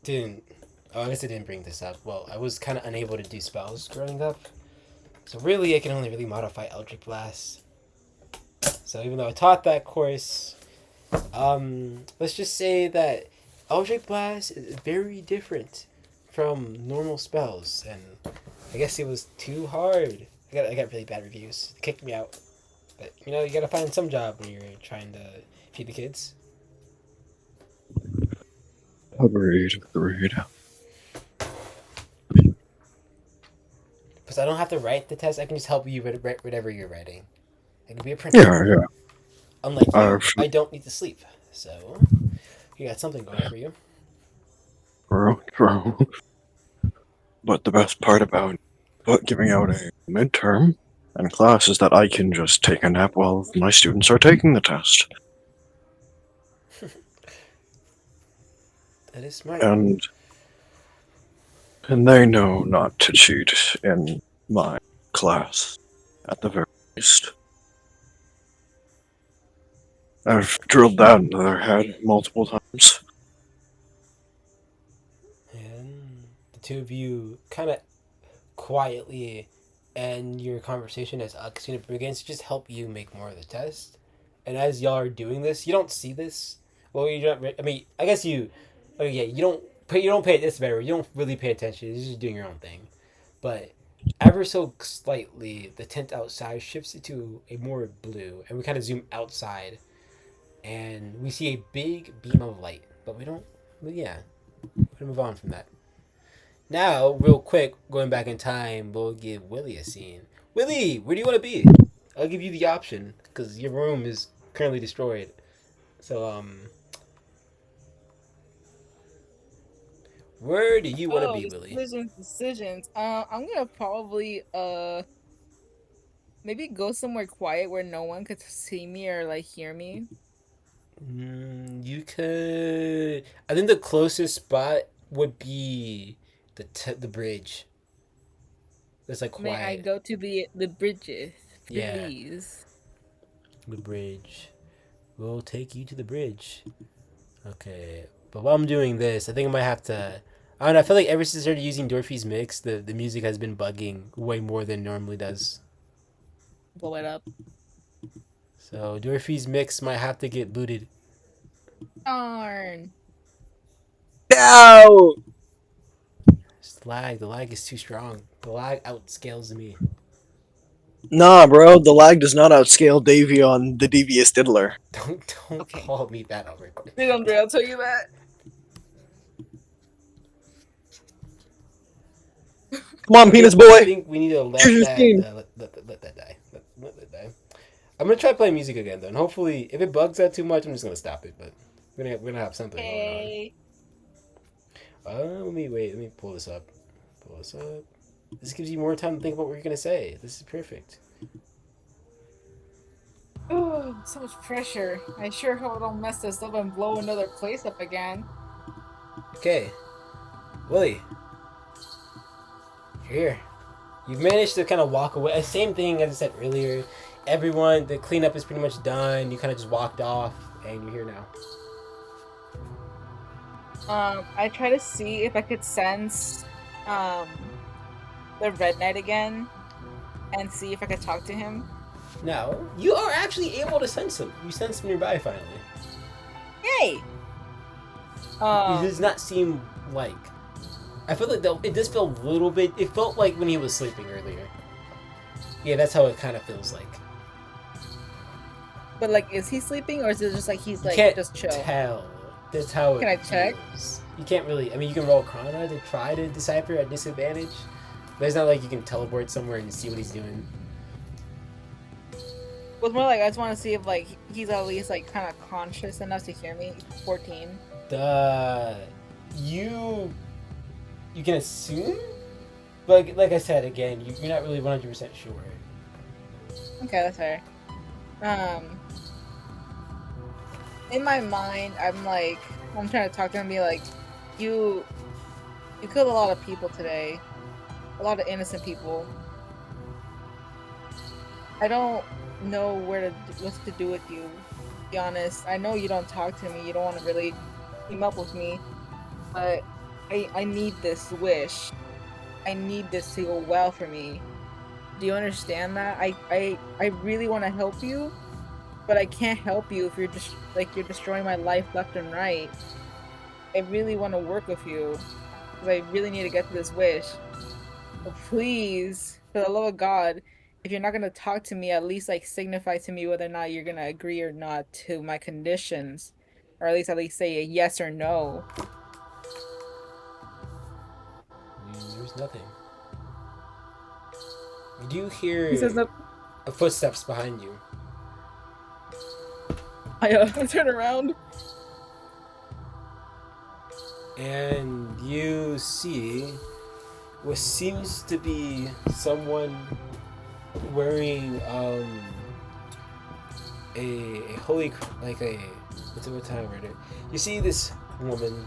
didn't. Oh, I guess I didn't bring this up. Well, I was kind of unable to do spells growing up, so really I can only really modify Eldritch Blast. So even though I taught that course, let's just say that Eldritch Blast is very different from normal spells, and I guess it was too hard. I got really bad reviews. They kicked me out. But you gotta find some job when you're trying to feed the kids. Agreed. Agreed. Because I don't have to write the test. I can just help you write whatever you're writing. I can be a printer. Yeah, yeah. Unlike you, I've I don't need to sleep. So you got something going for you. true. But the best part about giving out a midterm and class is that I can just take a nap while my students are taking the test. That is smart. And they know not to cheat in my class, at the very least. I've drilled that into their head multiple times. And the two of you kind of quietly end your conversation as Akasuna begins to just help you make more of the test. And as y'all are doing this, you don't see this. Well, you don't. I mean, I guess you. Oh yeah, you don't. You don't pay. This better. You don't really pay attention. You're just doing your own thing. But ever so slightly, the tent outside shifts into a more blue, and we kind of zoom outside, and we see a big beam of light. But we don't. Well, yeah, we're gonna move on from that. Now, real quick, going back in time, we'll give Willie a scene. Willie, where do you want to be? I'll give you the option because your room is currently destroyed. So, where do you want to Oh, be, Willie? decisions. I'm gonna probably maybe go somewhere quiet where no one could see me or like hear me. You could. I think the closest spot would be the bridge. It's like May I quiet. go to the bridges, Yeah, please? the bridge. We'll take you to the bridge. Okay, but while I'm doing this, I think I might have to. I don't know. I feel like ever since I started using Dorothy's mix, the music has been bugging way more than it normally does. Blow it up. So Dorothy's mix might have to get booted. Darn. No! It's the lag. The lag is too strong. The lag outscales me. Nah, bro, the lag does not outscale Davy on the devious diddler. Don't Okay. call me that on record. Did Andre, I'll tell you that. Come on, penis I boy! think we need to let Here's your that scene. let that die. Let that die. I'm gonna try playing music again though, and hopefully, if it bugs out too much, I'm just gonna stop it. But we're gonna have something going on. Hey. Let me wait. Let me pull this up. Pull this up. This gives you more time to think about what you're gonna say. This is perfect. Oh, so much pressure. I sure hope I don't mess this up and blow another place up again. Okay, Willie, you're here. You've managed to kind of walk away. Same thing as I said earlier. Everyone, the cleanup is pretty much done. You kind of just walked off, and you're here now. I try to see if I could sense, the Red Knight again, and see if I could talk to him. Now, you are actually able to sense him. You sense him nearby finally. Yay! It does not seem like. I feel like though it does feel a little bit. It felt like when he was sleeping earlier. Yeah, that's how it kind of feels like. But like, is he sleeping or is it just like he's You like can't just chill? tell. That's how Can I it check? feels. You can't really. I mean, you can roll Chrono to try to decipher at disadvantage, but it's not like you can teleport somewhere and see what he's doing. Well, it's more like I just want to see if like he's at least like kind of conscious enough to hear me. 14. You can assume, but like I said again, you're not really 100% sure. Okay, that's fair. In my mind, I'm trying to talk to him and be like, you killed a lot of people today, a lot of innocent people. I don't know what to do with you. To be honest, I know you don't talk to me. You don't want to really team up with me, but I need this wish. I need this to go well for me. Do you understand that? I really want to help you, but I can't help you if you're just you're destroying my life left and right. I really want to work with you because I really need to get to this wish. So please, for the love of God, if you're not gonna talk to me, at least like signify to me whether or not you're gonna agree or not to my conditions, or at least say a yes or no. There's nothing. You do He says hear no. footsteps behind you. I turn around. And you see what seems to be someone wearing a holy like a what time word it? You see this woman.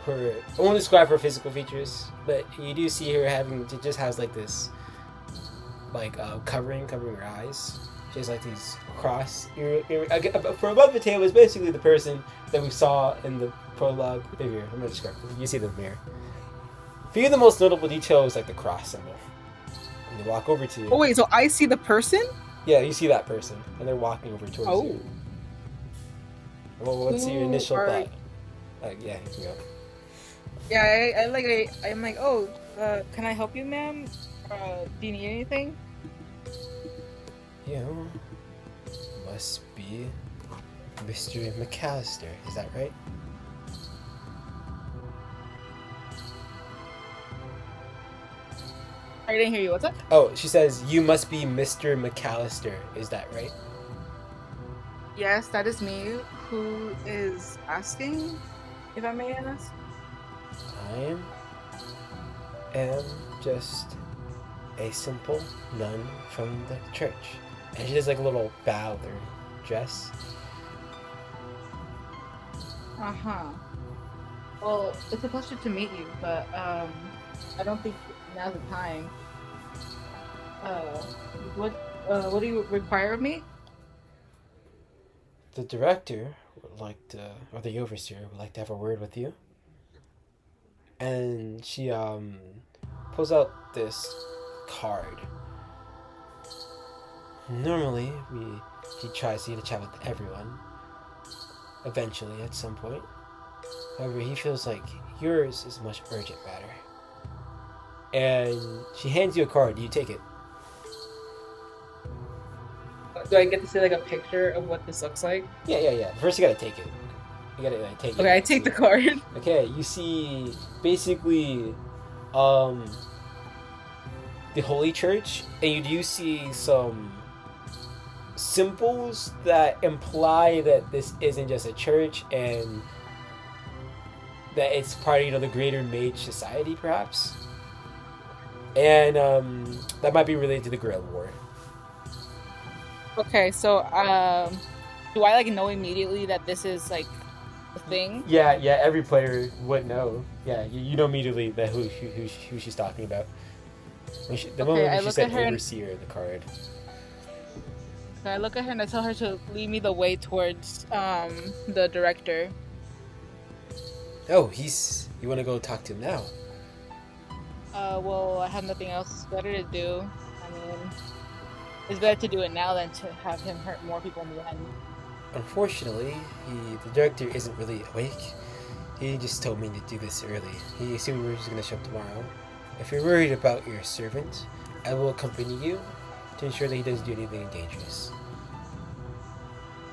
Her I won't describe her physical features, but you do see her having. She just has like this like covering her eyes. She has like these cross for above the tail is basically the person that we saw in the prologue. Here, I'm gonna describe it. You see the mirror. For you, the most notable detail is like the cross symbol. And they walk over to you. Oh wait, so I see the person? Yeah, you see that person, and they're walking over towards Oh. you. Well, what's your initial Who are- thought? Yeah, you can go. Yeah, I'm like, oh, can I help you, ma'am? Do you need anything? You must be Mr. McAllister, is that right? I didn't hear you. What's up? Oh, she says, you must be Mr. McAllister, is that right? Yes, that is me. Who is asking, if I may ask? I am just a simple nun from the church. And she does like a little bow with her dress. Uh-huh. Well, it's a pleasure to meet you, but I don't think now's the time. What do you require of me? The director would like to, or the overseer would like to have a word with you. And she pulls out this card. Normally, he tries to get a chat with everyone. Eventually, at some point. However, he feels like yours is a much urgent matter. And she hands you a card. Do you take it? Do I get to see like a picture of what this looks like? Yeah. First, you gotta take it. You gotta like take it. Okay, I take the card. Okay, you see basically the Holy Church, and you do see some symbols that imply that this isn't just a church and that it's part of the greater mage society, perhaps. And that might be related to the Grail War. Okay, so do I like know immediately that this is like a thing? Yeah, every player would know. Yeah, you know immediately that who she's talking about. The moment I when she look said at her and- overseer, the card. I look at her and I tell her to lead me the way towards the director. Oh, you want to go talk to him now? Well, I have nothing else better to do. I mean, it's better to do it now than to have him hurt more people in the end. Unfortunately, the director isn't really awake. He just told me to do this early. He assumed we were just going to show up tomorrow. If you're worried about your servant, I will accompany you to ensure that he doesn't do anything dangerous.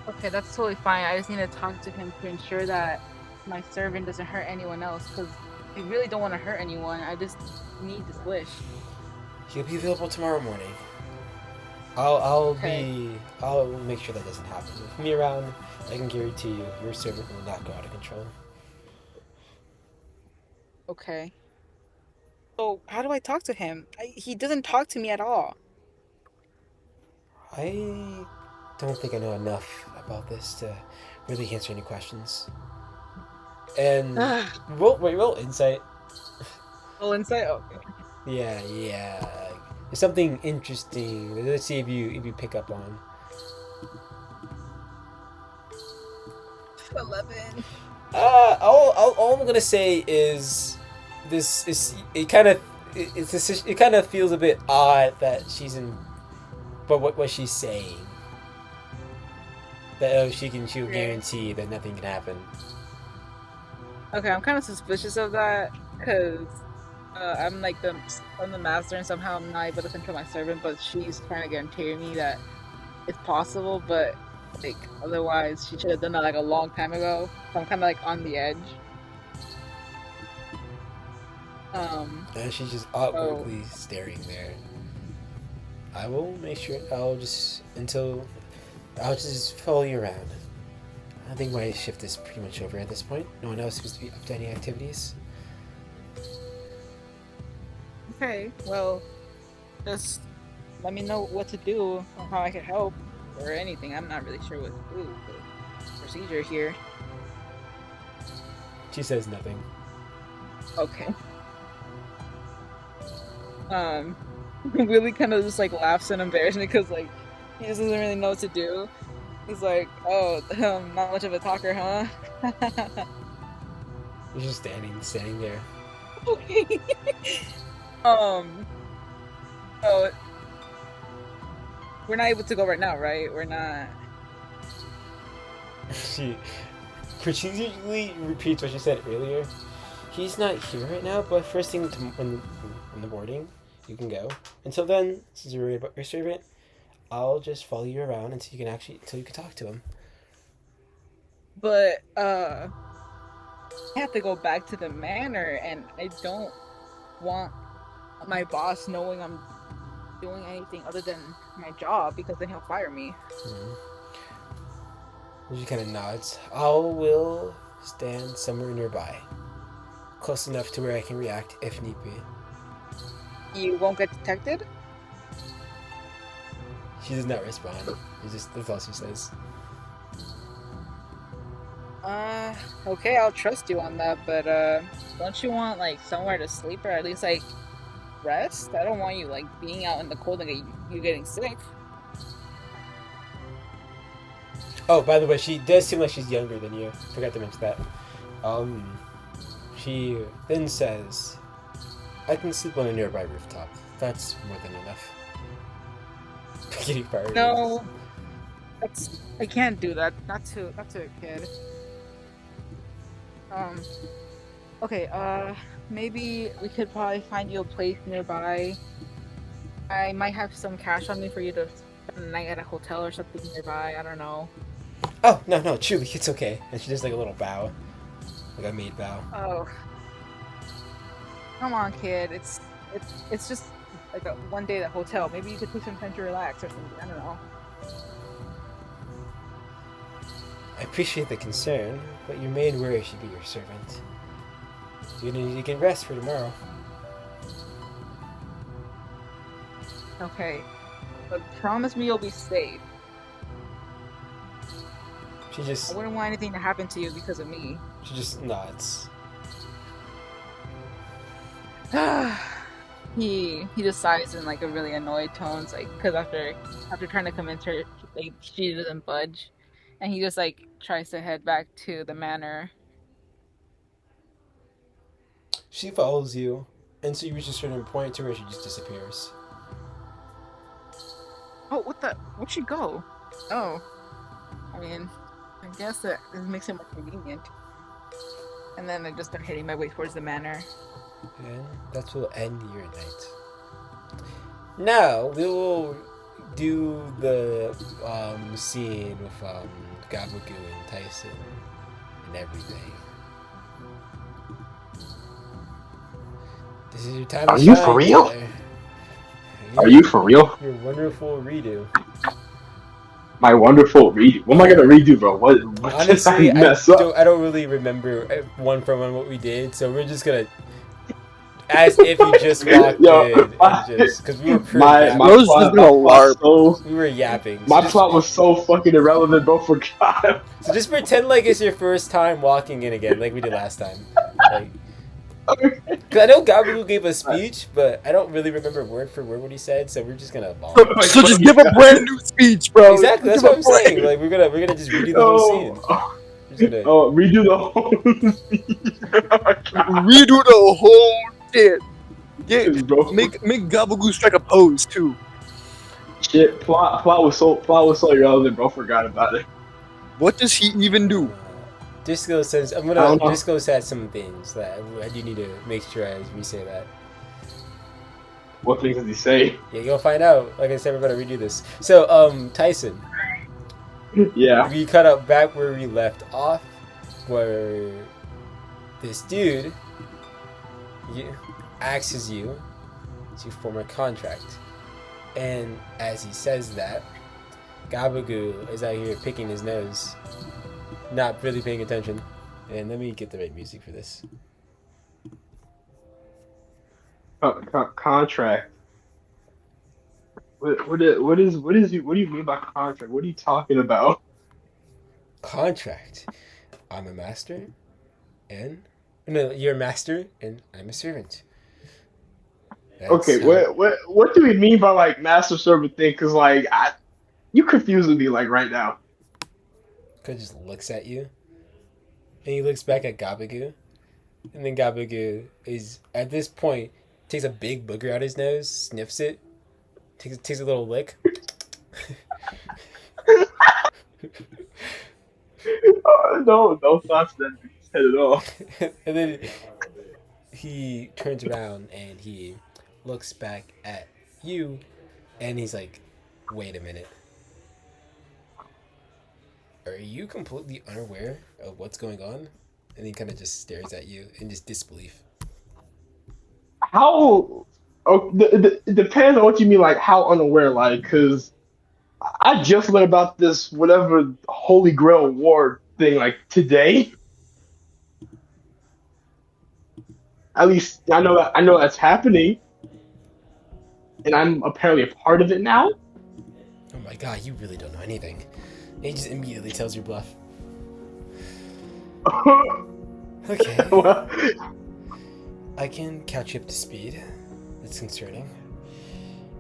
Okay, that's totally fine. I just need to talk to him to ensure that my servant doesn't hurt anyone else, because I really don't want to hurt anyone. I just need this wish. He'll be available tomorrow morning. I'll make sure that doesn't happen. With me around, I can guarantee you, your servant will not go out of control. Okay. So, how do I talk to him? He doesn't talk to me at all. I don't think I know enough about this to really answer any questions. And roll insight. Full insight? Okay. Yeah. There's something interesting. Let's see if you pick up on. 11. All I'm gonna say is this is it kind of feels a bit odd that she's in, but what she's saying that she'll guarantee that nothing can happen. Okay, I'm kind of suspicious of that, because I'm like I'm the master, and somehow I'm not able to control my servant. But she's trying to guarantee me that it's possible. But like otherwise, she should have done that like a long time ago. So I'm kind of like on the edge. And she's just So awkwardly staring there. I will make sure. I'll just follow you around. I think my shift is pretty much over at this point. No one else seems to be up to any activities. okay, well, just let me know what to do or how I can help or anything. I'm not really sure what to do. The procedure here. She says nothing. Okay. Willie kind of just like laughs in embarrassment because like he just doesn't really know what to do. He's like, "Oh, not much of a talker, huh?" He's just standing there. Okay. Um. Oh, we're not able to go right now, right? We're not. She strategically repeats what she said earlier. He's not here right now, but first thing in the morning, you can go. Until then, since you're worried about your servant, I'll just follow you around until you can talk to him. But I have to go back to the manor, and I don't want my boss knowing I'm doing anything other than my job because then he'll fire me. She kind of nods. I will stand somewhere nearby, close enough to where I can react if need be. You won't get detected? She does not respond. That's all she says. Okay, I'll trust you on that, but don't you want like somewhere to sleep or at least like rest? I don't want you like being out in the cold and you getting sick. Oh, by the way, she does seem like she's younger than you. Forgot to mention that. She then says, "I can sleep on a nearby rooftop. That's more than enough." Getting fired. No, I can't do that. Not to a kid. Okay. Maybe we could probably find you a place nearby. I might have some cash on me for you to spend the night at a hotel or something nearby. I don't know. Oh, no, truly, it's okay. And she does like a little bow. Like a maid bow. Oh, come on, kid. It's just like a one day at a hotel. Maybe you could take some time to relax or something. I don't know. I appreciate the concern, but your main worry should be your servant. You're gonna need to get rest for tomorrow. Okay, but promise me you'll be safe. She just I wouldn't want anything to happen to you because of me. nods. He just sighs in like a really annoyed tone, like because after trying to convince her, like she doesn't budge, and he just like tries to head back to the manor. She follows you, and so you reach a certain point to where she just disappears. Oh, where'd she go? Oh, I mean, I guess that it makes it more convenient. And then I just start heading my way towards the manor. And that will end your night. Now we will do the scene with Gabagool and Tyson and everything. This is your time. Are to you shine, for real? Tyler. Are you for real? Your wonderful redo. My wonderful redo. What am I gonna redo, bro? What did Honestly, I mess up? I don't really remember one for one what we did, so we're just gonna as if you just walked in and just because we were pretty we were yapping. My plot was so fucking irrelevant, bro. Forgot. So just pretend like it's your first time walking in again, like we did last time. Like, cause I know Gabriel gave a speech, but I don't really remember word for word what he said, so we're just gonna bomb. So just give a brand new speech, bro. Exactly, that's what I'm saying. Like we're gonna just redo the whole scene. Redo the whole redo the whole shit. Yeah, bro. make Gabagool strike a pose too. Shit, plot was so irrelevant, bro. Forgot about it. What does he even do? Disco says Disco said some things that I do need to make sure I re-say that. What things does he say? Yeah, you'll find out. Like I said, we're gonna redo this. So, Tyson, Yeah. we cut up back where we left off, where this dude asks you to form a contract, and as he says that, Gabagoo is out here picking his nose, not really paying attention. And let me get the right music for this. Contract. What do you mean by contract? What are you talking about? Contract. I'm a master, and no, you're a master, and I'm a servant. That's Okay, how. what do we mean by like master servant thing? Because like you confusing me like right now. Cause just looks at you, and he looks back at Gabagoo, and then Gabagoo is at this point takes a big booger out his nose, sniffs it, takes a little lick. No thoughts that in his head at all. And then he turns around and he looks back at you, and he's like, "Wait a minute. Are you completely unaware of what's going on?" And he kind of just stares at you in just disbelief. How? Oh, it depends on what you mean. Like how unaware, like because I just learned about this whatever Holy Grail Award thing like today. At least I know that's happening, and I'm apparently a part of it now. Oh my god, you really don't know anything. And he just immediately tells your bluff. Okay, Well, I can catch you up to speed. It's concerning.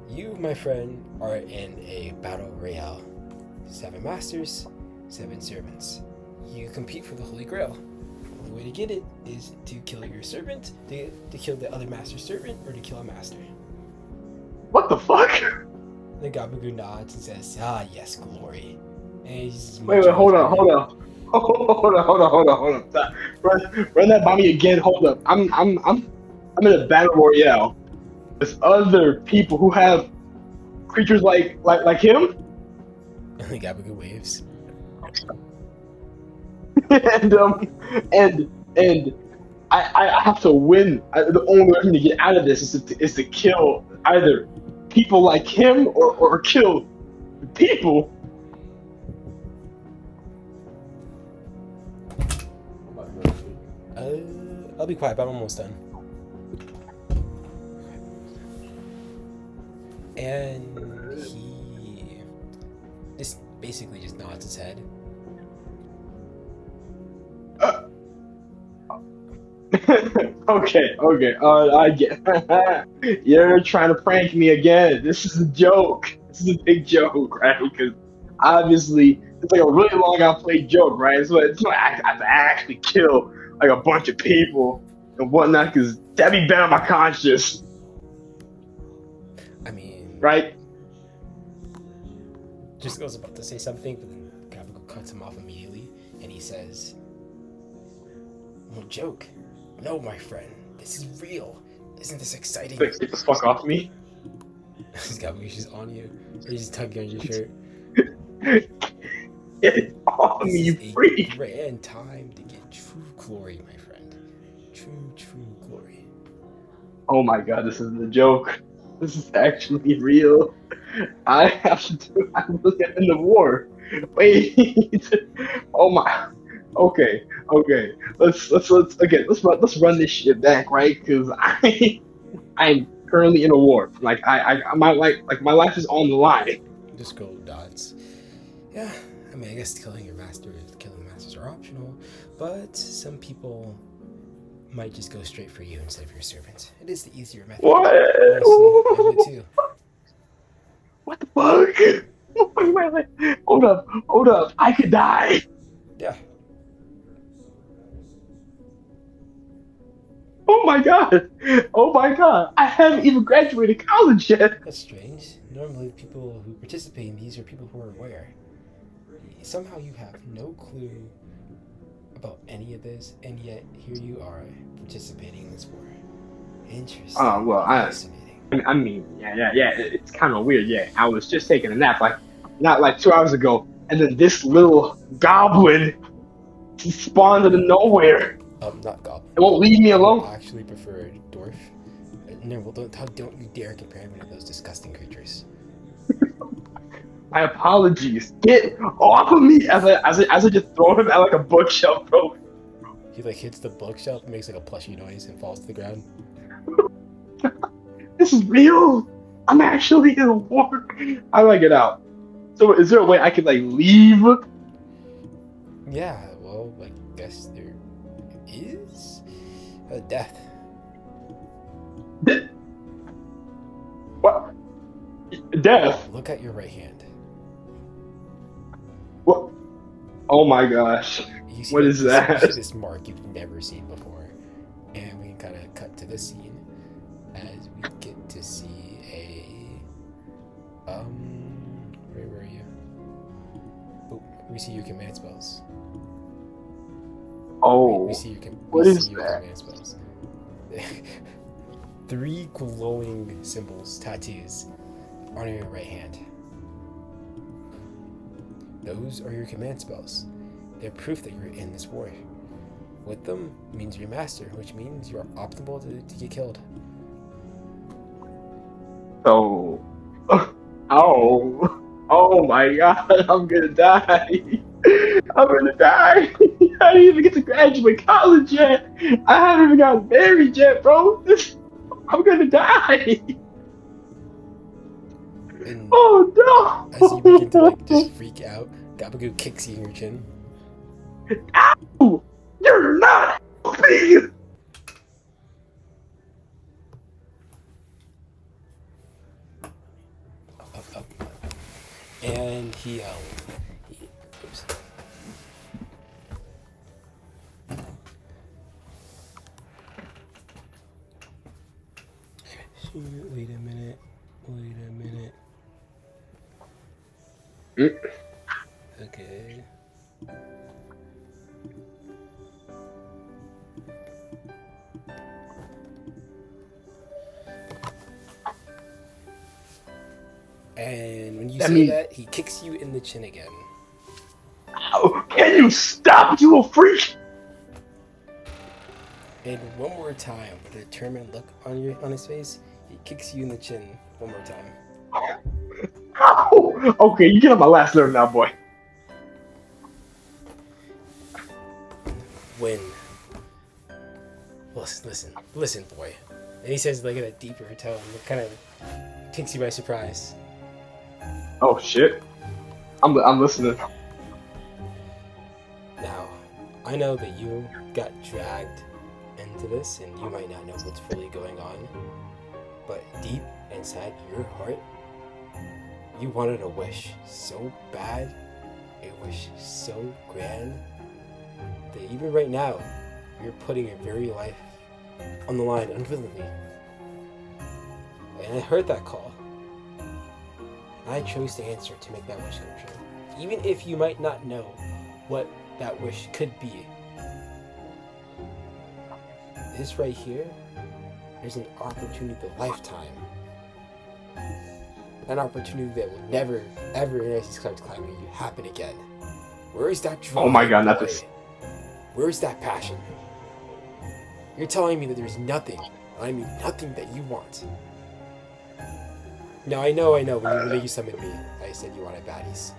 You, my friend, are in a battle royale. 7 masters, 7 servants. You compete for the Holy Grail. The way to get it is to kill your servant, to kill the other master's servant, or to kill a master. what the fuck? The Gabagoo nods and says, "Ah, yes, glory." And he's Wait, hold on. Stop. Run that by me again. Hold up. I'm in a battle royale. There's other people who have creatures like him, And the Gabagoo waves. and I have to win. The only way for me to get out of this is to kill either people like him or kill people. I'll be quiet, but I'm almost done. And he just basically just nods his head. Okay. I get. You're trying to prank me again. This is a joke. This is a big joke, right? Because obviously it's like a really long outplayed joke, right? So it's not I have to actually kill like a bunch of people and whatnot because that'd be bad on my conscience, I mean, right? just was about to say something, but then Gabagoo cuts him off immediately, and he says, "No joke. No, my friend. This is real. Isn't this exciting?" Like, get the fuck off me. Gabagoo's just on you. He's just tugging on your shirt. Get off me, you This is freak. a grand time to get true glory, my friend. True glory. Oh my god, this isn't a joke. This is actually real. I have to do. I'm looking in the war. Wait. Oh my. Okay. Let's run this shit back, right? Because I'm currently in a war. Like my life is on the line. Just go dots. Yeah, I mean, I guess killing masters are optional, but some people might just go straight for you instead of your servant. It is the easier method. What? Honestly, I would too. What the fuck? Wait. Hold up. I could die. Yeah. Oh my god. I haven't even graduated college yet. That's strange. Normally, people who participate in these are people who are aware. Somehow you have no clue about any of this, and yet here you are participating in this war. Interesting. Well, Fascinating. I mean, yeah. It's kind of weird. Yeah, I was just taking a nap, like not like 2 hours ago, and then this little goblin spawned out of nowhere. Not goblin. It won't leave me I would alone. actually prefer dwarf. No, well, don't you dare compare me to those disgusting creatures. My apologies. Get off of me as I just throw him at like a bookshelf, bro. He like hits the bookshelf, makes like a plushy noise, and falls to the ground. This is real. I'm actually in a war. How do I get out? So is there a way I could like leave? Yeah, well, I guess there is a death. What? Death? Look at your right hand. What? Oh my gosh. You see What is that? You see this mark you've never seen before, and we can kind of cut to the scene as we get to see a where were you? Oh, we see your command spells. Oh. We see your What is your that? command spells. 3 glowing symbols, tattoos, on your right hand. Those are your command spells. They're proof that you're in this war. With them means you're master, which means you're optimal to get killed. So. Oh my god, I'm gonna die. I'm gonna die. I didn't even get to graduate college yet. I haven't even gotten married yet, bro. I'm gonna die. And Oh no! as you begin to like just freak out, Gabagoo kicks you in your chin. Ow! You're not helping! Up. And he oops. Wait a minute. Okay. And when you say that, he kicks you in the chin again. How can you stop, you freak? And one more time, with a determined look on his face, he kicks you in the chin one more time. Ow! Okay, you get on my last nerve now, boy. When listen, boy. And he says like in a deeper tone, that kind of takes you by surprise. Oh shit. I'm listening. Now, I know that you got dragged into this and you might not know what's really going on, but deep inside your heart, you wanted a wish so bad, a wish so grand, that even right now, you're putting your very life on the line unwillingly. And I heard that call. And I chose to answer to make that wish come true. Even if you might not know what that wish could be. This right here is an opportunity of a lifetime. An opportunity that will never, ever in Icy's Cloud climbing you happen again. Where is that drive? Oh my god, not this. Where is that passion? You're telling me that there's nothing, I mean nothing that you want. Now I know, when you summoned me, I said you wanted baddies.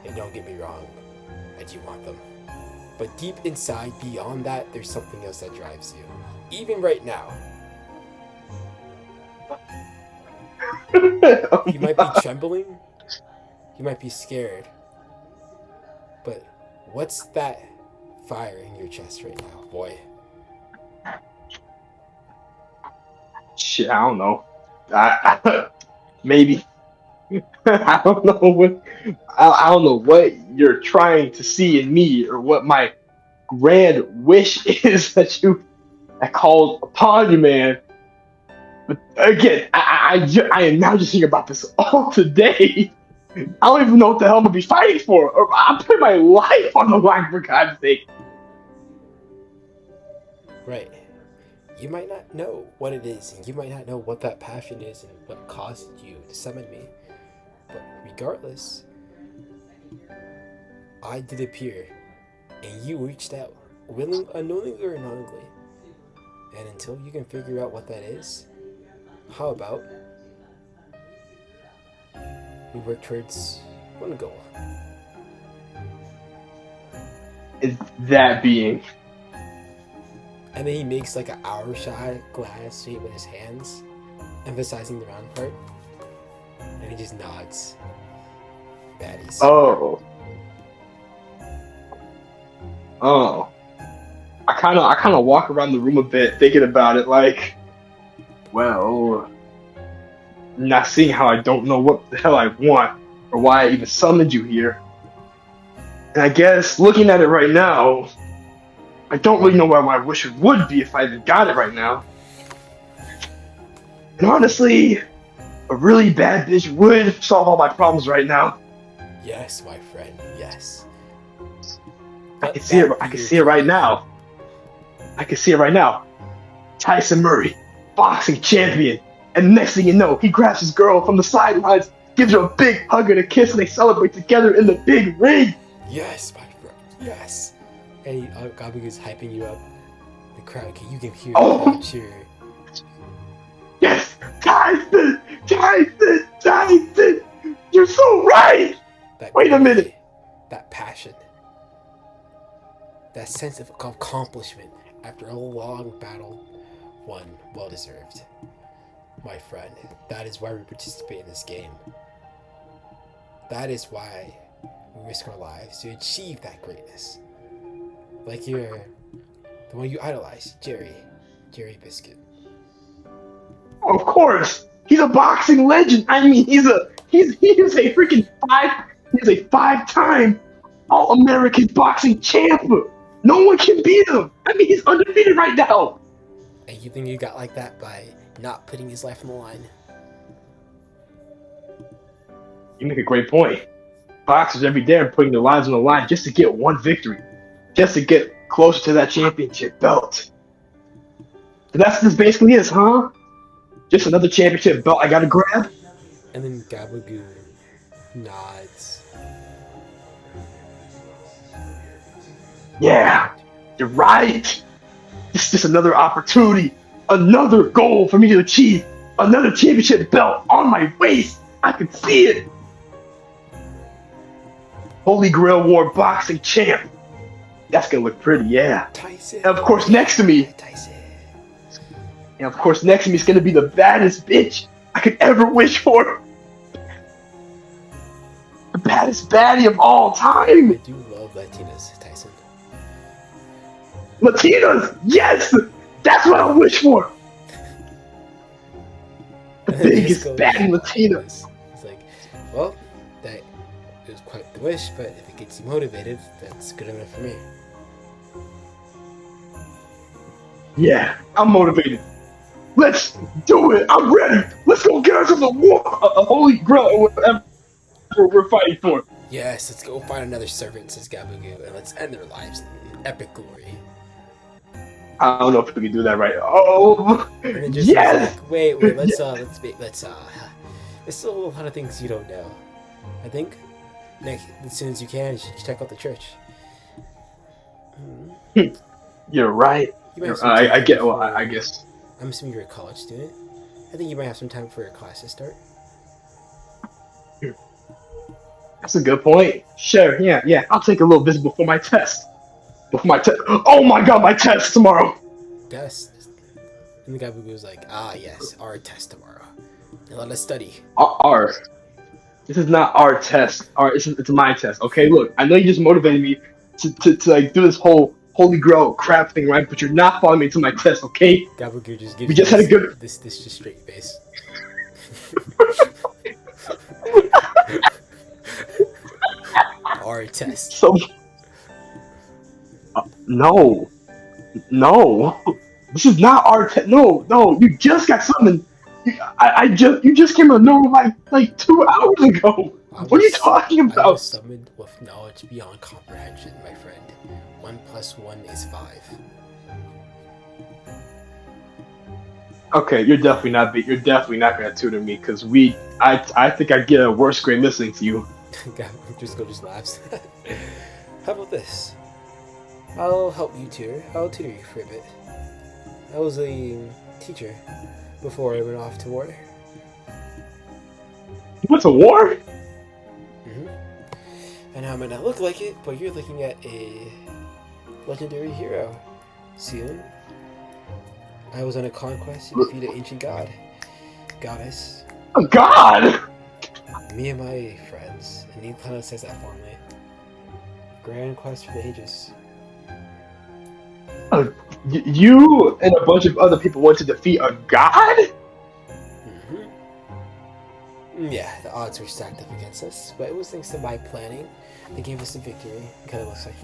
And don't get me wrong, I do want them. But deep inside, beyond that, there's something else that drives you. Even right now. You might be trembling, you might be scared, but what's that fire in your chest right now, boy? Shit, I don't know. Maybe. I don't know what. I don't know what you're trying to see in me, or what my grand wish is that called upon you, man. But again, I am now just thinking about this all today. I don't even know what the hell I'm gonna be fighting for. Or I'm putting my life on the line, for God's sake. Right. you might not know what it is, and you might not know what that passion is and what caused you to summon me. But regardless, I did appear, and you reached out, unknowingly or knowingly. And until you can figure out what that is, how about we work towards one goal? Is that being? And then he makes like an hour shot glass shape with his hands, emphasizing the round part. And he just nods. Baddies. Oh. I kind of walk around the room a bit, thinking about it. Like, well, not seeing how I don't know what the hell I want or why I even summoned you here. And I guess looking at it right now, I don't really know where my wishes would be if I even got it right now. And honestly, a really bad bitch would solve all my problems right now. Yes, my friend, yes. I can see it. I can see it right now. I can see it right now. Tyson Murray, boxing champion, and next thing you know, he grabs his girl from the sidelines, gives her a big hug and a kiss, and they celebrate together in the big ring. Yes, my friend, yes. And Gabu is hyping you up. The crowd, you can hear the crowd cheer. Yes, Tyson, you're so right. Wait a minute. That passion. That sense of accomplishment after a long battle, won, well deserved. My friend, that is why we participate in this game. That is why we risk our lives to achieve that greatness. Like the one you idolize, Jerry Biscuit. Of course, he's a boxing legend. I mean, he is a freaking five-time All-American boxing champ. No one can beat him. I mean, he's undefeated right now. And you think you got like that by not putting his life on the line? You make a great point. Boxers every day are putting their lives on the line just to get one victory, just to get closer to that championship belt. So that's this basically is, huh? Just another championship belt I gotta grab? And then Gabagoo nods. Yeah, you're right. This is just another opportunity, another goal for me to achieve, another championship belt on my waist. I can see it. Holy Grail War boxing champ. That's gonna look pretty, yeah. Tyson. And of course, next to me, Tyson. And of course, next to me is gonna be the baddest bitch I could ever wish for. The baddest baddie of all time. I do love Latinas, Tyson. Latinas, yes, that's what I wish for. The biggest baddie Latina. It's like, well, that is quite the wish, but if it gets you motivated, that's good enough for me. Yeah, I'm motivated. Let's do it. I'm ready. Let's go get ourselves a war, a holy grail, or whatever we're fighting for. Yes, let's go find another servant, says Gabagoo, and let's end their lives in epic glory. I don't know if we can do that right. Oh, And then just yes. like, wait, there's still a lot of things you don't know. I think as soon as you can, you should check out the church. You're right. I get. Well, I guess. I'm assuming you're a college student. I think you might have some time for your class to start. That's a good point. Sure. Yeah. I'll take a little visit before my test. Oh my God, my test tomorrow. Test. And the guy who was like, yes, our test tomorrow. And let us study. Our. This is not our test. It's my test. Okay, look. I know you just motivated me to like do this whole Holy Grail crap thing, right? But you're not following me to my test, okay? Gabagool just gives we just had a good. This just straight face. Our test. So. No. This is not our test. No. You just got summoned. You just came to know like 2 hours ago. What are you talking about? I was summoned with knowledge beyond comprehension, my friend. 1 + 1 is 5. Okay, you're definitely not gonna tutor me because I think I get a worse grade listening to you. Driscoll just laughs. How about this? I'll help you tutor. I'll tutor you for a bit. I was a teacher before I went off to war. You went to war? Hmm. And now it might not look like it, but you're looking at a legendary hero. Soon, I was on a conquest to defeat an ancient goddess. Oh, God! Me and my friends, and he kind of says that formally. Grand quest for the ages. You and a bunch of other people went to defeat a god? Yeah, the odds were stacked up against us, but it was thanks to my planning. They gave us the victory. It kind of looks like.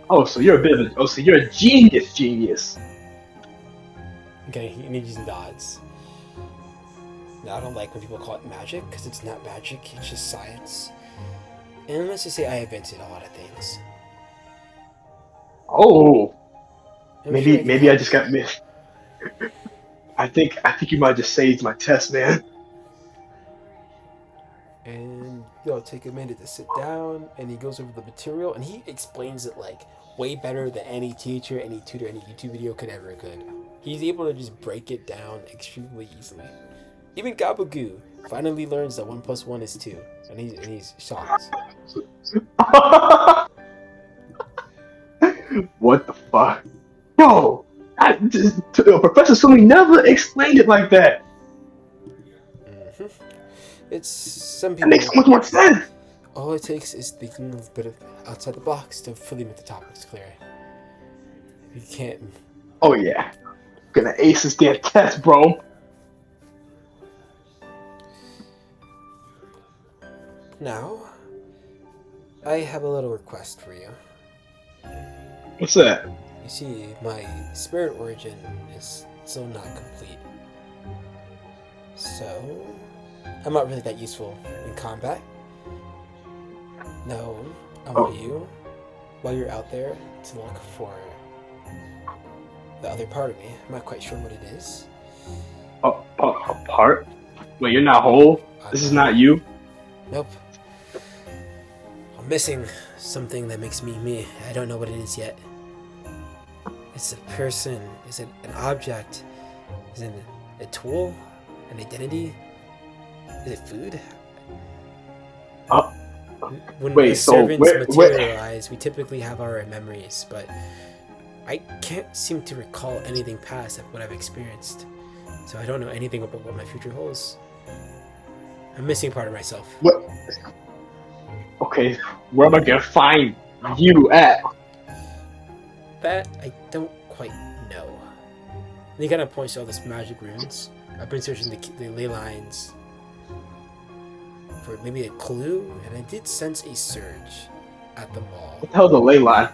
Oh, so you're a bit of a, oh, so you're a genius. Okay, he using the odds. Now, I don't like when people call it magic, because it's not magic, it's just science. And let's just say I invented a lot of things. Oh, I'm sure maybe I just got missed. I think you might just saved my test, man. And you'll take a minute to sit down, and he goes over the material, and he explains it like way better than any teacher, any tutor, any YouTube video could. He's able to just break it down extremely easily. Even Gabagoo finally learns that 1 + 1 is 2, and he's shocked. What the fuck? Yo, Professor Sumi never explained it like that. Mm-hmm. It's some That people. makes so much more sense. All it takes is thinking a bit outside the box to fully make the topics clear. You can't. Oh yeah, gonna ace this damn test, bro. Now, I have a little request for you. What's that? You see, my spirit origin is still not complete. So, I'm not really that useful in combat. No, I want you, while you're out there, to look for the other part of me. I'm not quite sure what it is. A part? Wait, you're not whole? This is not you? Nope. I'm missing something that makes me me. I don't know what it is yet. It's a person. Is it an object? Is it a tool? An identity? Is it food? When wait, the so servants where- materialize, we typically have our memories, but I can't seem to recall anything past what I've experienced. So I don't know anything about what my future holds. I'm missing part of myself. What? Okay, where am I gonna find you at? That I don't quite know. And he kind of points to all these magic runes. I've been searching the ley lines for maybe a clue, and I did sense a surge at the mall. What the hell's a ley line?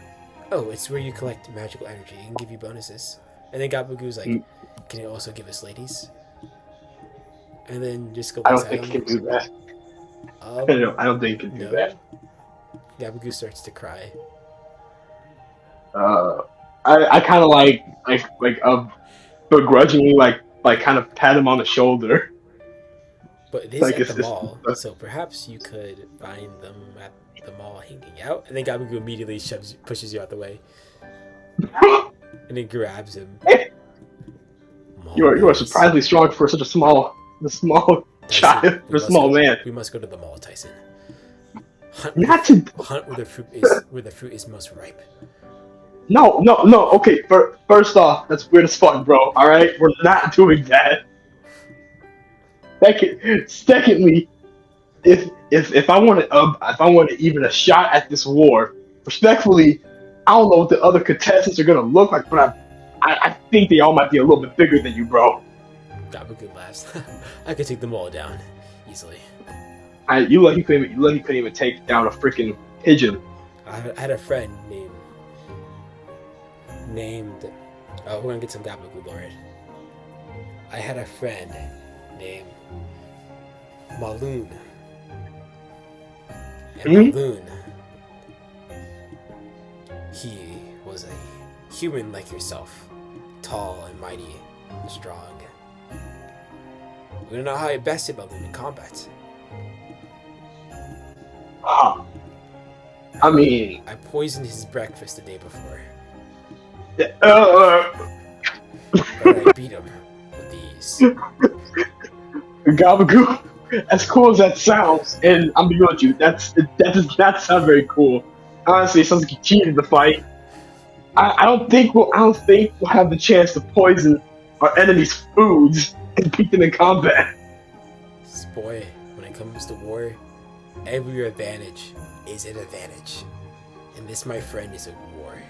Oh, it's where you collect magical energy and give you bonuses. And then Gabagoo's like, can you also give us ladies? And then just go. I don't think you can do that. I don't think you can do that. Gabagoo starts to cry. I kind of like begrudgingly like kind of pat him on the shoulder. But it is Like, at the mall, so perhaps you could find them at the mall hanging out. And then Gabagoo immediately pushes you out the way, and then grabs him. You are surprisingly strong for such a small child, for a small man. We must go to the mall, Tyson. Hunt where the fruit is most ripe. No. Okay, first off, that's weird as fuck, bro. All right, we're not doing that. Secondly, if I want even a shot at this war, respectfully, I don't know what the other contestants are gonna look like, but I think they all might be a little bit bigger than you, bro. Gabagoo laughs. I could take them all down easily. You couldn't even take down a freaking pigeon. I had a friend named. Oh, we're gonna get some Gabagoo lore. I had a friend named Maloon. And Maloon, he was a human like yourself, tall and mighty, strong. We don't know how I bested Balloon in combat. Huh. I mean, I poisoned his breakfast the day before, uh, but I beat him with these. Gabagool. As cool as that sounds, and I'm being with you, that does not sound very cool. Honestly, it sounds like you cheated the fight. I don't think we'll have the chance to poison our enemies' foods and beat them in combat. Boy, when it comes to war, every advantage is an advantage. And this, my friend, is a war.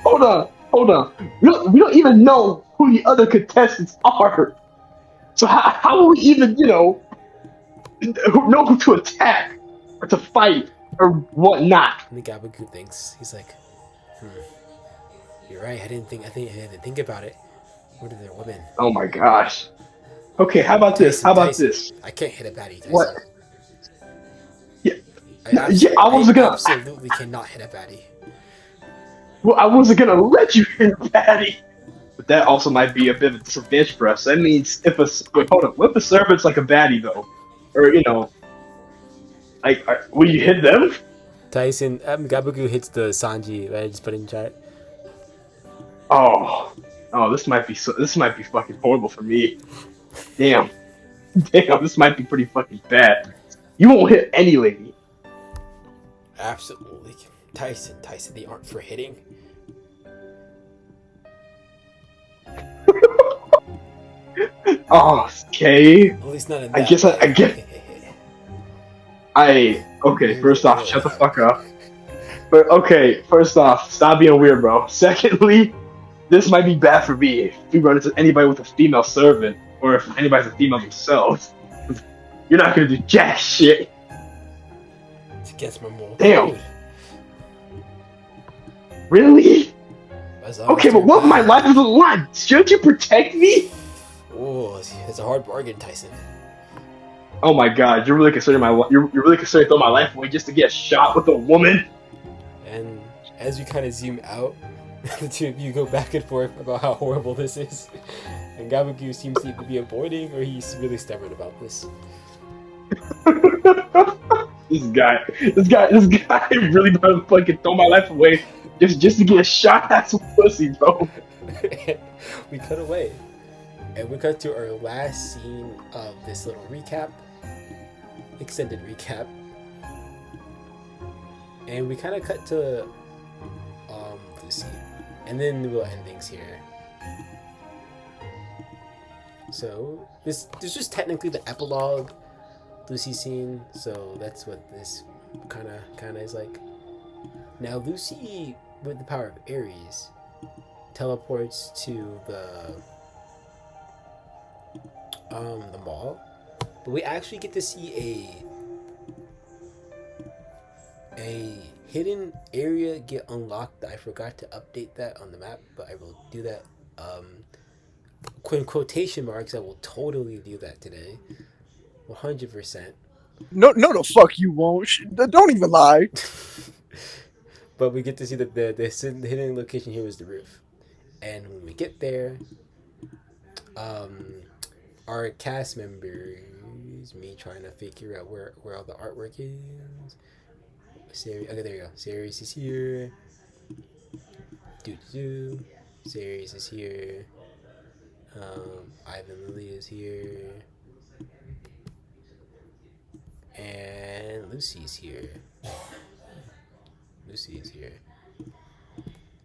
Hold on. We don't even know who the other contestants are. So how will we even, know who to attack or to fight or whatnot? And the Gabagool thinks, he's like, you're right, I didn't think about it. What are their women? Oh my gosh. Okay, how about this? Tyson, I can't hit a baddie, Tyson. What? Yeah, I I was gonna. absolutely cannot hit a baddie. Well, I wasn't gonna let you hit Patty. But that also might be a bit of a disadvantage for us. That means hold on, what if the servant's like a baddie though, or like will you hit them? Tyson, Gabagool hits the Sanji that I just put in chat. Oh, this might be fucking horrible for me. Damn, this might be pretty fucking bad. You won't hit any lady. Absolutely, Tyson, they aren't for hitting. Oh, okay. At least not in I that guess way. I get. Okay, first off, shut the fuck up. But okay, first off, stop being weird, bro. Secondly, this might be bad for me if we run into anybody with a female servant, or if anybody's a female themselves. You're not gonna do jack shit. It's against my moral Damn. code. Really? As long as Okay, but you're what if my bad. life is on the line? Shouldn't you protect me? Oh, it's a hard bargain, Tyson. Oh my god, you're really considering you're really considering throwing my life away just to get shot with a woman? And as we kind of zoom out, the two of you go back and forth about how horrible this is. And Gabagool seems to be avoiding, or he's really stubborn about this. This guy really about to fucking throw my life away just to get shot at some pussy, bro. We cut away. And we cut to our last scene of this little recap. Extended recap. And we kind of cut to Lucy. And then we'll end things here. So, this was technically the epilogue Lucy scene, so that's what this kind of is like. Now Lucy, with the power of Aries, teleports to the mall, but we actually get to see a hidden area get unlocked. I forgot to update that on the map, but I will do that. In quotation marks, I will totally do that today. 100%. No, the fuck you won't. Don't even lie. But we get to see the hidden location here is the roof. And when we get there, our cast members, me trying to figure out where all the artwork is. Okay, there you go. Series is here. Series is here. Ivan Lily is here. And Lucy's here.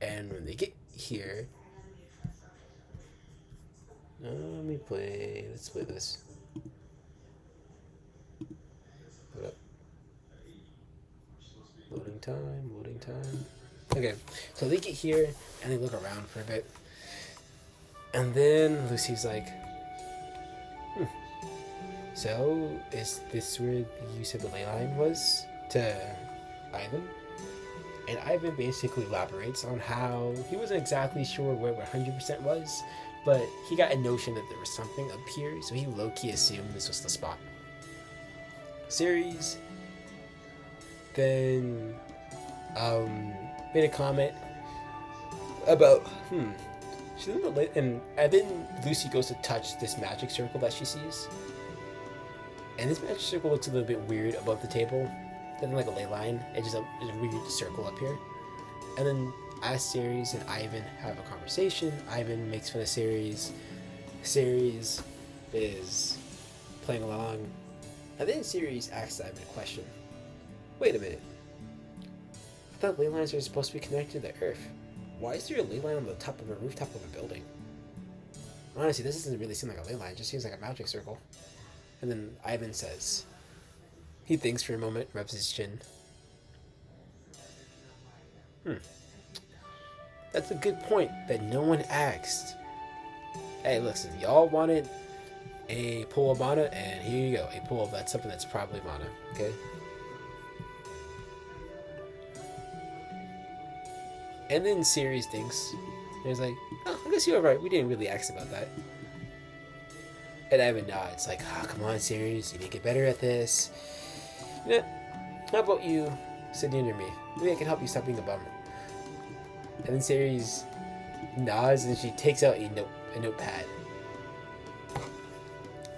And when they get here, let's play this. Hold up. Loading time. Okay, so they get here and they look around for a bit. And then Lucy's like, so is this where you said the ley line was to Ivan? And Ivan basically elaborates on how he wasn't exactly sure where 100% was, but he got a notion that there was something up here, so he low-key assumed this was the spot. Series then made a comment about, she's in the and then Lucy goes to touch this magic circle that she sees, and this magic circle looks a little bit weird above the table. It doesn't like a ley line. It's just a weird circle up here. And then as Ceres and Ivan have a conversation, Ivan makes fun of Ceres. Ceres is playing along, and then Ceres asks Ivan a question. Wait a minute. I thought ley lines are supposed to be connected to the Earth. Why is there a ley line on the top of a rooftop of a building? Honestly, this doesn't really seem like a ley line. It just seems like a magic circle. And then Ivan says, he thinks for a moment, rubs his chin. That's a good point that no one asked. Hey, listen, y'all wanted a pool of mana, and here you go. A pool of that's something that's probably mana, okay? And then Ceres thinks, and he's like, oh, I guess you're right. We didn't really ask about that. And Ivan nods, like, oh, come on, Ceres. You need to get better at this. Yeah. How about you sit near me? Maybe I can help you stop being a bum. And then Ceres nods, and she takes out a notepad.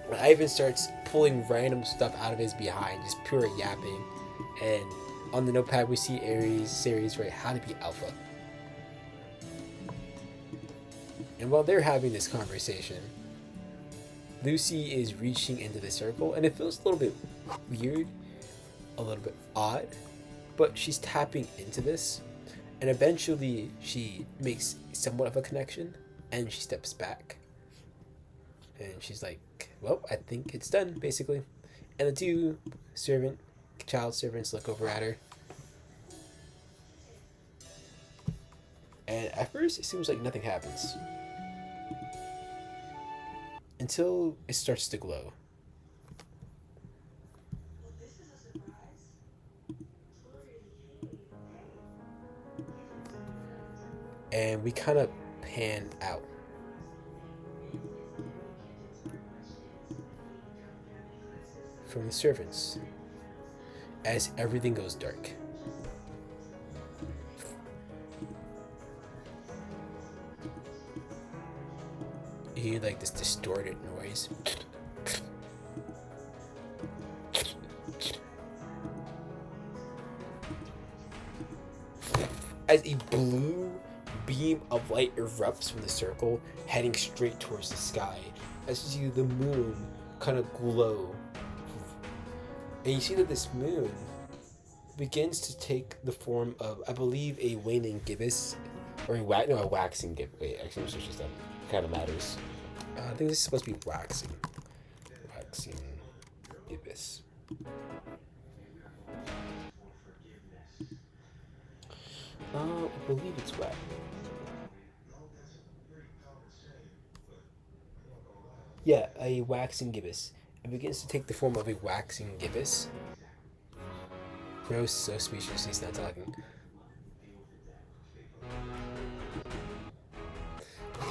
And Ivan starts pulling random stuff out of his behind, just pure yapping. And on the notepad, we see Ceres write how to be alpha. And while they're having this conversation, Lucy is reaching into the circle, and it feels a little bit weird, a little bit odd, but she's tapping into this, and eventually she makes somewhat of a connection, and she steps back, and she's like, well, I think it's done, basically. And the two child servants look over at her, and at first it seems like nothing happens. Until it starts to glow. And we kind of pan out. From the servants. As everything goes dark. You hear like this distorted noise. As a blue beam of light erupts from the circle, heading straight towards the sky. As you see the moon kind of glow. And you see that this moon begins to take the form of, I believe, a waning gibbous. Or a waxing gibbous. Wait, actually, let's switch this up. Kind of matters. I think this is supposed to be waxing. Waxing gibbous. I believe it's wax. Yeah, a waxing gibbous. It begins to take the form of a waxing gibbous. Gross, so speechless, he's not talking.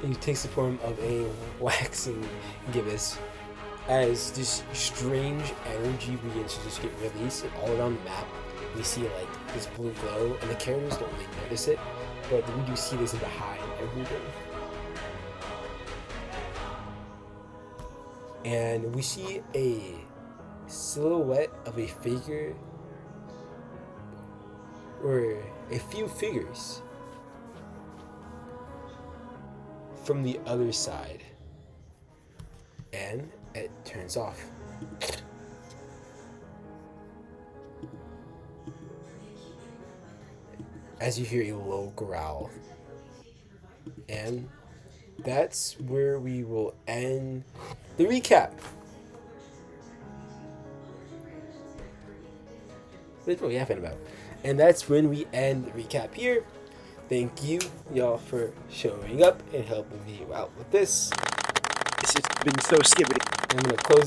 It takes the form of a waxing gibbous as this strange energy begins to just get released all around the map. We see like this blue glow, and the characters don't really notice it, but we do see this behind everything. And we see a silhouette of a figure, or a few figures, from the other side, and it turns off. As you hear a low growl. And that's where we will end the recap. That's what we're yapping about. And that's when we end the recap here. Thank you, y'all, for showing up and helping me out with this. This has been so skibbity. I'm going to close